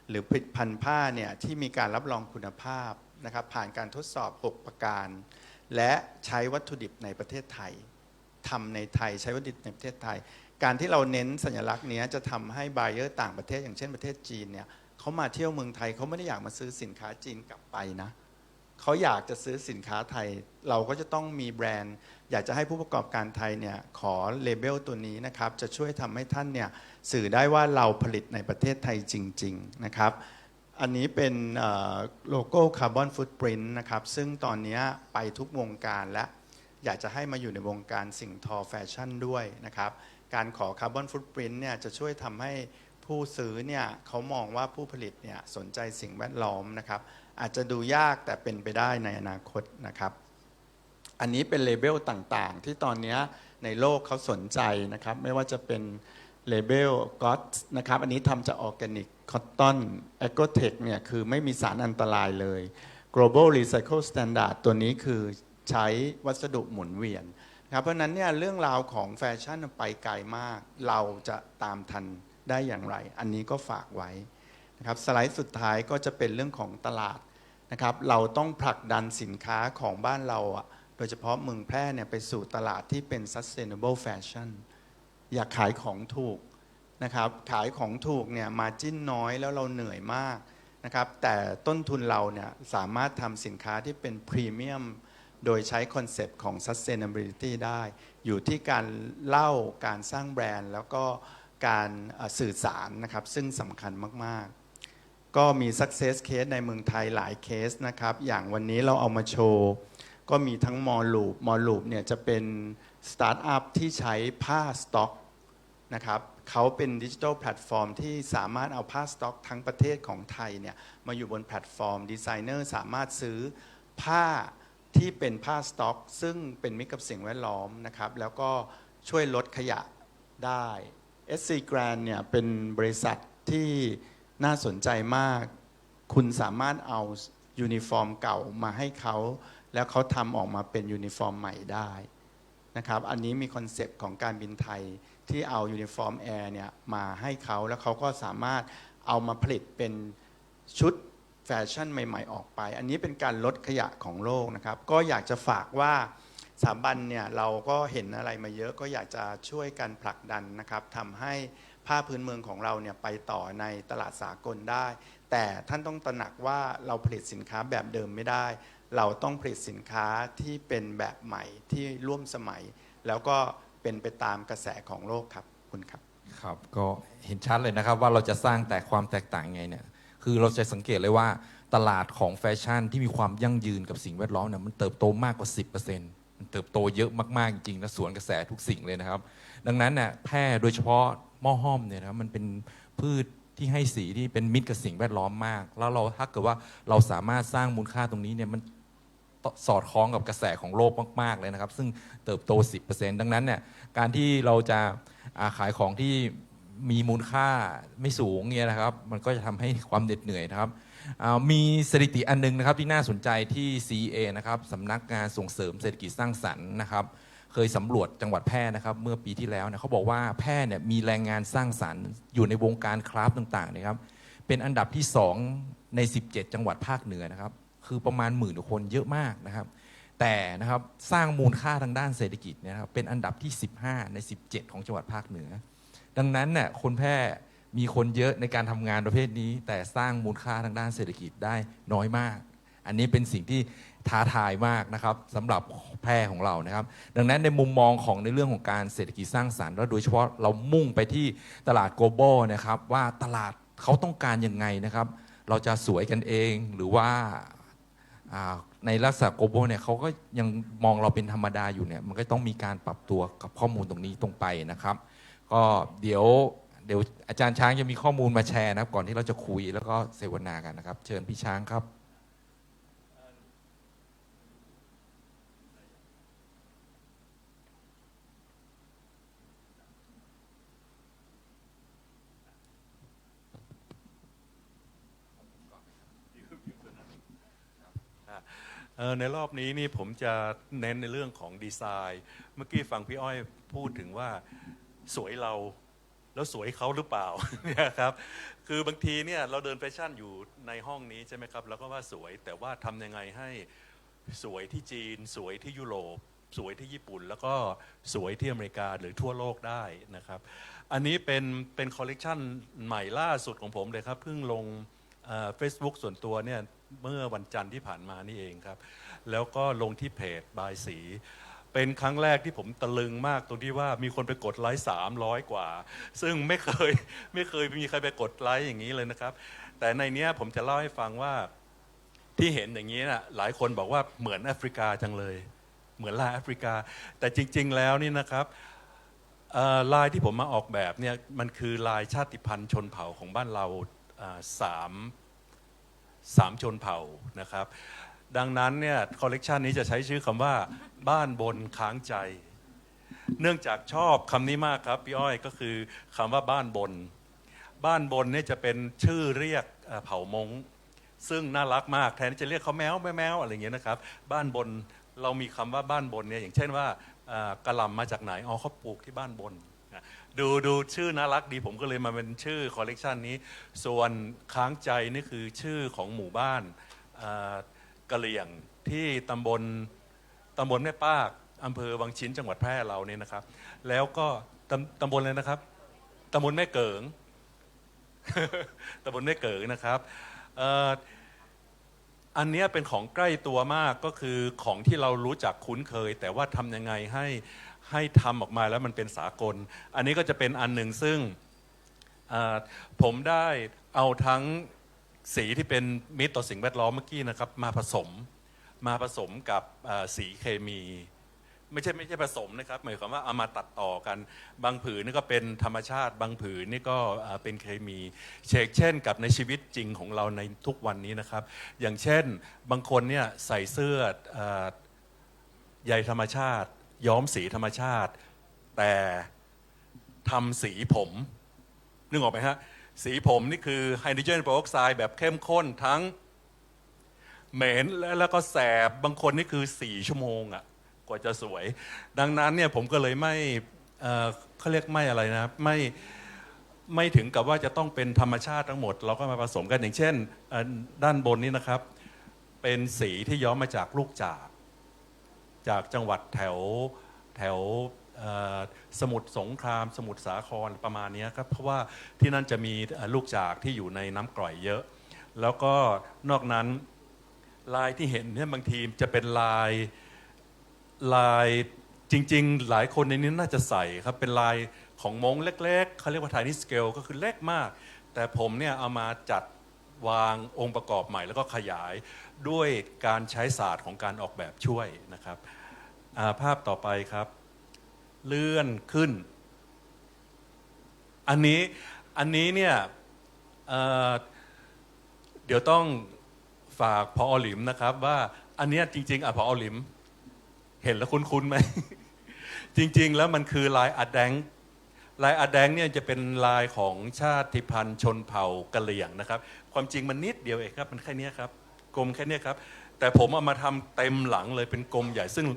หรือผลิตภัณฑ์ผ้าเนี่ยที่มีการรับรองคุณภาพนะครับผ่านการทดสอบ6ประการและใช้วัตถุดิบในประเทศไทยทำในไทยใช้วัตถุดิบในประเทศไทยการที่เราเน้นสัญลักษณ์นี้จะทำให้บายเออร์ต่างประเทศอย่างเช่นประเทศจีนเนี่ยเขามาเที่ยวเมืองไทยเขาไม่ได้อยากมาซื้อสินค้าจีนกลับไปนะเขาอยากจะซื้อสินค้าไทยเราก็จะต้องมีแบรนด์อยากจะให้ผู้ประกอบการไทยเนี่ยขอเลเบลตัวนี้นะครับจะช่วยทำให้ท่านเนี่ยสื่อได้ว่าเราผลิตในประเทศไทยจริงๆนะครับอันนี้เป็นโลโก้คาร์บอนฟุตปรินท์นะครับซึ่งตอนนี้ไปทุกวงการและอยากจะให้มาอยู่ในวงการสิ่งทอแฟชั่นด้วยนะครับการขอคาร์บอนฟุตปรินท์เนี่ยจะช่วยทำให้ผู้ซื้อเนี่ยเขามองว่าผู้ผลิตเนี่ยสนใจสิ่งแวดล้อมนะครับอาจจะดูยากแต่เป็นไปได้ในอนาคตนะครับอันนี้เป็นเลเบลต่างๆที่ตอนนี้ในโลกเขาสนใจนะครับไม่ว่าจะเป็นเลเบล GOTS นะครับอันนี้ทำจากออร์แกนิกคอตตอน Ecotech เนี่ยคือไม่มีสารอันตรายเลย Global Recycle Standard ตัวนี้คือใช้วัสดุหมุนเวียนนะครับเพราะนั้นเนี่ยเรื่องราวของแฟชั่นไปไกลมากเราจะตามทันได้อย่างไรอันนี้ก็ฝากไว้นะครับสไลด์สุดท้ายก็จะเป็นเรื่องของตลาดนะครับเราต้องผลักดันสินค้าของบ้านเราโดยเฉพาะเมืองแพร่เนี่ยไปสู่ตลาดที่เป็น sustainable fashion อยากขายของถูกนะครับขายของถูกเนี่ยมาจิ้นน้อยแล้วเราเหนื่อยมากนะครับแต่ต้นทุนเราเนี่ยสามารถทำสินค้าที่เป็นพรีเมียมโดยใช้คอนเซปต์ของ sustainability ได้อยู่ที่การเล่าการสร้างแบรนด์แล้วก็การสื่อสารนะครับซึ่งสำคัญมากๆก็มี success case ในเมืองไทยหลายเคสนะครับอย่างวันนี้เราเอามาโชว์ ก็มีทั้งมอลลูปเนี่ยจะเป็นสตาร์ทอัพที่ใช้ผ้าสต็อกนะครับเขาเป็นดิจิทัลแพลตฟอร์มที่สามารถเอาผ้าสต็อกทั้งประเทศของไทยเนี่ยมาอยู่บนแพลตฟอร์มดีไซเนอร์สามารถซื้อผ้าที่เป็นผ้าสต็อกซึ่งเป็นมิตรกับสิ่งแวดล้อมนะครับแล้วก็ช่วยลดขยะได้ SC Grand เนี่ยเป็นบริษัทที่น่าสนใจมากคุณสามารถเอายูนิฟอร์มเก่ามาให้เขาแล้วเขาทำออกมาเป็นยูนิฟอร์มใหม่ได้นะครับอันนี้มีคอนเซปต์ของการบินไทยที่เอายูนิฟอร์มแอร์เนี่ยมาให้เขาแล้วเขาก็สามารถเอามาผลิตเป็นชุดแฟชั่นใหม่ๆออกไปอันนี้เป็นการลดขยะของโลกนะครับก็อยากจะฝากว่าสถาบันเนี่ยเราก็เห็นอะไรมาเยอะก็อยากจะช่วยกันผลักดันนะครับทำให้ผ้าพื้นเมืองของเราเนี่ยไปต่อในตลาดสากลได้แต่ท่านต้องตระหนักว่าเราผลิตสินค้าแบบเดิมไม่ได้เราต้องผลิตสินค้าที่เป็นแบบใหม่ที่ร่วมสมัยแล้วก็เป็นไปตามกระแสของโลกครับคุณครับครับก็เห็นชัดเลยนะครับว่าเราจะสร้างแต่ความแตกต่างไงเนี่ยคือเราจะสังเกตเลยว่าตลาดของแฟชั่นที่มีความยั่งยืนกับสิ่งแวดล้อมเนี่ยมันเติบโตมากกว่า 10% มันเติบโตเยอะมากๆจริงๆและสวนกระแสทุกสิ่งเลยนะครับดังนั้นเนี่ยแพร่โดยเฉพาะหม้อห้อมเนี่ยนะมันเป็นพืชที่ให้สีที่เป็นมิตรกับสิ่งแวดล้อมมากแล้วเราถ้าเกิดว่าเราสามารถสร้างมูลค่าตรงนี้เนี่ยมันสอดคล้องกับกระแสของโลกมากๆเลยนะครับซึ่งเติบโต 10% ดังนั้นเนี่ยการที่เราจะขายของที่มีมูลค่าไม่สูงเนี่ยนะครับมันก็จะทำให้ความเหน็ดเหนื่อยนะครับมีสถิติอันนึงนะครับที่น่าสนใจที่ CEA นะครับสำนักงานส่งเสริมเศรษฐกิจสร้างสรรค์นะครับเคยสำรวจจังหวัดแพร่นะครับเมื่อปีที่แล้วเนี่ยเขาบอกว่าแพร่เนี่ยมีแรงงานสร้างสรรค์อยู่ในวงการคราฟต์ต่างๆนะครับเป็นอันดับที่2ใน17จังหวัดภาคเหนือนะครับคือประมาณ10,000 คนเยอะมากนะครับแต่นะครับสร้างมูลค่าทางด้านเศรษฐกิจนะครับเป็นอันดับที่15ใน17ของจังหวัดภาคเหนือดังนั้นเนี่ยคนแพร่มีคนเยอะในการทำงานประเภทนี้แต่สร้างมูลค่าทางด้านเศรษฐกิจได้น้อยมากอันนี้เป็นสิ่งที่ท้าทายมากนะครับสำหรับแพร่ของเรานะครับดังนั้นในมุมมองของในเรื่องของการเศรษฐกิจสร้างสรรค์และโดยเฉพาะเรามุ่งไปที่ตลาด global นะครับว่าตลาดเขาต้องการยังไงนะครับเราจะสวยกันเองหรือว่าในลักษณะ global เนี่ยเขาก็ยังมองเราเป็นธรรมดาอยู่เนี่ยมันก็ต้องมีการปรับตัวกับข้อมูลตรงนี้ตรงไปนะครับก็เดี๋ยวอาจารย์ช้างจะมีข้อมูลมาแชร์นะครับก่อนที่เราจะคุยแล้วก็เสวนากันนะครับเชิญพี่ช้างครับในรอบนี้นี่ผมจะเน้นในเรื่องของดีไซน์เมื่อกี้ฟังพี่อ้อยพูดถึงว่าสวยเราแล้วสวยเขาหรือเปล่าเนี่ยครับคือบางทีเนี่ยเราเดินแฟชั่นอยู่ในห้องนี้ใช่ไหมครับแล้วก็ว่าสวยแต่ว่าทำยังไงให้สวยที่จีนสวยที่ยุโรปสวยที่ญี่ปุ่นแล้วก็สวยที่อเมริกาหรือทั่วโลกได้นะครับอันนี้เป็นคอลเลกชันใหม่ล่าสุดของผมเลยครับเพิ่งลงFacebook ส่วนตัวเนี่ยเมื่อวันจันทร์ที่ผ่านมานี่เองครับแล้วก็ลงที่เพจบายสีเป็นครั้งแรกที่ผมตะลึงมากตรงที่ว่ามีคนไปกดไลค์300 กว่าซึ่งไม่เคยมีใครไปกดไลค์อย่างนี้เลยนะครับแต่ในนี้ผมจะเล่าให้ฟังว่าที่เห็นอย่างนี้นะหลายคนบอกว่าเหมือนแอฟริกาจังเลยเหมือนลายแอฟริกาแต่จริงๆแล้วนี่นะครับลายที่ผมมาออกแบบเนี่ยมันคือลายชาติพันธุ์ชนเผ่าของบ้านเรา3ชนเผ่านะครับดังนั้นเนี่ยคอลเลกชันนี้จะใช้ชื่อคำว่าบ้านบนค้างใจเนื่องจากชอบคำนี้มากครับพี่อ้อยก็คือคำว่าบ้านบนเนี่ยจะเป็นชื่อเรียกเผ่ามงซึ่งน่ารักมากแทนที่จะเรียกเขาแมวอะไรอย่างเงี้ยนะครับบ้านบนเรามีคำว่าบ้านบนเนี่ยอย่างเช่นว่ากะหล่ำมาจากไหนอ๋อเขาปลูกที่บ้านบนดูชื่อน่ารักดีผมก็เลยมาเป็นชื่อคอลเลกชันนี้ส่วนค้างใจนี่คือชื่อของหมู่บ้านกะเหรี่ยงที่ตำบลแม่ปากอำเภอวังชิ้นจังหวัดแพร่เราเนี่ยนะครับแล้วก็ตำบลเลยนะครับตำบลแม่เกิง ตำบลแม่เกิงนะครับอันนี้เป็นของใกล้ตัวมากก็คือของที่เรารู้จักคุ้นเคยแต่ว่าทำยังไงให้ทำออกมาแล้วมันเป็นสากลอันนี้ก็จะเป็นอันหนึ่งซึ่งผมได้เอาทั้งสีที่เป็นมิตรต่อสิ่งแวดล้อมเมื่อกี้นะครับมาผสม มาผสมกับสีเคมีไม่ใช่ผสมนะครับหมายความว่าเอามาตัดต่อกันบางผืนนี่ก็เป็นธรรมชาติบางผืนนี่ก็เป็นเคมีเช่นกับในชีวิตจริงของเราในทุกวันนี้นะครับอย่างเช่นบางคนเนี่ยใส่เสื้อใยธรรมชาติย้อมสีธรรมชาติแต่ทำสีผมนึกออกไหมฮะสีผมนี่คือไฮโดรเจนเปอร์ออกไซด์แบบเข้มข้นทั้งเหม็นแล้วก็แสบบางคนนี่คือ4 ชั่วโมงอะกว่าจะสวยดังนั้นเนี่ยผมก็เลยไม่เขาเรียกไม่อะไรนะไม่ถึงกับว่าจะต้องเป็นธรรมชาติทั้งหมดเราก็มาผสมกันอย่างเช่นด้านบนนี้นะครับเป็นสีที่ย้อมมาจากลูกจากจังหวัดแถวสมุทรสงครามสมุทรสาครประมาณนี้ครับเพราะว่าที่นั่นจะมีลูกจากที่อยู่ในน้ำกร่อยเยอะแล้วก็นอกนั้นลายที่เห็นเนี่ยบางทีจะเป็นลายจริงๆหลายคนในนี้น่าจะใส่ครับเป็นลายของม้งเล็กๆเขาเรียกว่าไทนี่สเกลก็คือเล็กมากแต่ผมเนี่ยเอามาจัดวางองค์ประกอบใหม่แล้วก็ขยายด้วยการใช้ศาสตร์ของการออกแบบช่วยนะครับภาพต่อไปครับเลื่อนขึ้นอันนี้เนี่ยเดี๋ยวต้องฝากผอ.หลิมนะครับว่าอันนี้จริงๆผอ.หลิมเห็นแล้วคุ้นๆไหม จริงๆแล้วมันคือลายอาแดงเนี่ยจะเป็นลายของชาติพันธุ์ชนเผ่ากะเหรี่ยงนะครับความจริงมันนิดเดียวเองครับมันแค่นี้ครับกลมแค่นี้ครับแต่ผมเอามาทำเต็มหลังเลยเป็นกลมใหญ่ซึ่ง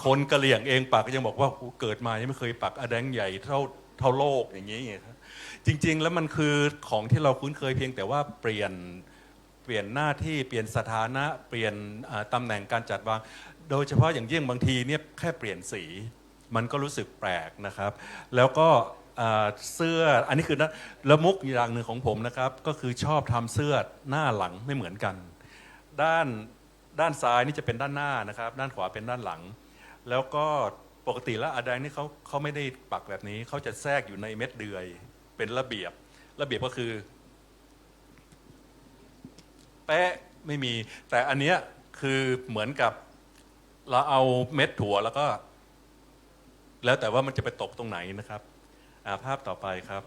คนกะเหรี่ยงเองปักก็ยังบอกว่าเกิดมายังไม่เคยปักอาแดงใหญ่เท่าโลกอย่างนี้ครับจริงๆแล้วมันคือของที่เราคุ้นเคยเพียงแต่ว่าเปลี่ยนหน้าที่เปลี่ยนสถานะเปลี่ยนตำแหน่งการจัดวางโดยเฉพาะอย่างยิ่งบางทีเนี่ยแค่เปลี่ยนสีมันก็รู้สึกแปลกนะครับแล้วก็เสื้ออันนี้คือละมุกอย่างหนึ่งของผมนะครับก็คือชอบทำเสื้อหน้าหลังไม่เหมือนกันด้านซ้ายนี่จะเป็นด้านหน้านะครับด้านขวาเป็นด้านหลังแล้วก็ปกติแล้วอาแดงนี่เขาไม่ได้ปักแบบนี้เขาจะแทรกอยู่ในเม็ดเดือยเป็นระเบียบก็คือแปะไม่มีแต่อันเนี้ยคือเหมือนกับเราเอาเม็ดถั่วแล้วก็แล้วแต่ว่ามันจะไปตกตรงไหนนะครับภาพต่อไปครับ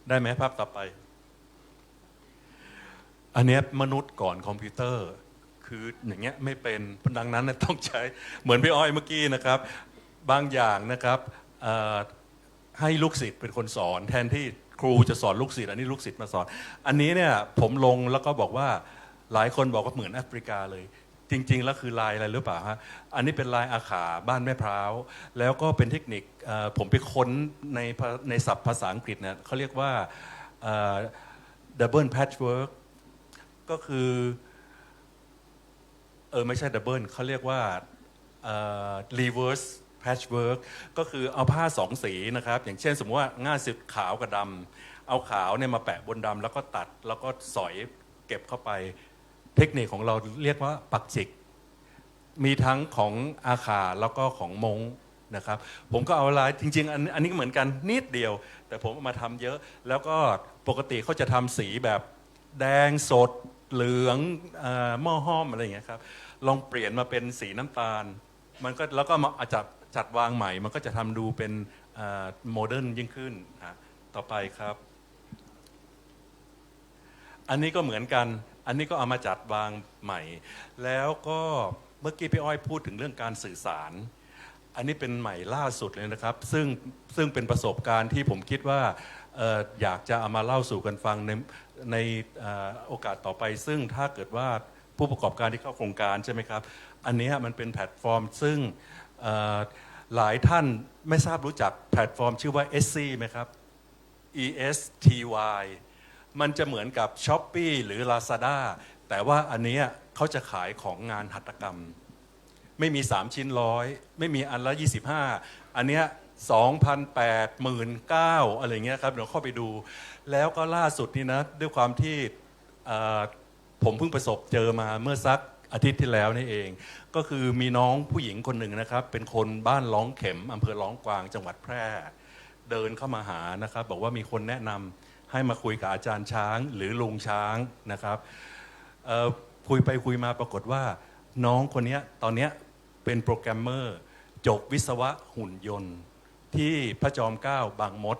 ได้ไหมภาพต่อไปอันนี้มนุษย์ก่อนคอมพิวเตอร์คืออย่างเงี้ยไม่เป็นดังนั้นต้องใช้เหมือนพี่อ้อยเมื่อกี้นะครับบางอย่างนะครับให้ลูกศิษย์เป็นคนสอนแทนที่ครูจะสอนลูกศิษย์อันนี้ลูกศิษย์มาสอนอันนี้เนี่ยผมลงแล้วก็บอกว่าหลายคนบอกว่าเหมือนแอฟริกาเลยจริงๆแล้วคือลายอะไรหรือเปล่าฮะอันนี้เป็นลายอาขาบ้านแม่พร้าวแล้วก็เป็นเทคนิคผมไปค้นในศัพท์ภาษาอังกฤษเนี่ยเขาเรียกว่า double patchwork ก็คือไม่ใช่ double เขาเรียกว่าreverse patchwork ก็คือเอาผ้า2 สีนะครับอย่างเช่นสมมติว่าง่าสีขาวกับดำเอาขาวเนี่ยมาแปะบนดำแล้วก็ตัดแล้วก็สอยเก็บเข้าไปเทคนิคของเราเรียกว่าปักจิกมีทั้งของอาขาแล้วก็ของมงนะครับผมก็เอาลายจริงๆอันนี้ก็เหมือนกันนิดเดียวแต่ผมเอามาทำเยอะแล้วก็ปกติเขาจะทำสีแบบแดงสดเหลืองหม้อห้อมอะไรอย่างเงี้ยครับลองเปลี่ยนมาเป็นสีน้ำตาลมันก็แล้วก็มาจัดวางใหม่มันก็จะทำดูเป็นโมเดิร์นยิ่งขึ้นต่อไปครับอันนี้ก็เหมือนกันอันนี้ก็เอามาจัดวางใหม่แล้วก็เมื่อกี้พี่อ้อยพูดถึงเรื่องการสื่อสารอันนี้เป็นใหม่ล่าสุดเลยนะครับซึ่งเป็นประสบการณ์ที่ผมคิดว่าอยากจะเอามาเล่าสู่กันฟังในโอกาสต่อไปซึ่งถ้าเกิดว่าผู้ประกอบการที่เข้าโครงการใช่ไหมครับอันนี้มันเป็นแพลตฟอร์มซึ่งหลายท่านไม่ทราบรู้จักแพลตฟอร์มชื่อว่า Etsy ไหมครับ ESTYมันจะเหมือนกับ Shopee หรือ Lazada แต่ว่าอันนี้เขาจะขายของงานหัตถกรรมไม่มี3 ชิ้น100ไม่มีอันละ25อันเนี้ย 2,800 19,000อะไรเงี้ยครับเดี๋ยวเข้าไปดูแล้วก็ล่าสุดนี่นะด้วยความที่ผมเพิ่งประสบเจอมาเมื่อสักอาทิตย์ที่แล้วนี่เองก็คือมีน้องผู้หญิงคนหนึ่งนะครับเป็นคนบ้านร้องเข็มอำเภอร้องกวางจังหวัดแพร่เดินเข้ามาหานะครับบอกว่ามีคนแนะนำ ให้มาคุยกับอาจารย์ช้างหรือลุงช้างนะครับคุยไปคุยมาปรากฏว่าน้องคนนี้ตอนนี้เป็นโปรแกรมเมอร์จบวิศวะหุ่นยนต์ที่พระจอมเกล้าบางมด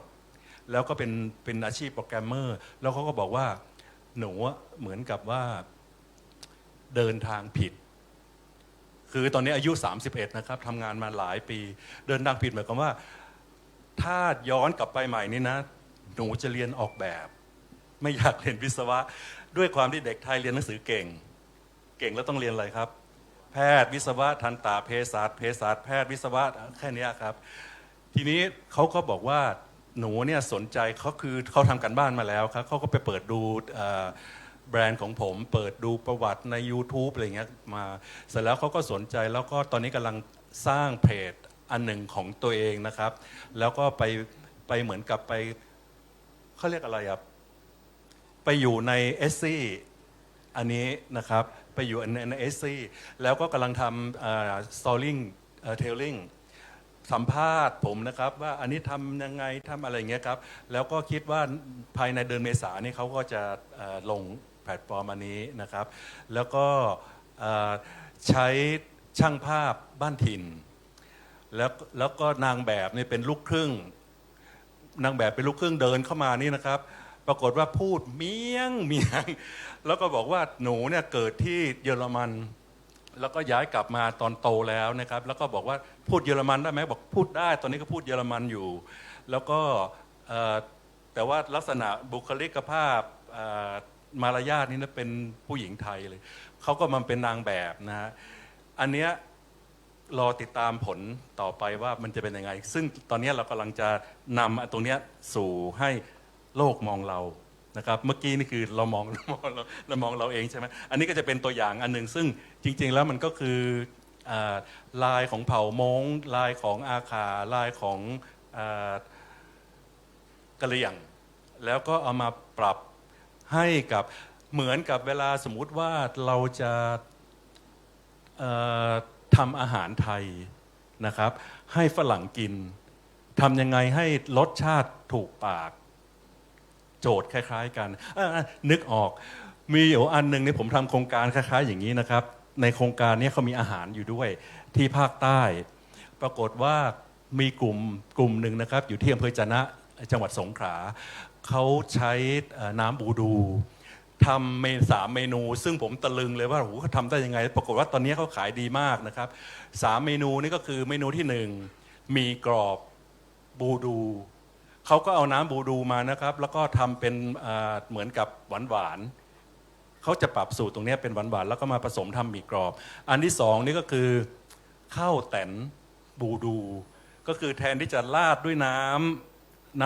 แล้วก็เป็นอาชีพโปรแกรมเมอร์แล้วเขาก็บอกว่าหนูเหมือนกับว่าเดินทางผิดคือตอนนี้อายุ31นะครับทำงานมาหลายปีเดินทางผิดหมายความว่าถ้าย้อนกลับไปใหม่นี่นะหนูจะเรียนออกแบบไม่อยากเรียนวิศวะด้วยความที่เด็กไทยเรียนหนังสือเก่งแล้วต้องเรียนอะไรครับแพทย์วิศวะทันตเภสัชแพทย์วิศวะแค่นี้ครับทีนี้เขาก็บอกว่าหนูเนี่ยสนใจเขาทำกันบ้านมาแล้วครับเขาก็ไปเปิดดูแบรนด์ของผมเปิดดูประวัติใน YouTube อะไรเงี้ยมาเสร็จแล้วเขาก็สนใจแล้วก็ตอนนี้กำลังสร้างเพจอันหนึ่งของตัวเองนะครับแล้วก็ไปเหมือนกับไปเขาเรียกอะไรอ่ะไปอยู่ใน SC อันนี้นะครับไปอยู่ใน SC แล้วก็กำลังทำstorytelling สัมภาษณ์ผมนะครับว่าอันนี้ทำยังไงทำอะไรเงี้ยครับแล้วก็คิดว่าภายในเดือนเมษายนนี้เขาก็จะลงแพลตฟอร์มอันนี้นะครับแล้วก็ใช้ช่างภาพบ้านถิ่นแล้วก็นางแบบนี่เป็นลูกครึ่งนางแบบเป็นลูกครึ่งเดินเข้ามานี่นะครับปรากฏว่าพูดเมียงแล้วก็บอกว่าหนูเนี่ยเกิดที่เยอรมันแล้วก็ย้ายกลับมาตอนโตแล้วนะครับแล้วก็บอกว่าพูดเยอรมันได้ไหมบอกพูดได้ตอนนี้ก็พูดเยอรมันอยู่แล้วก็แต่ว่าลักษณะบุคลิกภาพมารยาทนี่นะเป็นผู้หญิงไทยเลยเขาก็มาเป็นนางแบบนะฮะอันเนี้ยรอติดตามผลต่อไปว่ามันจะเป็นยังไงซึ่งตอนนี้เรากำลังจะนำตรงนี้สู่ให้โลกมองเรานะครับเมื่อกี้นี่คือเรามองเราเองใช่ไหมอันนี้ก็จะเป็นตัวอย่างอันหนึ่งซึ่งจริงๆแล้วมันก็คือลายของเผ่ามงลายของอาขาลายของกะเหรี่ยงแล้วก็เอามาปรับให้กับเหมือนกับเวลาสมมุติว่าเราจะทำอาหารไทยนะครับให้ฝรั่งกินทำยังไงให้รสชาติถูกปากโจทย์คล้ายๆกันนึกออกมีอยู่อันหนึ่งนี่ผมทำโครงการคล้ายๆอย่างนี้นะครับในโครงการนี้เขามีอาหารอยู่ด้วยที่ภาคใต้ปรากฏว่ามีกลุ่มหนึ่งนะครับอยู่ที่อำเภอจะนะจังหวัดสงขลาเขาใช้น้ำบูดูทำ3 เมนูซึ่งผมตะลึงเลยว่าโอ้โหเขาทำได้ยังไงปรากฏว่าตอนนี้เขาขายดีมากนะครับ3 เมนูนี่ก็คือเมนูที่1มีกรอบบูดูเขาก็เอาน้ำบูดูมานะครับแล้วก็ทำเป็นเหมือนกับหวานเขาจะปรับสูตรตรงนี้เป็นหวานแล้วก็มาผสมทำหมี่กรอบอันที่2นี่ก็คือข้าวแตนบูดูก็คือแทนที่จะราดด้วยน้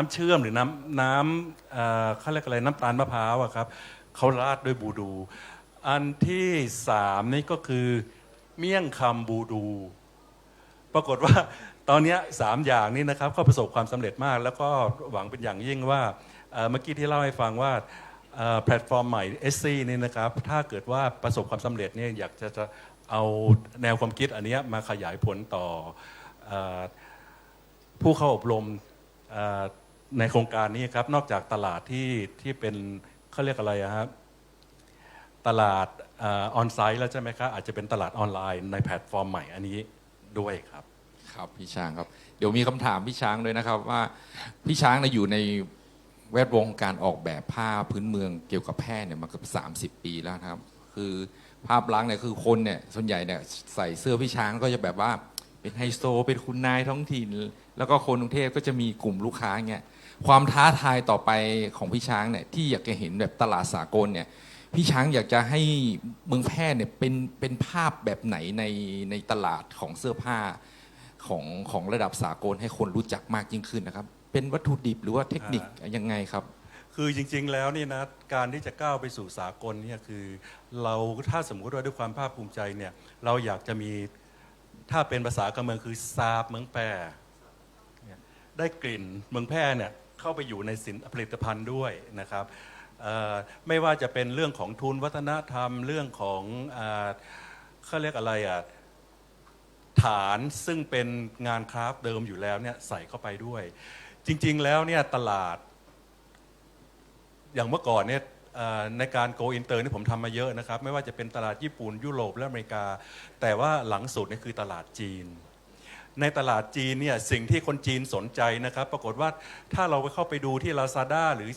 ำเชื่อมหรือน้ำเขาเรียกอะไรน้ำตาลมะพร้าวครับเขาราดด้วยบูดูอันที่3นี่ก็คือเมี่ยงคำบูดูปรากฏว่าตอนนี้3อย่างนี้นะครับก็ประสบความสำเร็จมากแล้วก็หวังเป็นอย่างยิ่งว่าเมื่อกี้ที่เล่าให้ฟังว่าแพลตฟอร์มใหม่ SC นี่นะครับถ้าเกิดว่าประสบความสำเร็จเนี่ยอยากจะเอาแนวความคิดอันนี้มาขยายผลต่อผู้เข้าอบรมในโครงการนี้ครับนอกจากตลาดที่เป็นเขาเรียกอะไรครับตลาดออนไซต์แล้วใช่ไหมครับอาจจะเป็นตลาดออนไลน์ในแพลตฟอร์มใหม่อันนี้ด้วยครับครับพี่ช้างครับเดี๋ยวมีคำถามพี่ช้างด้วยนะครับว่าพี่ช้างอยู่ในแวดวงการออกแบบผ้าพื้นเมืองเกี่ยวกับแพร่เนี่ยมาเกือบ30 ปีแล้วครับคือภาพลักษณ์เนี่ยคือคนเนี่ยส่วนใหญ่เนี่ยใส่เสื้อพี่ช้างก็จะแบบว่าเป็นไฮโซเป็นคุณนายท้องถิ่นแล้วก็คนกรุงเทพก็จะมีกลุ่มลูกค้าเงี้ยความท้าทายต่อไปของพี่ช้างเนี่ยที่อยากจะเห็นแบบตลาดสากลเนี่ยพี่ช้างอยากจะให้เมืองแพร่เนี่ยเป็นภาพแบบไหนในตลาดของเสื้อผ้าของระดับสากลให้คนรู้จักมากยิ่งขึ้นนะครับเป็นวัตถุดิบหรือว่าเทคนิคยังไงครับคือจริงๆแล้วนี่นะการที่จะก้าวไปสู่สากลเนี่ยคือเราถ้าสมมติว่าด้วยความภาคภูมิใจเนี่ยเราอยากจะมีถ้าเป็นภาษาการเมืองคือซาบเมืองแพร่ได้กลิ่นเมืองแพร่เนี่ยเข้าไปอยู่ในสินผลิตภัณฑ์ด้วยนะครับไม่ว่าจะเป็นเรื่องของทุนวัฒนธรรมเรื่องของเขาเรียกอะไรฐานซึ่งเป็นงานคราฟต์เดิมอยู่แล้วเนี่ยใส่เข้าไปด้วยจริงๆแล้วเนี่ยตลาด อย่างเมื่อก่อนเนี่ยในการ go inter นี่ผมทำมาเยอะนะครับไม่ว่าจะเป็นตลาดญี่ปุ่นยุโรปและอเมริกาแต่ว่าหลังสุดนี่คือตลาดจีนในตลาดจีนเนี่ยสิ่งที่คนจีนสนใจนะครับปรากฏว่าถ้าเราไปเข้าไปดูที่ Lazada หรือ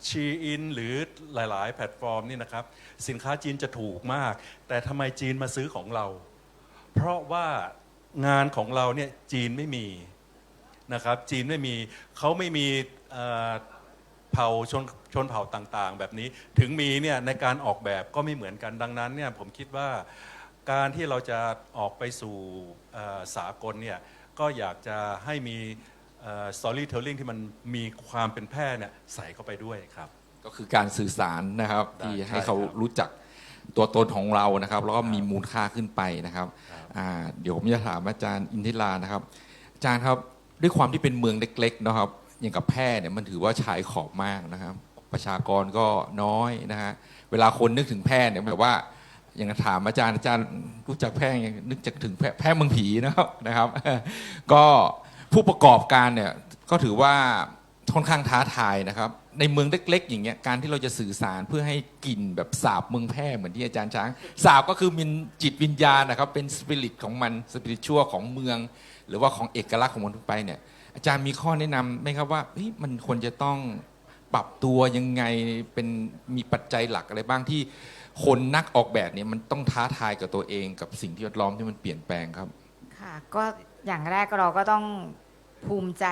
Shein หรือหลายๆแพลตฟอร์มนี่นะครับสินค้าจีนจะถูกมากแต่ทำไมจีนมาซื้อของเราเพราะว่างานของเราเนี่ยจีนไม่มีนะครับจีนไม่มีเขาไม่มีเผ่าชนเผ่าต่างๆแบบนี้ถึงมีเนี่ยในการออกแบบก็ไม่เหมือนกันดังนั้นเนี่ยผมคิดว่าการที่เราจะออกไปสู่สากลเนี่ยก็อยากจะให้มีstorytelling ที่มันมีความเป็นแพร่เนี่ยใส่เข้าไปด้วยครับก็คือการสื่อสารนะครับที่ให้เขารู้จักตัวตนของเรานะครับแล้วก็มีมูลค่าขึ้นไปนะครับเดี๋ยวผมจะถามอาจารย์อินทิรานะครับอาจารย์ครับด้วยความที่เป็นเมืองเล็กๆนะครับอย่างกับแพร่เนี่ยมันถือว่าชายขอบมากนะครับประชากรก็น้อยนะฮะเวลาคนนึกถึงแพร่เนี่ยแบบว่าอย่างถามอาจารย์รู้จักแพร่นึกถึงแพร่เมืองผีนะครับก็ผู้ประกอบการเนี่ยก็ถือว่าค่อนข้างท้าทายนะครับในเมืองเล็กๆอย่างเงี้ยการที่เราจะสื่อสารเพื่อให้กลิ่นแบบสาบเมืองแพร่เหมือนที่อาจารย์ช้างสาบก็คือมีจิตวิญญาณนะครับเป็นสปิริตของมันสปิริตชั่วของเมืองหรือว่าของเอกลักษณ์ของมันทุกไปเนี่ยอาจารย์มีข้อแนะนำไหมครับว่ามันควรจะต้องปรับตัวยังไงเป็นมีปัจจัยหลักอะไรบ้างที่คนนักออกแบบเนี่ยมันต้องท้าทายกับตัวเองกับสิ่งที่แวดล้อมที่มันเปลี่ยนแปลงครับค่ะก็อย่างแรกเราก็ต้องภูมิใจ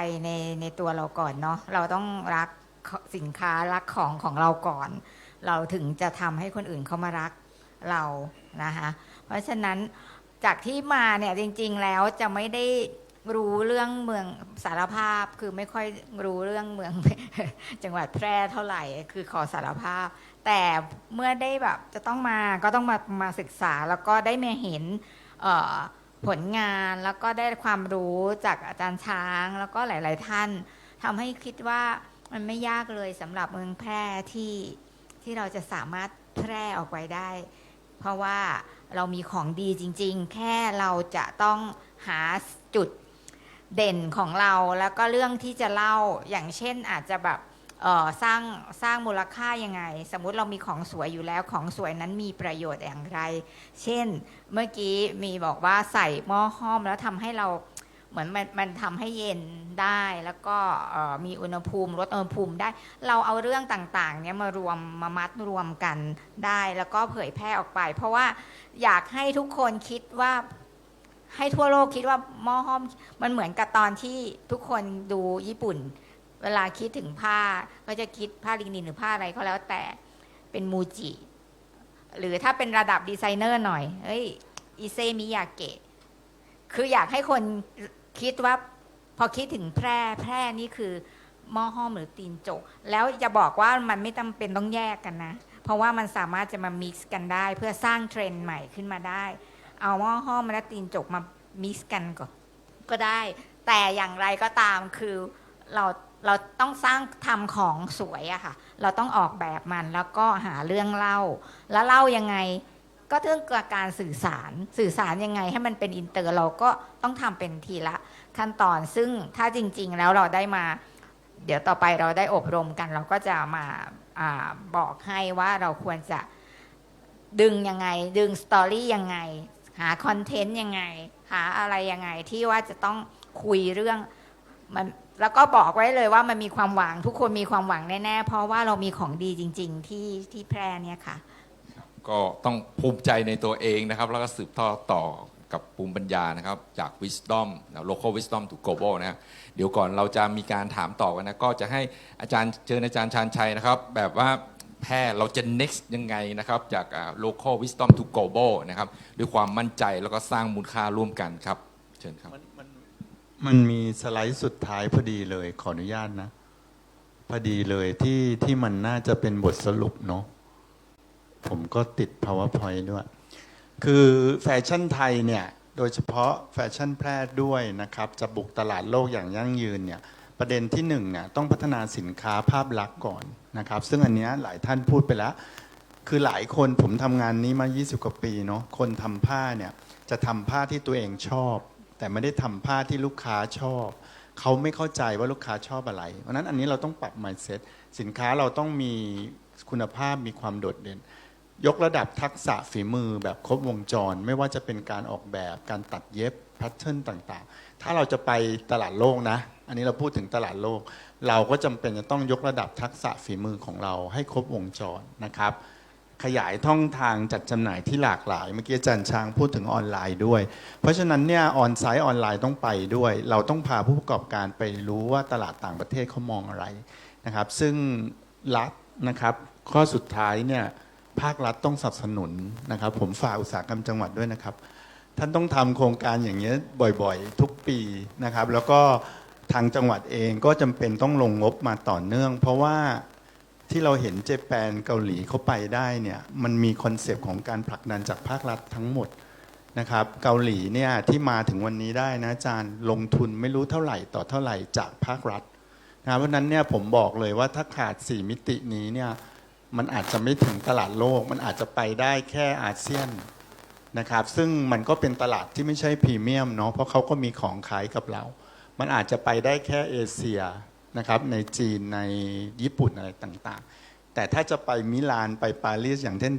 ในตัวเราก่อนเนาะเราต้องรักสินค้ารักของเราก่อนเราถึงจะทำให้คนอื่นเขามารักเรานะคะเพราะฉะนั้นจากที่มาเนี่ยจริงๆแล้วจะไม่ได้รู้เรื่องเมืองสารภาพคือไม่ค่อยรู้เรื่องเมือง จังหวัดแพร่เท่าไหร่คือขอสารภาพแต่เมื่อได้แบบจะต้องมาก็ต้องมาศึกษาแล้วก็ได้มาเห็นผลงานแล้วก็ได้ความรู้จากอาจารย์ช้างแล้วก็หลายๆท่านทำให้คิดว่ามันไม่ยากเลยสำหรับเมืองแพร่ที่เราจะสามารถแพร่ออกไปได้เพราะว่าเรามีของดีจริงๆแค่เราจะต้องหาจุดเด่นของเราแล้วก็เรื่องที่จะเล่าอย่างเช่นอาจจะแบบสร้างมูลค่ายังไงสมมุติเรามีของสวยอยู่แล้วของสวยนั้นมีประโยชน์อย่างไรเช่นเมื่อกี้มีบอกว่าใส่หม้อห้อมแล้วทำให้เราเหมือนมันทำให้เย็นได้แล้วก็มีอุณหภูมิลดอุณหภูมิได้เราเอาเรื่องต่างๆเนี้ยมามัดรวมกันได้แล้วก็เผยแพร่ออกไปเพราะว่าอยากให้ทุกคนคิดว่าให้ทั่วโลกคิดว่าหม้อห้อมมันเหมือนกับตอนที่ทุกคนดูญี่ปุ่นเวลาคิดถึงผ้าก็จะคิดผ้าลินินหรือผ้าอะไรก็แล้วแต่เป็นมูจิหรือถ้าเป็นระดับดีไซเนอร์หน่อยอิเซมิยาเกะคืออยากให้คนคิดว่าพอคิดถึงแพร่นี่คือหม้อห้อมหรือตีนจกแล้วจะบอกว่ามันไม่จำเป็นต้องแยกกันนะเพราะว่ามันสามารถจะมามิกซ์กันได้เพื่อสร้างเทรนด์ใหม่ขึ้นมาได้เอาหม้อห้อมและตีนจกมามิกซ์กันก็ได้แต่อย่างไรก็ตามคือเราต้องสร้างทำของสวยอะค่ะเราต้องออกแบบมันแล้วก็หาเรื่องเล่าแล้วเล่ายังไงก็เรื่องการสื่อสารยังไงให้มันเป็นอินเตอร์เราก็ต้องทำเป็นทีละขั้นตอนซึ่งถ้าจริงๆแล้วเราได้มาเดี๋ยวต่อไปเราได้อบรมกันเราก็จะมาบอกให้ว่าเราควรจะดึงยังไงดึงสตอรี่ยังไงหาคอนเทนต์ยังไงหาอะไรยังไงที่ว่าจะต้องคุยเรื่องมันแล้วก็บอกไว้เลยว่ามันมีความหวังทุกคนมีความหวังแน่ๆเพราะว่าเรามีของดีจริงๆที่แพร่เนี่ยค่ะก็ต้องภูมิใจในตัวเองนะครับแล้วก็สืบทอดต่อกับภูมิปัญญานะครับจาก wisdom local wisdom to global นะเดี๋ยวก่อนเราจะมีการถามต่อกันนะก็จะให้อาจารย์เชิญอาจารย์ชาญชัยนะครับแบบว่าแพร่เราจะ next ยังไงนะครับจาก local wisdom to global นะครับด้วยความมั่นใจแล้วก็สร้างมูลค่าร่วมกันครับเชิญครับมันมีสไลด์สุดท้ายพอดีเลยขออนุญาตนะพอดีเลยที่มันน่าจะเป็นบทสรุปเนาะผมก็ติด PowerPoint ด้วยคือแฟชั่นไทยเนี่ยโดยเฉพาะแฟชั่นแพร่ด้วยนะครับจะบุกตลาดโลกอย่างยั่งยืนเนี่ยประเด็นที่1เนี่ยต้องพัฒนาสินค้าภาพลักษณ์ก่อนนะครับซึ่งอันนี้หลายท่านพูดไปแล้วคือหลายคนผมทำงานนี้มา20กว่าปีเนาะคนทำผ้าเนี่ยจะทำผ้าที่ตัวเองชอบแต่ไม่ได้ทำผ้าที่ลูกค้าชอบ เขาไม่เข้าใจว่าลูกค้าชอบอะไรเพราะฉะนั้นอันนี้เราต้องปรับ mindset สินค้าเราต้องมีคุณภาพมีความโดดเด่นยกระดับทักษะฝีมือแบบครบวงจรไม่ว่าจะเป็นการออกแบบการตัดเย็บแพทเทิร์นต่างๆถ้าเราจะไปตลาดโลกนะอันนี้เราพูดถึงตลาดโลกเราก็จำเป็นจะต้องยกระดับทักษะฝีมือของเราให้ครบวงจรนะครับขยายช่องทางจัดจำหน่ายที่หลากหลายเมื่อกี้อาจารย์ช้างพูดถึงออนไลน์ด้วยเพราะฉะนั้นเนี่ยออนไซต์ออนไลน์ต้องไปด้วยเราต้องพาผู้ประกอบการไปรู้ว่าตลาดต่างประเทศเขามองอะไรนะครับซึ่งรัฐนะครับข้อสุดท้ายเนี่ยภาครัฐต้องสนับสนุนนะครับผมฝากอุตสาหกรรมจังหวัดด้วยนะครับท่านต้องทำโครงการอย่างนี้บ่อยๆทุกปีนะครับแล้วก็ทางจังหวัดเองก็จำเป็นต้องลงงบมาต่อเนื่องเพราะว่าที่เราเห็นเจแปนเกาหลีเขาไปได้เนี่ยมันมีคอนเซปต์ของการผลักดันจากภาครัฐทั้งหมดนะครับเกาหลีเนี่ยที่มาถึงวันนี้ได้นะอาจารย์ลงทุนไม่รู้เท่าไหร่ต่อเท่าไหร่จากภาครัฐนะเพราะนั้นเนี่ยผมบอกเลยว่าถ้าขาด4มิตินี้เนี่ยมันอาจจะไม่ถึงตลาดโลกมันอาจจะไปได้แค่อาเซียนนะครับซึ่งมันก็เป็นตลาดที่ไม่ใช่พรีเมียมเนาะเพราะเขาก็มีของขายกับเรามันอาจจะไปได้แค่เอเชียนะครับในจีนในญี่ปุ่นอะไรต่างๆแต่ถ้าจะไปมิลานไปปารีสอย่างท่า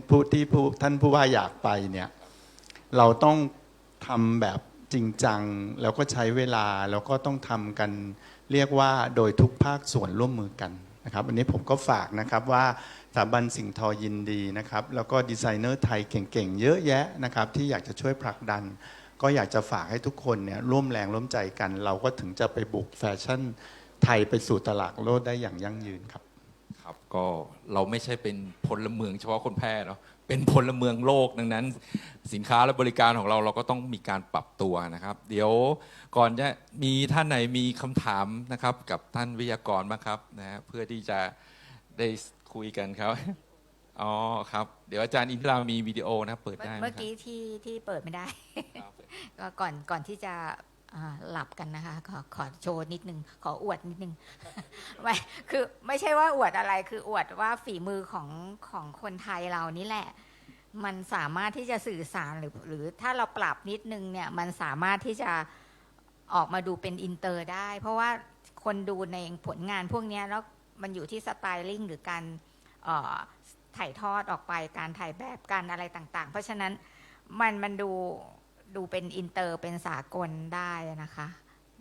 นผู้ว่าอยากไปเนี่ยเราต้องทำแบบจริงจังแล้วก็ใช้เวลาแล้วก็ต้องทำกันเรียกว่าโดยทุกภาคส่วนร่วมมือกันนะครับอันนี้ผมก็ฝากนะครับว่าสถาบันสิ่งทอยินดีนะครับแล้วก็ดีไซเนอร์ไทยเก่งๆเยอะแยะนะครับที่อยากจะช่วยผลักดันก็อยากจะฝากให้ทุกคนเนี่ยร่วมแรงร่วมใจกันเราก็ถึงจะไปบุกแฟชั่นไทยไปสู่ตลาดโลกได้อย่างยั่งยืนครับครับก็เราไม่ใช่เป็นพลเมืองเฉพาะคนแพร่เนาะเป็นพลเมืองโลกดังนั้นสินค้าและบริการของเราก็ต้องมีการปรับตัวนะครับเดี๋ยวก่อนจะมีท่านไหนมีคำถามนะครับกับท่านวิทยากรบ้างครับนะเพื่อที่จะได้คุยกันครับอ๋อครับเดี๋ยวอาจารย์อินทิรามีวิดีโอนะเปิดได้เมื่อกี้ที่เปิดไม่ได้ ก็ก่อนที่จะหลับกันนะคะขอโชว์นิดนึงขออวดนิดนึง ไม่คือไม่ใช่ว่าอวดอะไรคืออวดว่าฝีมือของคนไทยเรานี่แหละมันสามารถที่จะสื่อสารหรือถ้าเราปรับนิดนึงเนี่ยมันสามารถที่จะออกมาดูเป็นอินเตอร์ได้เพราะว่าคนดูในผลงานพวกนี้แล้วมันอยู่ที่สไตลิ่งหรือการถ่ายทอดออกไปการถ่ายแบบการอะไรต่างๆเพราะฉะนั้นมันดูเป็นอินเตอร์เป็นสากลได้นะคะ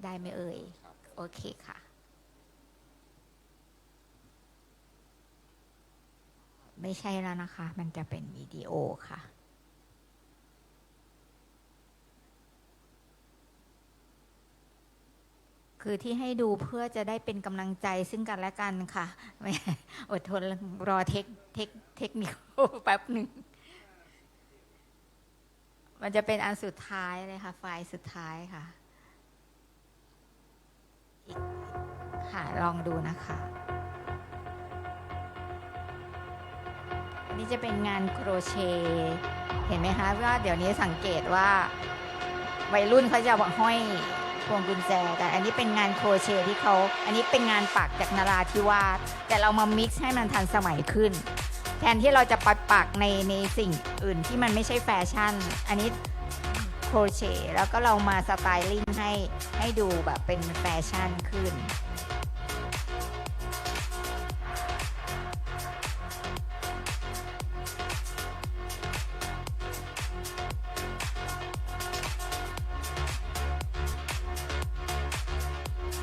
ได้ไหมเอ่ยโอเคค่ะไม่ใช่แล้วนะคะมันจะเป็นวิดีโอค่ะคือที่ให้ดูเพื่อจะได้เป็นกำลังใจซึ่งกันและกันค่ะอดทนรอเทคนิคแป๊บหนึ่งมันจะเป็นอันสุดท้ายเลยค่ะไฟล์สุดท้ายค่ะค่ะลองดูนะคะอันนี้จะเป็นงานโครเชต์เห็นไหมคะว่าเดี๋ยวนี้สังเกตว่าวัยรุ่นเขาจะห้อยพวงกุญแจแต่อันนี้เป็นงานโครเชต์ที่เขาอันนี้เป็นงานปักจากนราธิวาสแต่เรามามิกซ์ให้มันทันสมัยขึ้นแทนที่เราจะปักในสิ่งอื่นที่มันไม่ใช่แฟชั่นอันนี้โครเชต์แล้วก็เรามาสไตลิ่งให้ดูแบบเป็นแฟชั่นขึ้น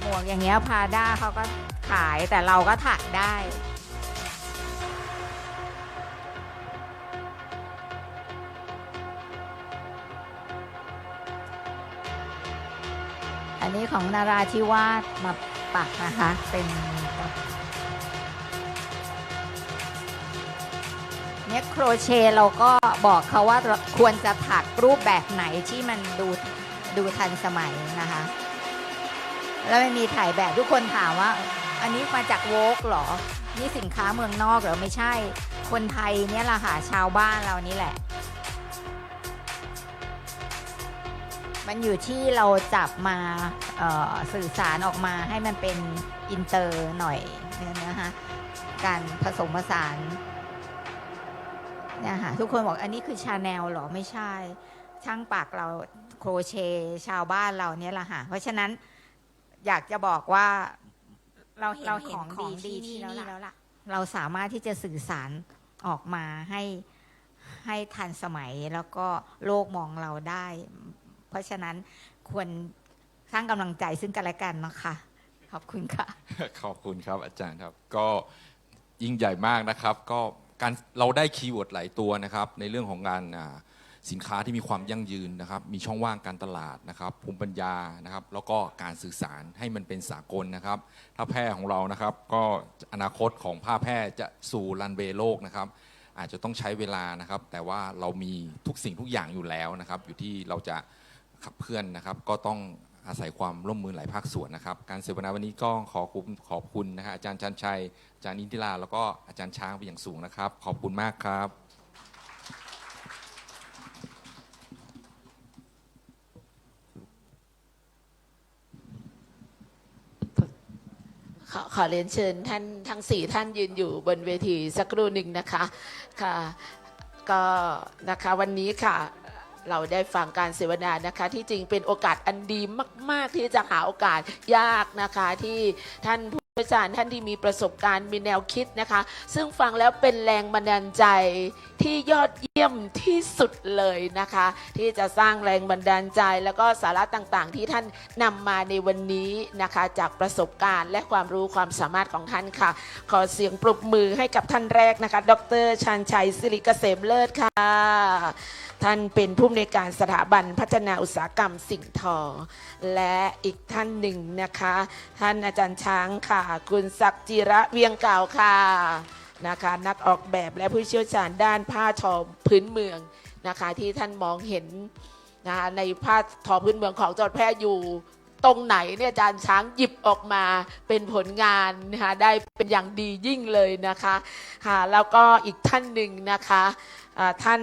หมวกอย่างเงี้ยพาด้าเขาก็ขายแต่เราก็ถักได้อันนี้ของนาราธิวาสมาปักนะคะเป็นเนี่ยโครเชต์เราก็บอกเขาว่าควรจะถักรูปแบบไหนที่มันดูทันสมัยนะคะแล้วมันมีถ่ายแบบทุกคนถามว่าอันนี้มาจากโวกเหรอนี่สินค้าเมืองนอกเหรอไม่ใช่คนไทยเนี่ยแหละค่ะชาวบ้านเรานี่แหละมันอยู่ที่เราจับมาสื่อสารออกมาให้มันเป็นอินเตอร์หน่อยนะคะการผสมผสานเนี่ยค่ะทุกคนบอกอันนี้คือชาแนลหรอไม่ใช่ช่างปักเราโครเชต์ชาวบ้านเราเนี่ยแหละค่ะเพราะฉะนั้น อยากจะบอกว่าเราเห็นของดีที่นี่แล้วล่ะเราสามารถที่จะสื่อสารออกมาให้ทันสมัยแล้วก็โลกมองเราได้ เพราะฉะนั้นควรสร้างกำลังใจซึ่งกันและกันนะคะขอบคุณค่ะ ขอบคุณครับอาจารย์ครับก็ยิ่งใหญ่มากนะครับก็การเราได้คีย์เวิร์ดหลายตัวนะครับในเรื่องของการสินค้าที่มีความยั่งยืนนะครับมีช่องว่างการตลาดนะครับภูมิปัญญานะครับแล้วก็การสื่อสารให้มันเป็นสากลนะครับถ้าแพร่ของเรานะครับก็อนาคตของผ้าแพร่จะสู่รันเวย์โลกนะครับอาจจะต้องใช้เวลานะครับแต่ว่าเรามีทุกสิ่งทุกอย่างอยู่แล้วนะครับอยู่ที่เราจะขับเคลื่อนนะครับก็ต้องอาศัยความร่วมมือหลายภาคส่วนนะครับการเสวนาวันนี้ก็ขอบคุณนะฮะอาจารย์ชันชัยอาจารย์อินทิราแล้วก็อาจารย์ช้างไปอย่างสูงนะครับขอบคุณมากครับขอเรียนเชิญท่านทั้ง4ท่านยืนอยู่บนเวทีสักครู่หนึ่งนะคะค่ะก็นะคะวันนี้ค่ะเราได้ฟังการเสวนานะคะที่จริงเป็นโอกาสอันดีมากๆที่จะหาโอกาสยากนะคะที่ท่านผู้อาจารย์ท่านที่มีประสบการณ์มีแนวคิดนะคะซึ่งฟังแล้วเป็นแรงบันดาลใจที่ยอดเยี่ยมที่สุดเลยนะคะที่จะสร้างแรงบันดาลใจแล้วก็สาระต่างๆที่ท่านนำมาในวันนี้นะคะจากประสบการณ์และความรู้ความสามารถของท่านค่ะขอเสียงปรบมือให้กับท่านแรกนะคะดร.ชันชัยศิริเกษมเลิศค่ะท่านเป็นผู้อำนวยการสถาบันพัฒนาอุตสาหกรรมสิ่งทอและอีกท่านหนึ่งนะคะท่านอาจารย์ช้างค่ะคุณศักดิ์จิระเวียงเก่าค่ะนะคะนักออกแบบและผู้เชี่ยวชาญด้านผ้าทอพื้นเมืองนะคะที่ท่านมองเห็นนะคะในผ้าทอพื้นเมืองของจังหวัดแพร่อยู่ตรงไหนเนี่ยอาจารย์ช้างหยิบออกมาเป็นผลงานนะคะได้เป็นอย่างดียิ่งเลยนะคะค่ะแล้วก็อีกท่านหนึ่งนะคะท่าน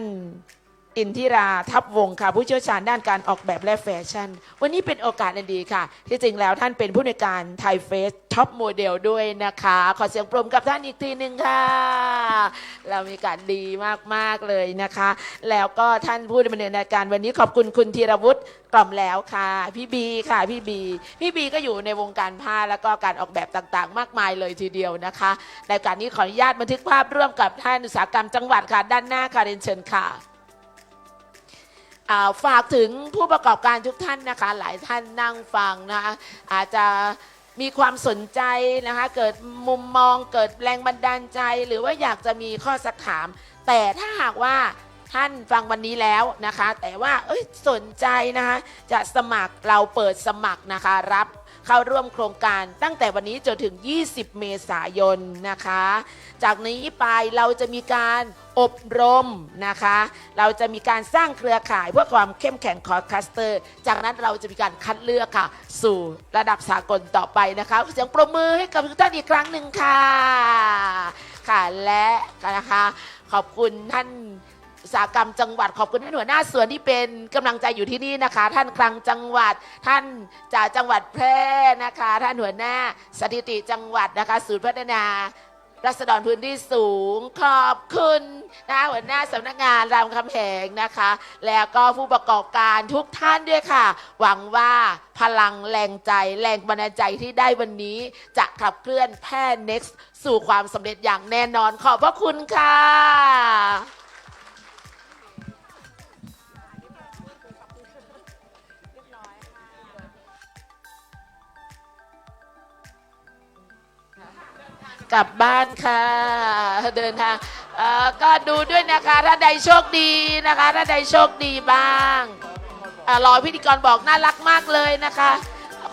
อินทิราทัพวงศ์ค่ะผู้เชี่ยวชาญด้านการออกแบบและแฟชั่นวันนี้เป็นโอกาสอันดีค่ะที่จริงแล้วท่านเป็นผู้อำนวยการไทยเฟสท็อปโมเดลด้วยนะคะขอเสียงปรบมือกับท่านอีกทีหนึ่งค่ะเรามีการดีมากๆเลยนะคะแล้วก็ท่านผู้ดำเนินรายการวันนี้ขอบคุณคุณธีรวุฒิกล่อมแล้วค่ะพี่บีค่ะพี่บีก็อยู่ในวงการผ้าแล้วก็การออกแบบต่างๆมากมายเลยทีเดียวนะคะในการนี้ขออนุญาตบันทึกภาพร่วมกับท่านอุตสาหกรรมจังหวัดค่ะด้านหน้าค่ะเรียนเชิญค่ะฝากถึงผู้ประกอบการทุกท่านนะคะหลายท่านนั่งฟังนะคะอาจจะมีความสนใจนะคะเกิดมุมมองเกิดแรงบันดาลใจหรือว่าอยากจะมีข้อสักถามแต่ถ้าหากว่าท่านฟังวันนี้แล้วนะคะแต่ว่าสนใจนะคะจะสมัครเราเปิดสมัครนะคะรับเข้าร่วมโครงการตั้งแต่วันนี้จนถึง20 เมษายนนะคะจากนี้ไปเราจะมีการอบรมนะคะเราจะมีการสร้างเครือข่ายเพื่อความเข้มแข็งของคลัสเตอร์จากนั้นเราจะมีการคัดเลือกค่ะสู่ระดับสากลต่อไปนะคะเสียงปรบมือให้กับทุกท่านอีกครั้งหนึ่งค่ะค่ะและนะคะขอบคุณท่านอุตสาหกรรมจังหวัดขอบคุณท่านหัวหน้าส่วนที่เป็นกำลังใจอยู่ที่นี่นะคะท่านคลังจังหวัดท่านจากจังหวัดแพร่นะคะท่านหัวหน้าสถิติจังหวัดนะคะศูนย์พัฒนารัษฎรพื้นที่สูงขอบคุณนะหัวหน้าสำนักงานรามคำแหงนะคะแล้วก็ผู้ประกอบการทุกท่านด้วยค่ะหวังว่าพลังแรงใจแรงบันดาลใจที่ได้วันนี้จะขับเคลื่อนแพร่ Next สู่ความสำเร็จอย่างแน่นอนขอบพระคุณค่ะกลับบ้านค่ะเดินทางก็ดูด้วยนะคะถ้าใดโชคดีนะคะถ้าใดโชคดีบ้างรอพิธีกรบอกน่ารักมากเลยนะคะ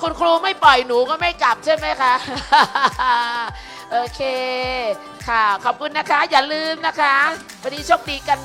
คุณครูไม่ปล่อยหนูก็ไม่กลับใช่ไหมคะโอเคค่ะขอบคุณนะคะอย่าลืมนะคะวันนี้โชคดีกันมา